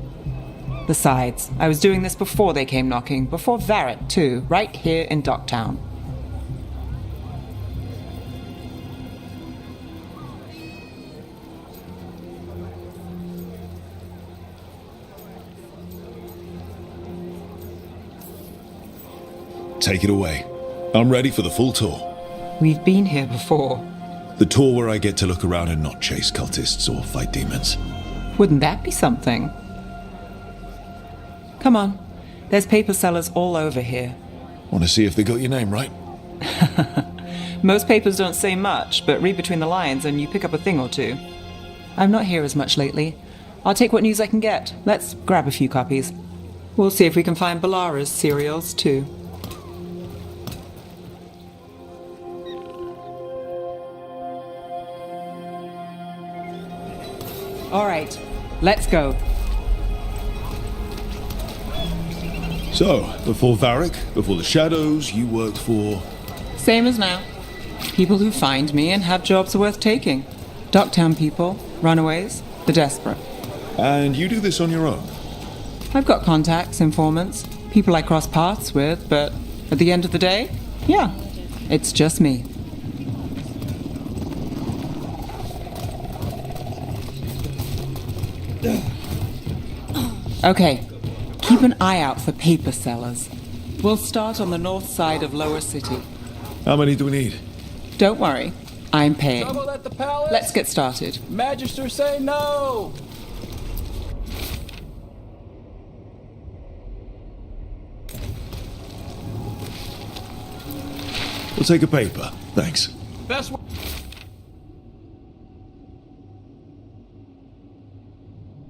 Besides, I was doing this before they came knocking, before Varret too, right here in Docktown. Take it away. I'm ready for the full tour. We've been here before. The tour where I get to look around and not chase cultists or fight demons. Wouldn't that be something? Come on. There's paper sellers all over here. Want to see if they got your name right? Most papers don't say much, but read between the lines and you pick up a thing or two. I'm not here as much lately. I'll take what news I can get. Let's grab a few copies. We'll see if we can find Balara's serials too. All right, let's go. So, before Varric, before the Shadows, you worked for... Same as now. People who find me and have jobs worth taking. Docktown people, runaways, the desperate. And you do this on your own? I've got contacts, informants, people I cross paths with, but at the end of the day, yeah, it's just me. Okay, keep an eye out for paper sellers. We'll start on the north side of Lower City. How many do we need? Don't worry, I'm paying. Trouble at the palace? Let's get started. Magister say no! We'll take a paper, thanks. Best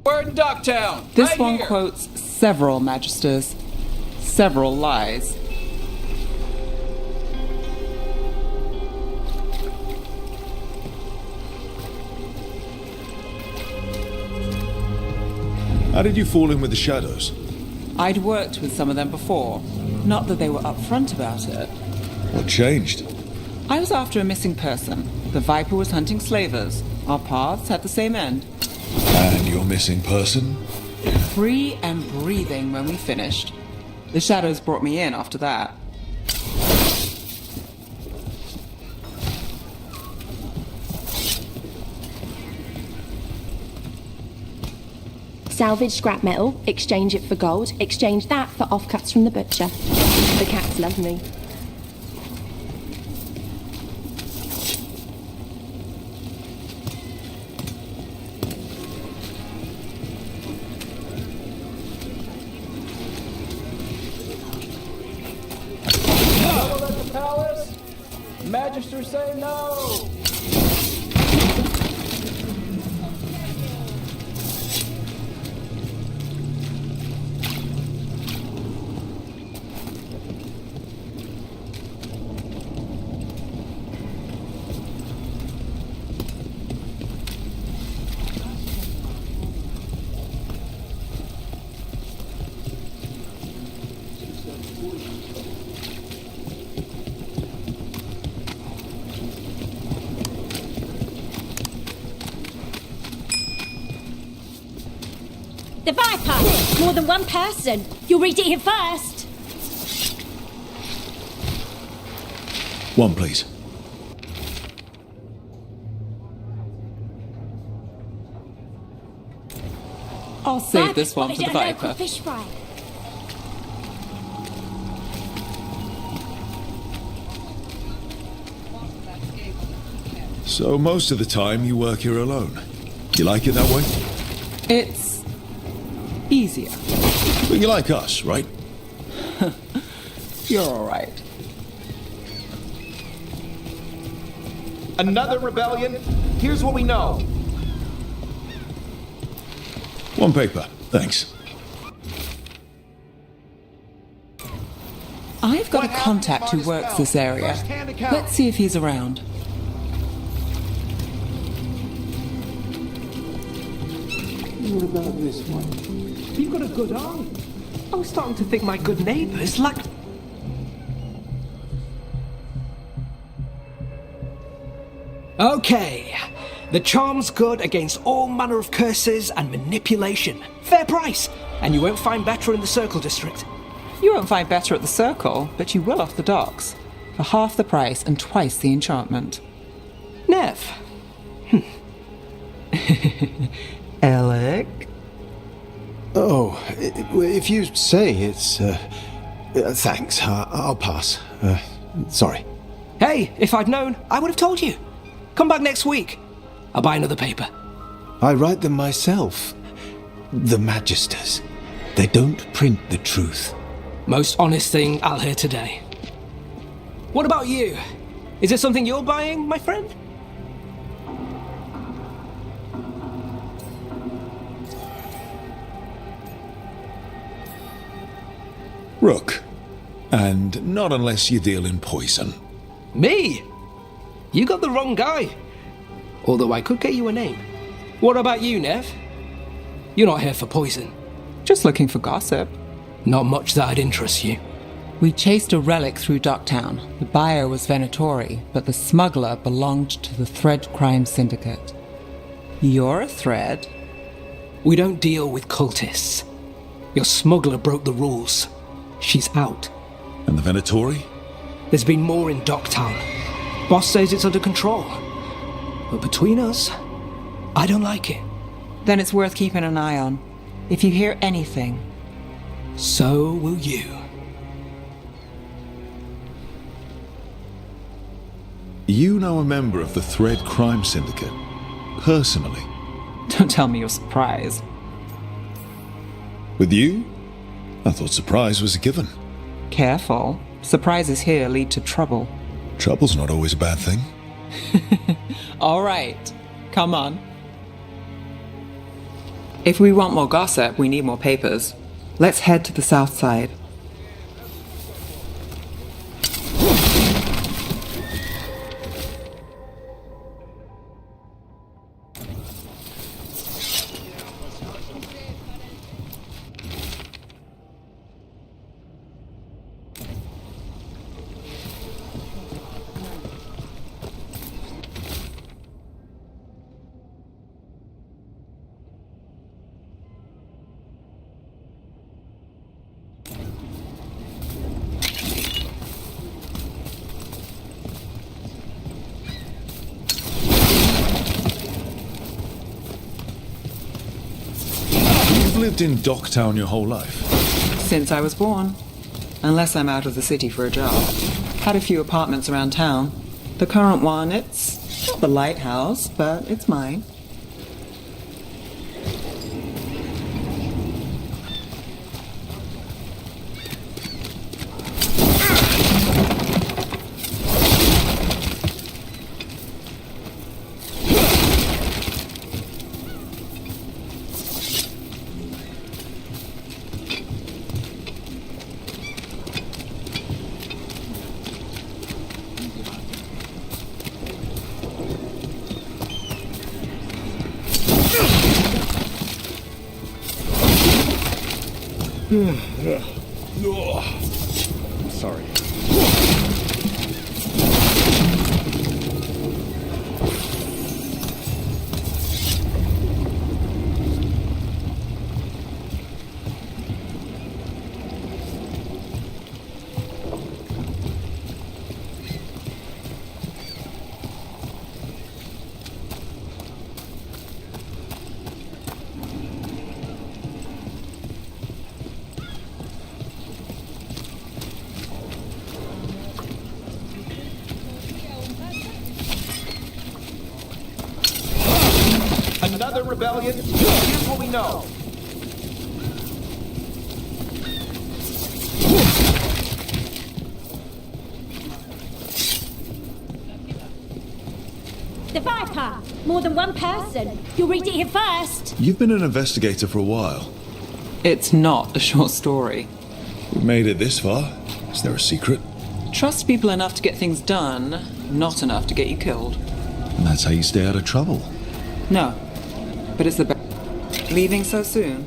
word in Docktown. This right one here. quotes several magisters, several lies. How did you fall in with the Shadows? I'd worked with some of them before. Not that they were upfront about it. What changed? I was after a missing person. The Viper was hunting slavers. Our paths had the same end. And your missing person? Free and breathing when we finished. The Shadows brought me in after that. Salvage scrap metal, exchange it for gold, exchange that for offcuts from the butcher. The cats love me. Magister say no! The Viper! More than one person. You'll read it here first. One, please. I'll save this one for the Viper. Fish fry. So most of the time you work here alone. You like it that way? It's easier. But you like us, right? You're alright. Another rebellion? Here's what we know. One paper, thanks. I've got a contact who works this area. Let's see if he's around. What about this one? You've got a good eye. I was starting to think my good neighbours lacked... Okay. The charm's good against all manner of curses and manipulation. Fair price. And you won't find better in the Circle District. You won't find better at the Circle, but you will off the docks. For half the price and twice the enchantment. Nev. Alec? Oh, if you say it's... thanks, I'll pass. Sorry. Hey, if I'd known, I would have told you. Come back next week. I'll buy another paper. I write them myself. The Magisters. They don't print the truth. Most honest thing I'll hear today. What about you? Is there something you're buying, my friend? Rook. And not unless you deal in poison. Me? You got the wrong guy. Although I could get you a name. What about you, Nev? You're not here for poison. Just looking for gossip. Not much that'd interest you. We chased a relic through Docktown. The buyer was Venatori, but the smuggler belonged to the Thread Crime Syndicate. You're a Thread? We don't deal with cultists. Your smuggler broke the rules. She's out. And the Venatori? There's been more in Docktown. Boss says it's under control. But between us, I don't like it. Then it's worth keeping an eye on. If you hear anything. So will you. You know a member of the Thread Crime Syndicate. Personally. Don't tell me you're surprised. With you? I thought surprise was a given. Careful. Surprises here lead to trouble. Trouble's not always a bad thing. All right. Come on. If we want more gossip, we need more papers. Let's head to the south side. Lived in Docktown your whole life? Since I was born. Unless I'm out of the city for a job. Had a few apartments around town. The current one, it's not the lighthouse, but it's mine. Sorry. Another rebellion? Here's what we know. The Viper! More than one person. You'll read it here first. You've been an investigator for a while. It's not a short story. We made it this far. Is there a secret? Trust people enough to get things done, not enough to get you killed. And that's how you stay out of trouble. No. But it's the best. Leaving so soon?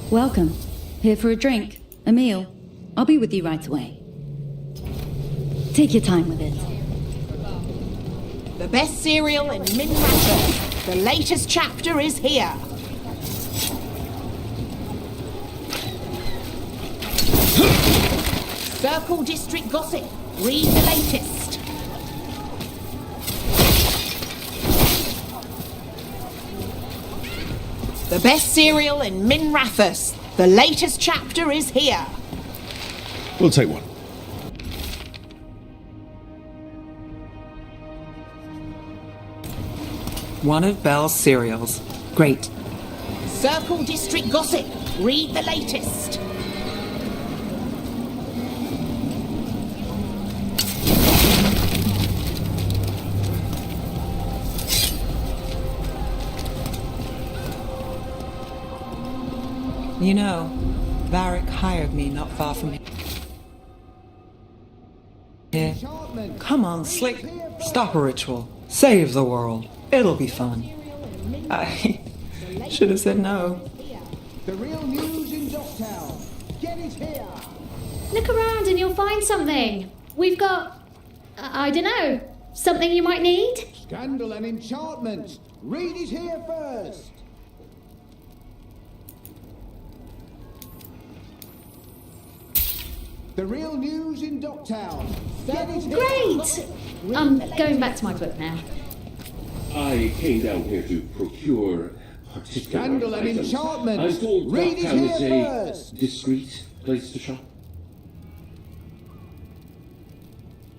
Welcome. Here for a drink, a meal. I'll be with you right away. Take your time with it. The best cereal in Minrata. The latest chapter is here. Circle District Gossip. Read the latest. The best cereal in Minrathus. The latest chapter is here. We'll take one. One of Belle's cereals. Great. Circle District Gossip. Read the latest. You know, Varric hired me not far from here. Come on, Slick. Stop a ritual. Save the world. It'll be fun. I should have said no. The real news in Docktown. Get it here. Look around and you'll find something. We've got, I don't know, something you might need? Scandal and enchantment. Read it here first. The real news in Docktown. Get it here. Great! I'm going back to my book now. I came down here to procure particular Scandal and items. enchantment. I'm told Read it Docktown is here a first. discreet place to shop.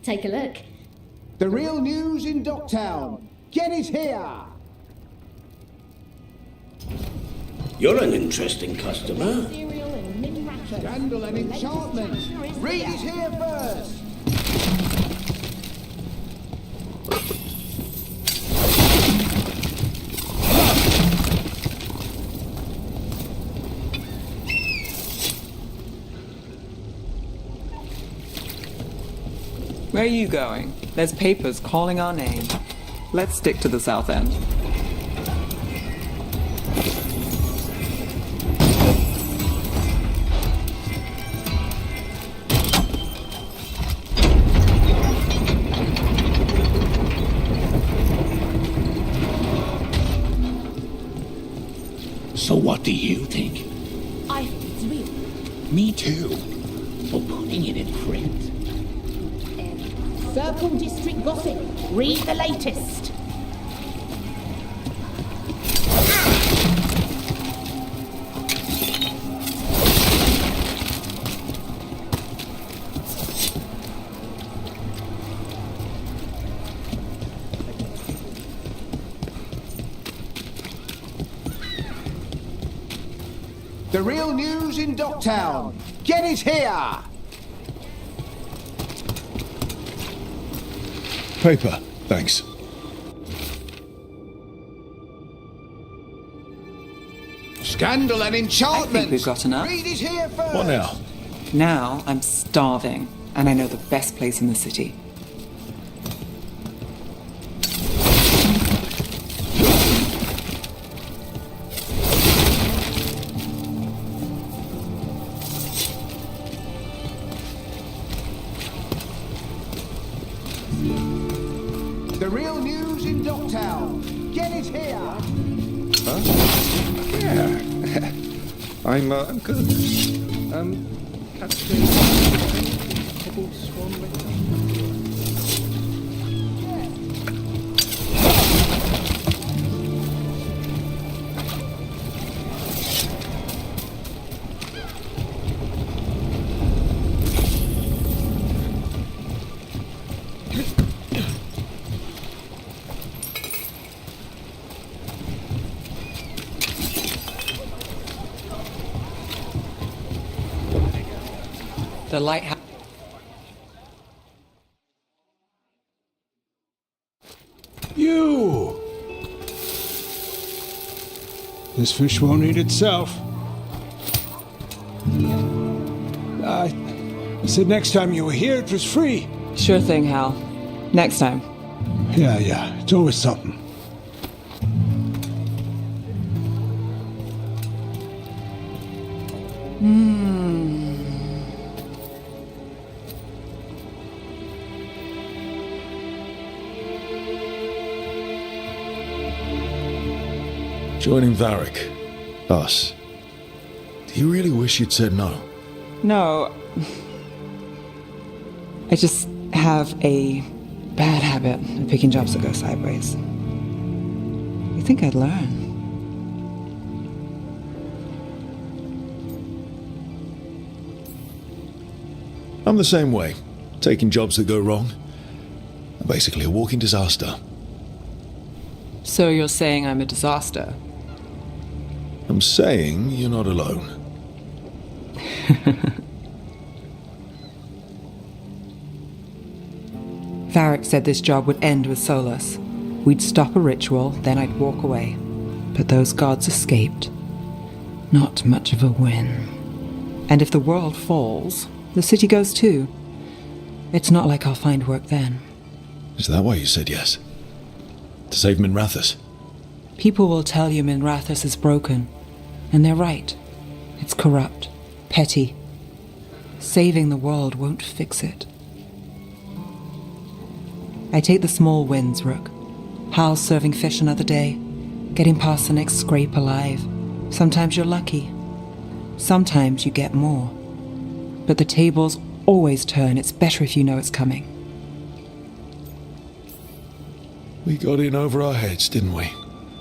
Take a look. The real news in Docktown. Get it here. You're an interesting customer. Scandal and enchantment. Read it here first. Where are you going? There's papers calling our name. Let's stick to the south end. So what do you think? I think it's real. Me too. For putting it in print. Circle District Gossip. Read the latest. The real news in Docktown. Get it here. Paper, thanks. Scandal and I enchantment. think we've got enough. Read it here first. What now? Now I'm starving, and I know the best place in the city. The real news in Dogtown. Get it here. Huh? Yeah. I'm good. That's the cobbled swan later. The lighthouse. You! This fish won't eat itself. I said next time you were here it was free. Sure thing, Hal. Next time. Yeah, it's always something. Joining Varric. Us. Do you really wish you'd said no? No. I just have a bad habit of picking jobs that go sideways. You think I'd learn? I'm the same way. Taking jobs that go wrong. I'm basically a walking disaster. So you're saying I'm a disaster? I'm saying you're not alone. Varric said this job would end with Solus. We'd stop a ritual, then I'd walk away. But those gods escaped. Not much of a win. And if the world falls, the city goes too. It's not like I'll find work then. Is that why you said yes? To save Minrathous? People will tell you Minrathous is broken. And they're right. It's corrupt, petty. Saving the world won't fix it. I take the small wins, Rook. Hal's serving fish another day, getting past the next scrape alive. Sometimes you're lucky. Sometimes you get more. But the tables always turn. It's better if you know it's coming. We got in over our heads, didn't we?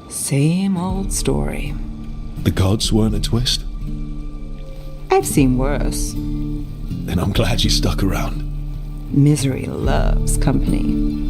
Same old story. The gods weren't a twist? I've seen worse. Then I'm glad you stuck around. Misery loves company.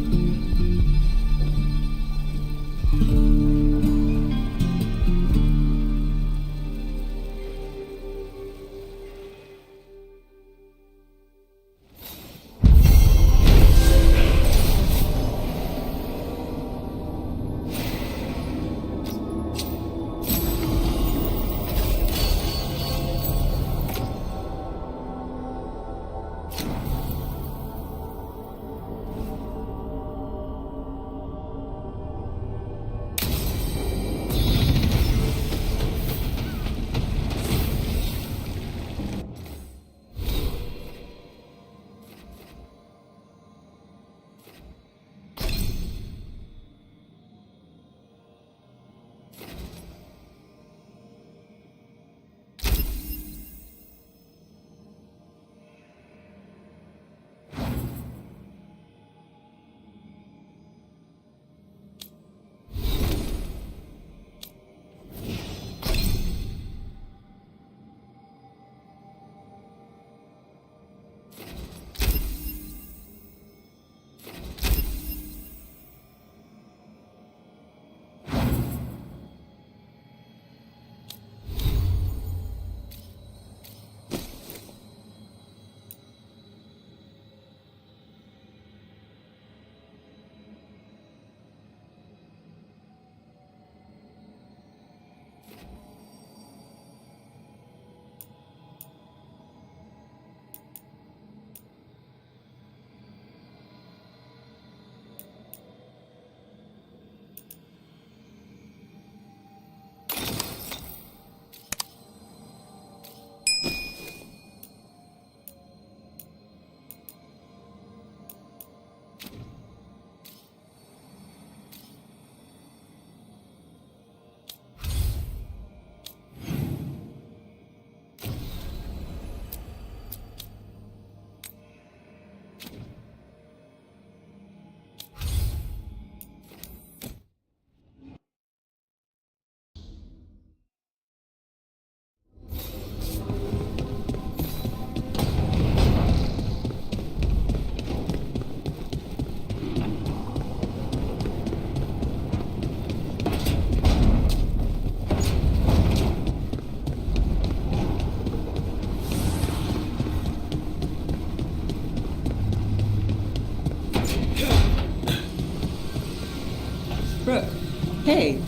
Hey.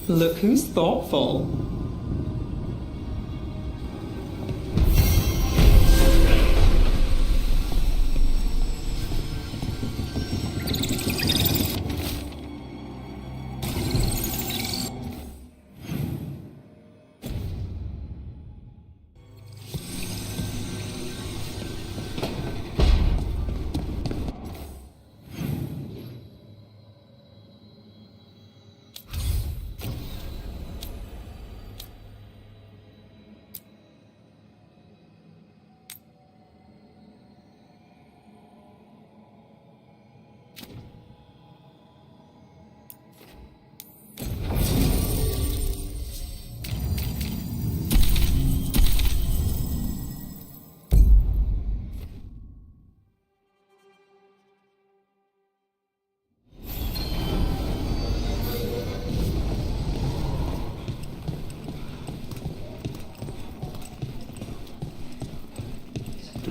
Look who's thoughtful.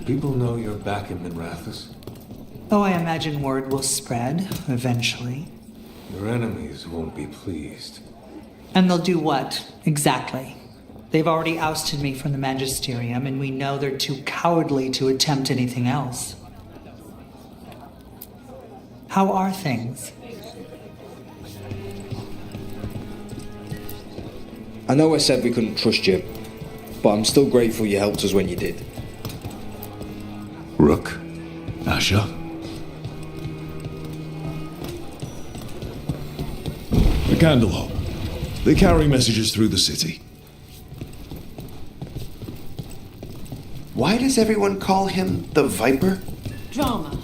People know you're back in Minrathous? Oh, I imagine word will spread, eventually. Your enemies won't be pleased. And they'll do what, exactly? They've already ousted me from the Magisterium, and we know they're too cowardly to attempt anything else. How are things? I know I said we couldn't trust you, but I'm still grateful you helped us when you did. Rook, Asher. The Candlehob. They carry messages through the city. Why does everyone call him the Viper? Drama.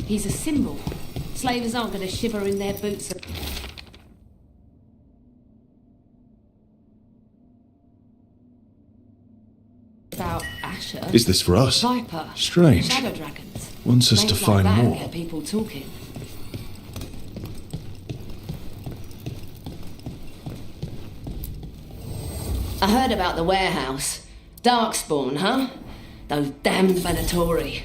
He's a symbol. Slavers aren't going to shiver in their boots. About Asher. Is this for us? Viper. Strange. Shadow dragons. Wants us to Names find like that more. Get people talking. I heard about the warehouse. Darkspawn, huh? Those damned Venatori.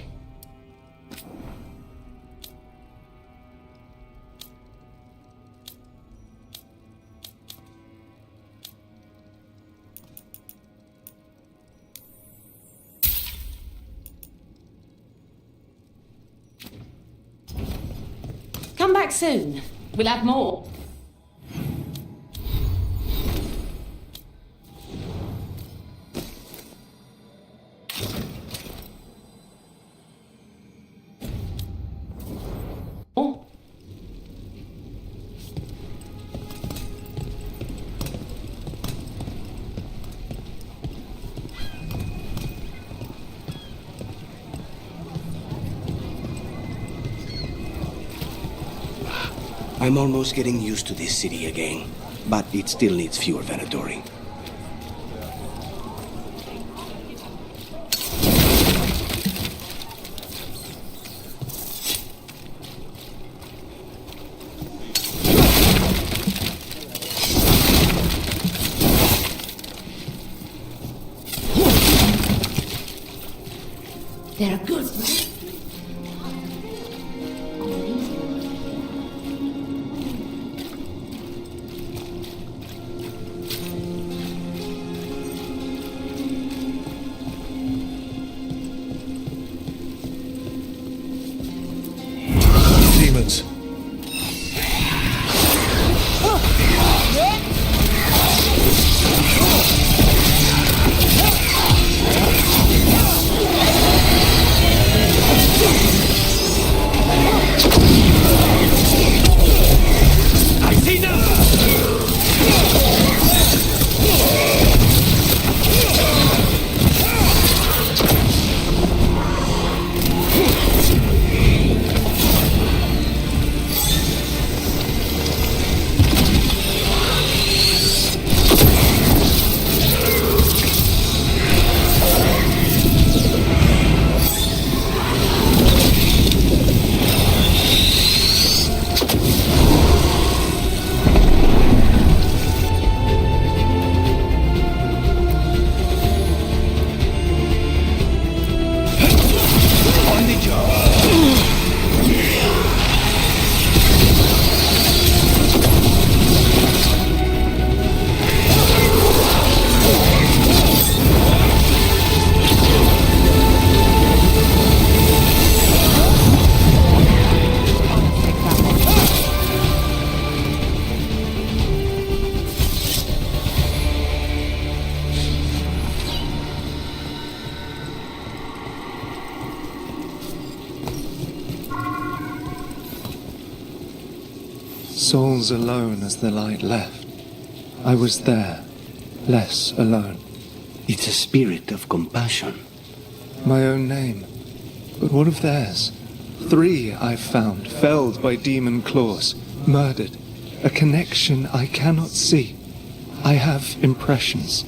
Come back soon. We'll have more. Oh. I'm almost getting used to this city again, but it still needs fewer Venatori. They're good, right? Demons. souls alone as the light left. I was there, less alone. It's a spirit of compassion. My own name. But what of theirs? 3 I've found, felled by demon claws, murdered. A connection I cannot see. I have impressions.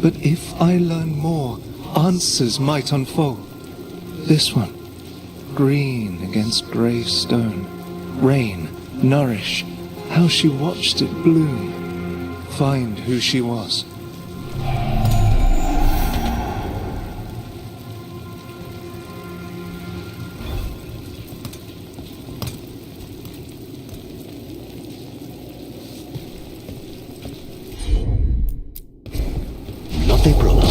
But if I learn more, answers might unfold. This one, green against grey stone. Rain, nourish, how she watched it bloom. Find who she was. Not a problem.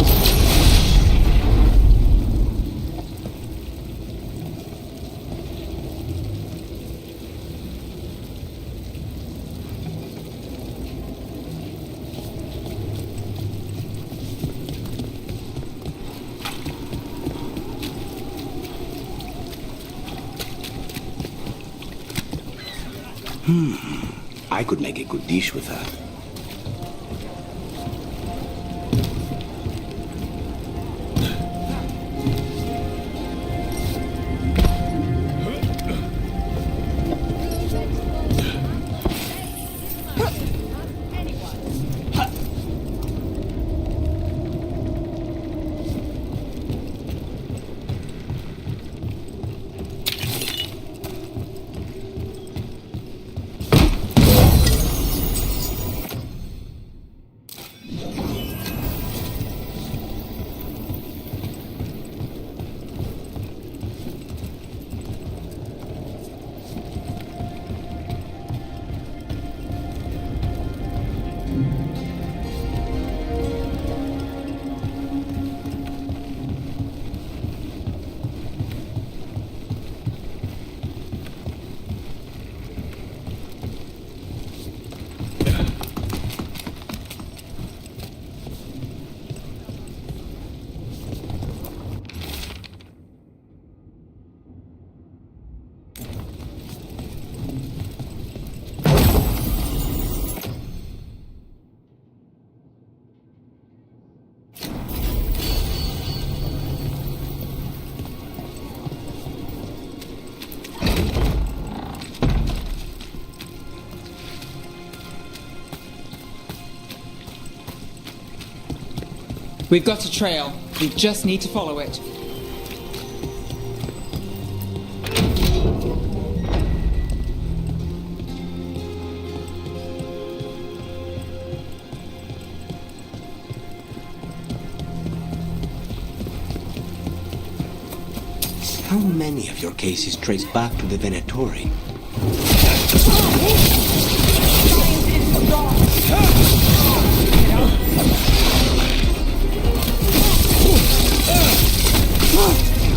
I could make a good dish with that. We've got a trail. We just need to follow it. How many of your cases trace back to the Venatori?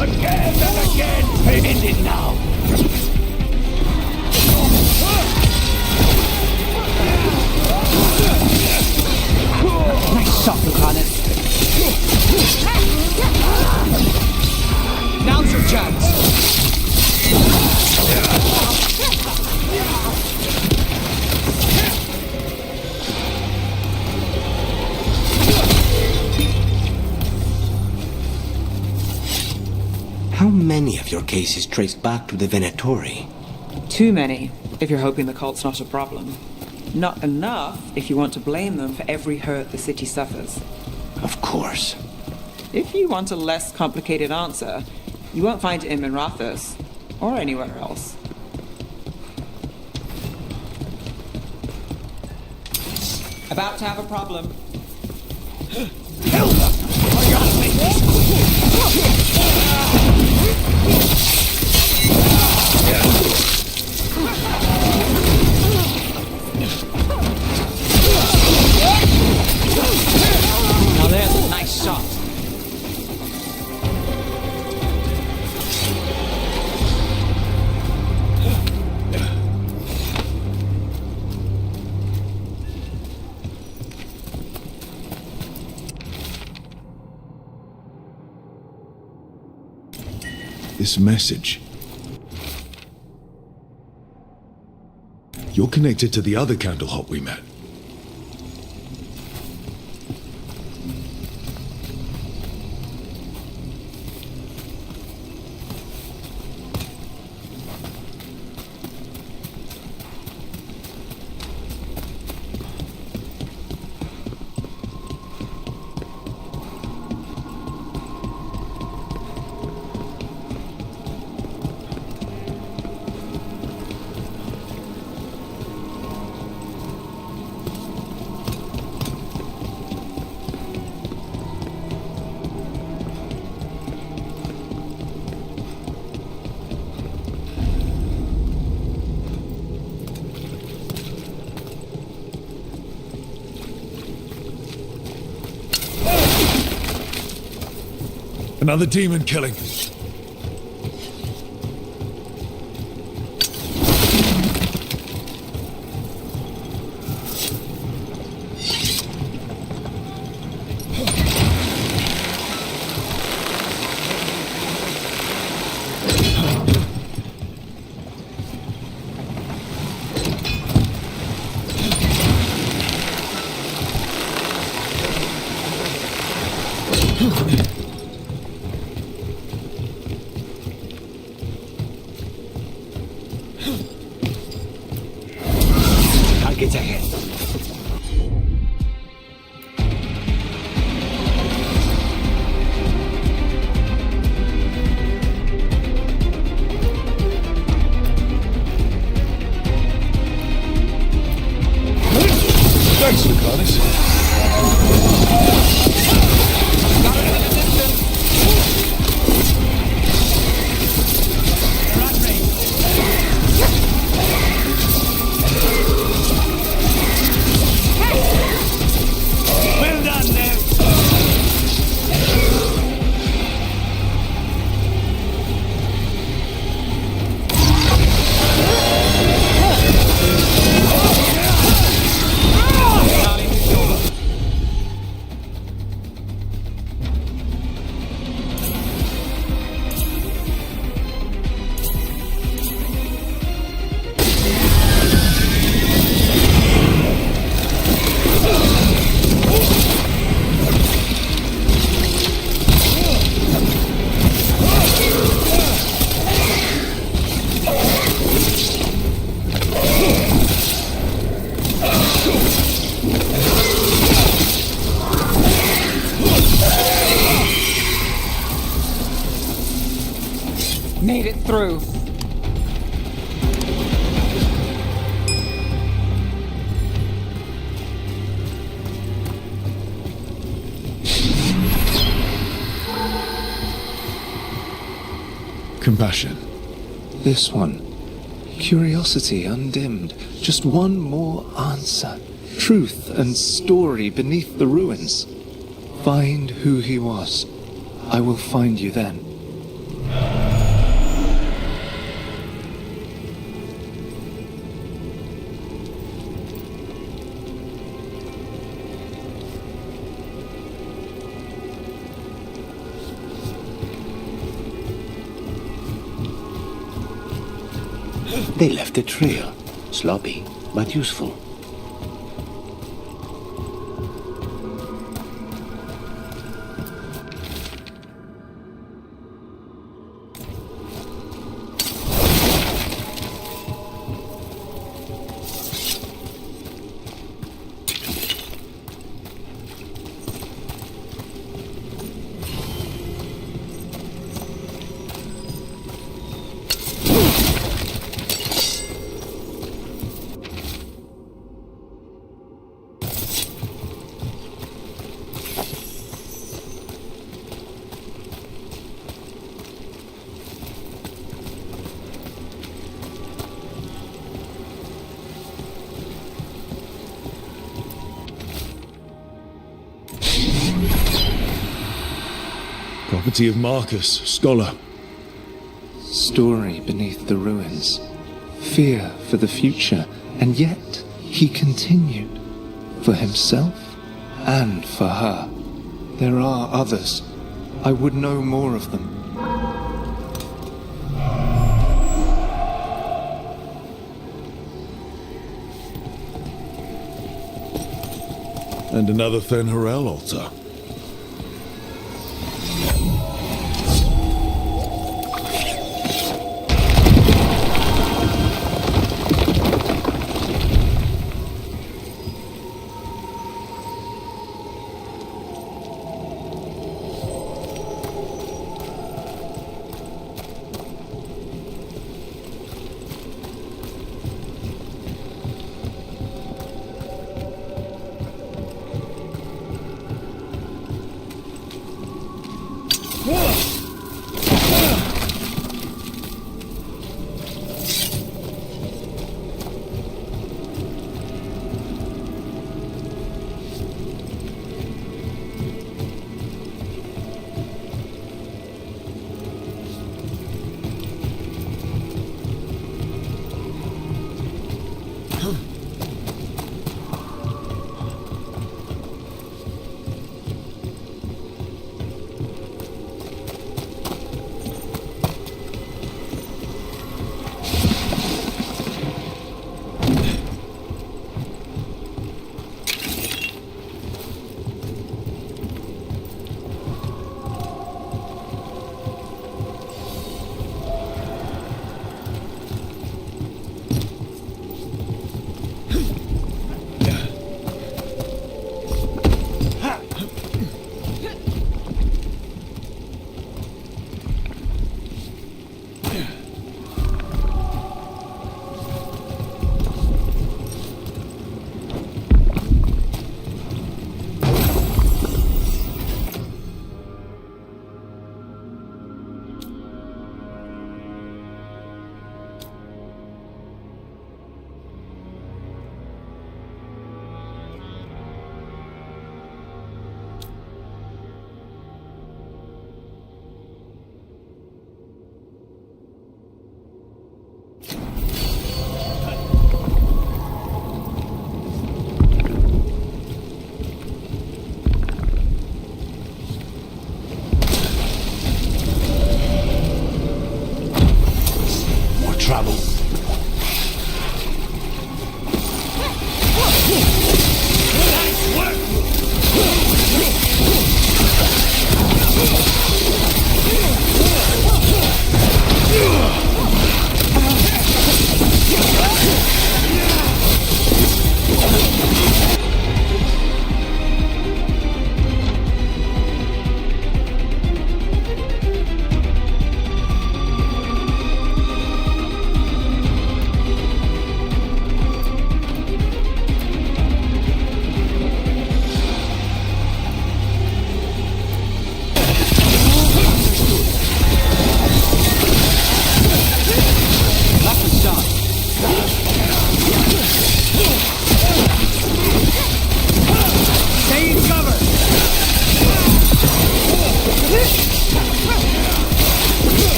Again and again! End it now! Nice shot, Lucanus. Now's your chance! How many of your cases trace back to the Venatori? Too many, if you're hoping the cult's not a problem. Not enough if you want to blame them for every hurt the city suffers. Of course. If you want a less complicated answer, you won't find it in Minrathous, or anywhere else. About to have a problem. Hilda! I gotta make this Now there's a nice shot. This message. You're connected to the other Candlehop we met. Another demon killing. Targets ahead. Thanks, Lucanus. Well done there. Made it through. Compassion. This one. Curiosity undimmed. Just one more answer. Truth and story beneath the ruins. Find who he was. I will find you then. They left a trail. Sloppy, but useful. Property of Marcus, scholar. Story beneath the ruins. Fear for the future. And yet, he continued. For himself and for her. There are others. I would know more of them. And another Fen'Harel altar.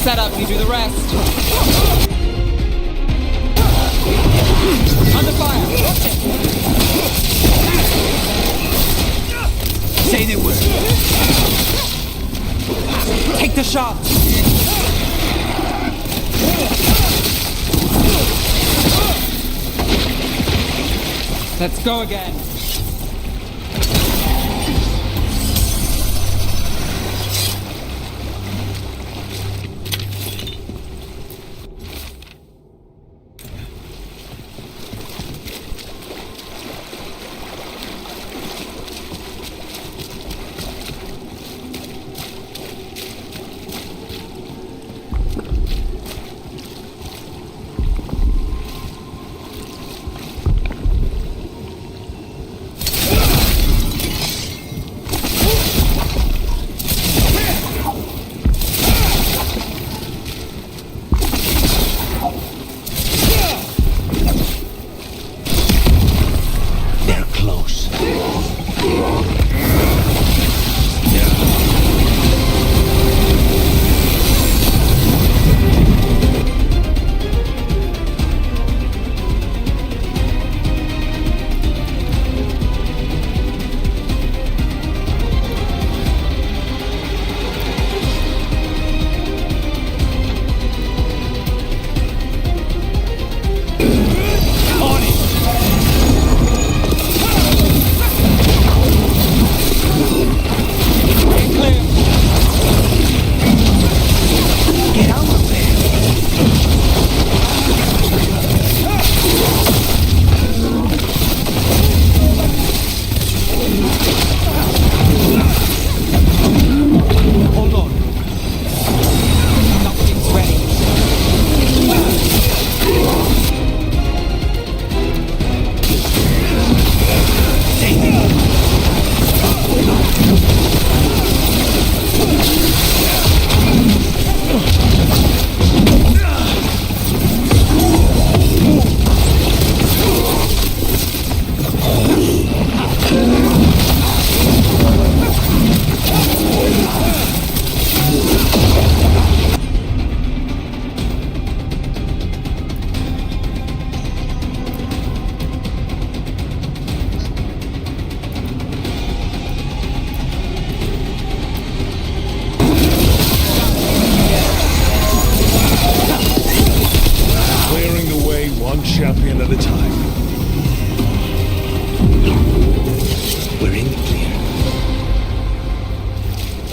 setup, you do the rest. Under fire. Say the word. Take the shot. Let's go again.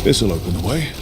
This'll open the way.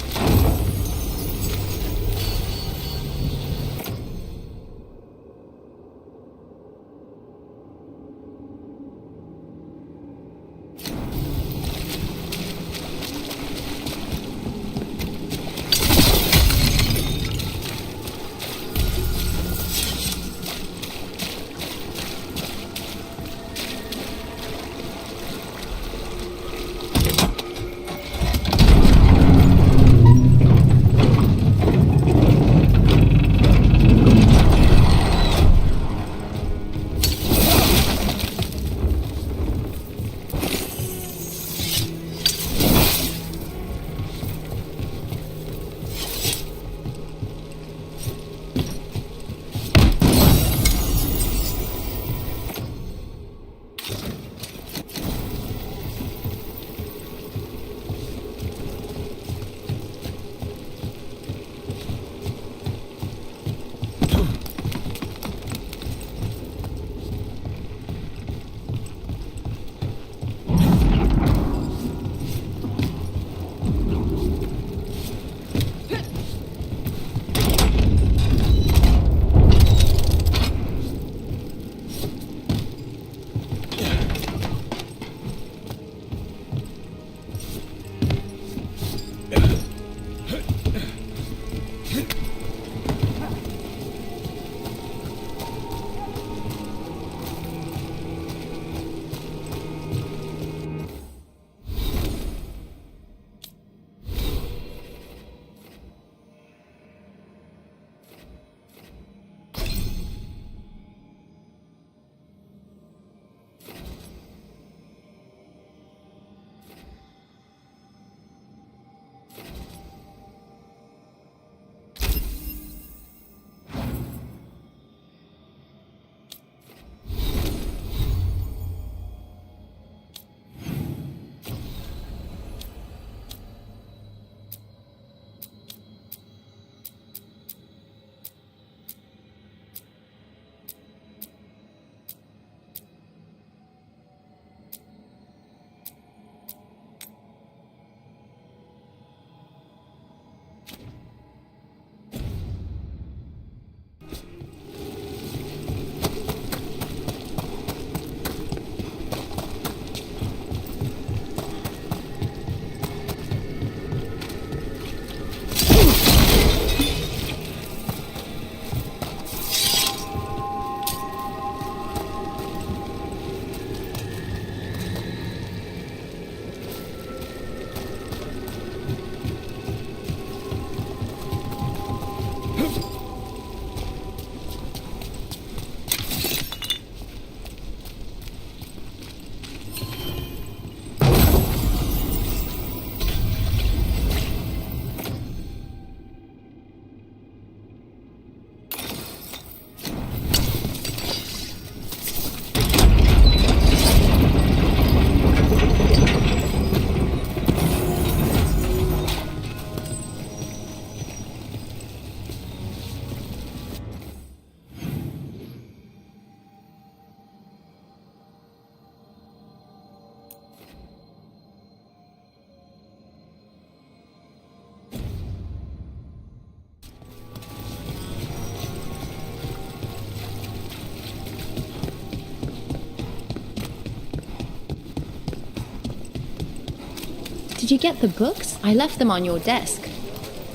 Did you get the books? I left them on your desk.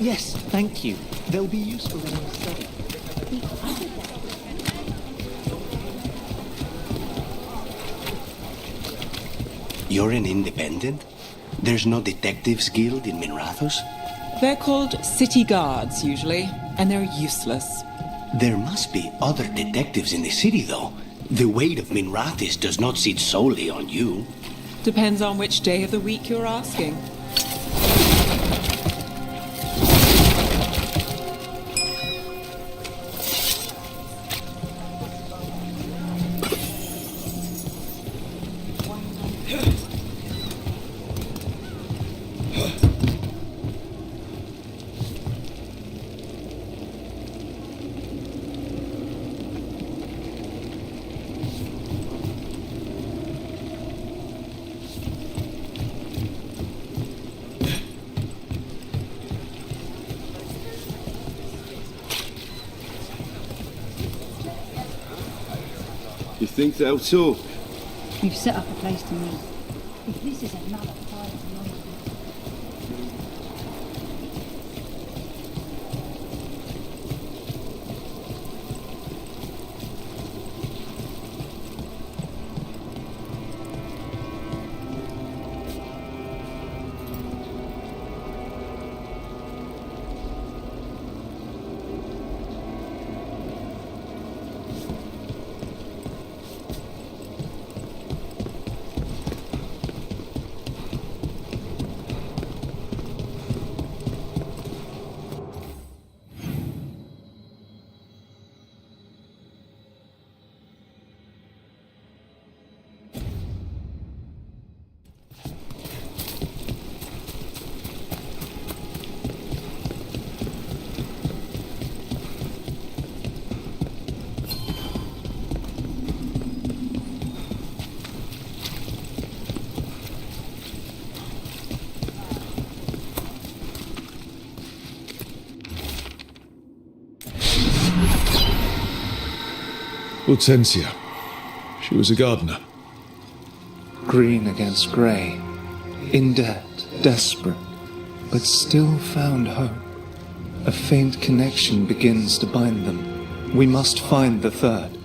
Yes, thank you. They'll be useful in your study. You're an independent? There's no detectives guild in Minrathos? They're called city guards, usually, and they're useless. There must be other detectives in the city, though. The weight of Minrathis does not sit solely on you. Depends on which day of the week you're asking. think thou so? You've set up a place to meet. If this is another fire beyond Hortensia. She was a gardener. Green against grey, in debt, desperate, but still found hope. A faint connection begins to bind them. We must find the third.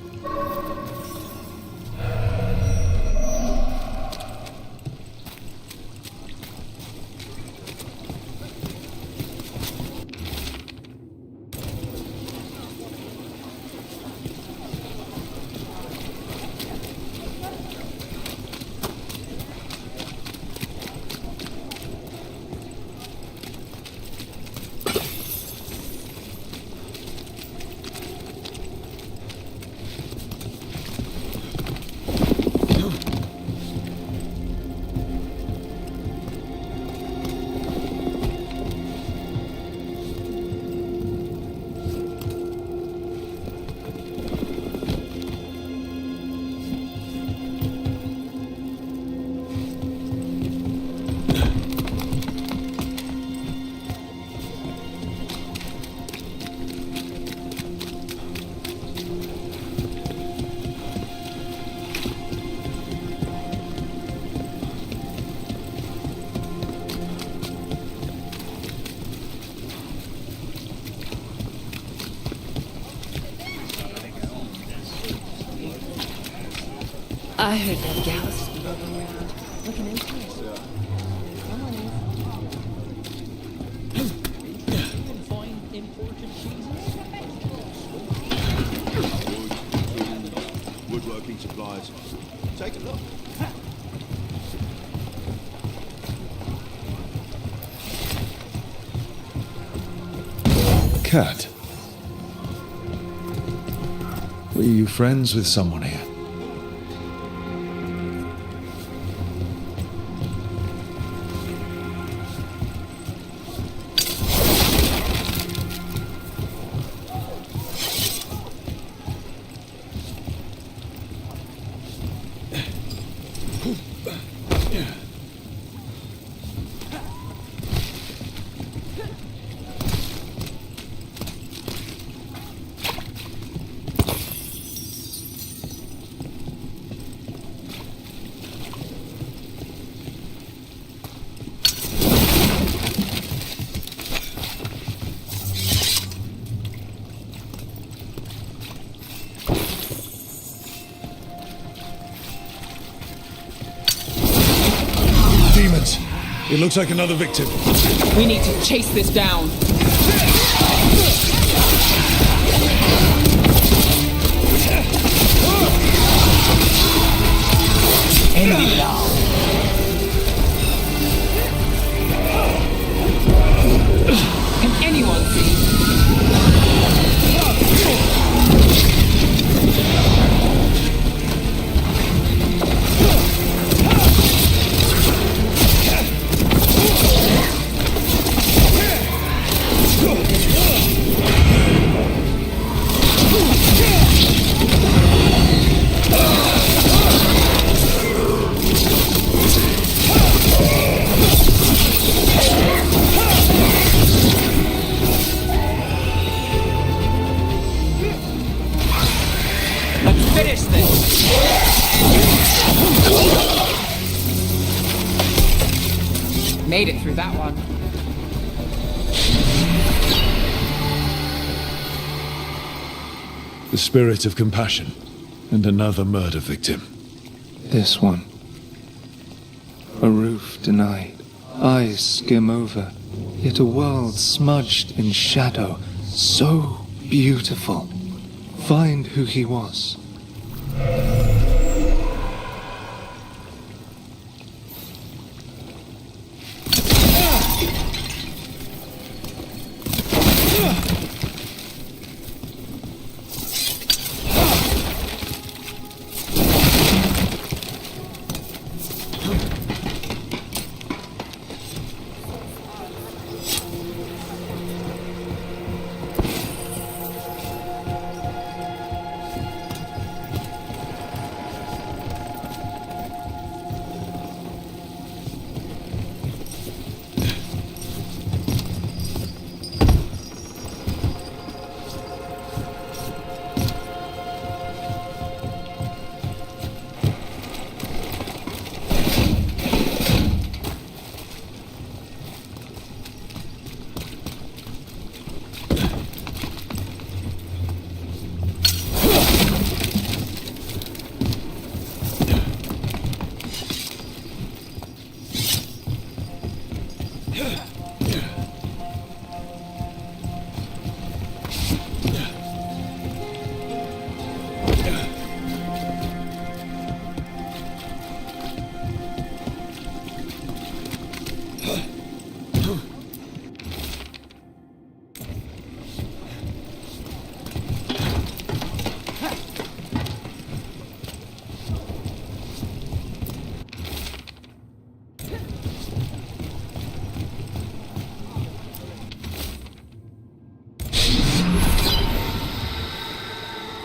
I heard that Gallus is roving around, looking into it. Someone is. You can find imported cheeses. Woodworking supplies. Take a look. Cat. Were you friends with someone here? Demons! It looks like another victim. We need to chase this down. Enemy down. Can anyone see? made it through that one. The spirit of compassion and another murder victim. This one. A roof denied, eyes skim over, yet a world smudged in shadow, so beautiful. Find who he was.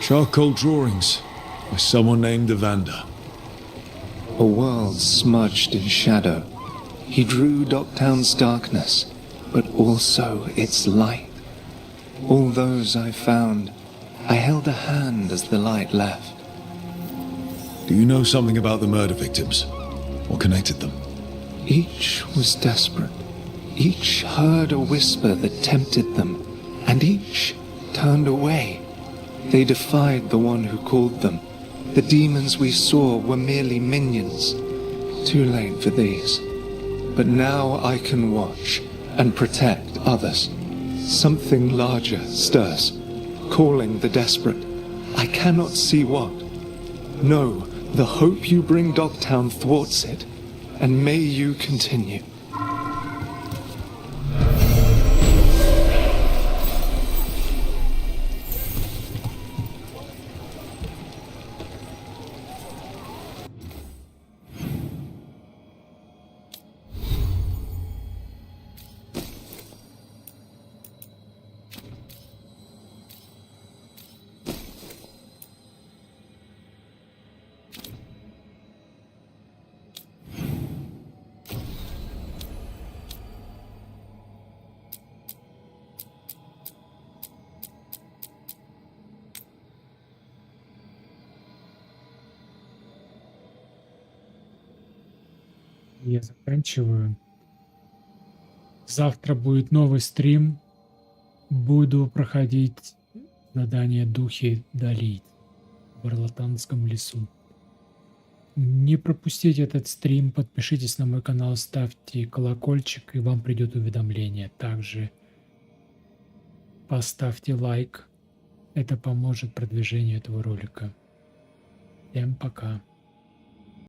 Charcoal drawings by someone named Evander. A world smudged in shadow. He drew Docktown's darkness, but also its light. All those I found, I held a hand as the light left. Do you know something about the murder victims? What connected them? Each was desperate. Each heard a whisper that tempted them, and each turned away. They defied the one who called them. The demons we saw were merely minions. Too late for these. But now I can watch and protect others. Something larger stirs, calling the desperate. I cannot see what. No, the hope you bring Docktown thwarts it, and may you continue. Я заканчиваю. Завтра будет новый стрим. Буду проходить задание «Духи долить» в Орлатанском лесу. Не пропустите этот стрим, подпишитесь на мой канал, ставьте колокольчик, и вам придет уведомление. Также поставьте лайк, это поможет продвижению этого ролика. Всем пока.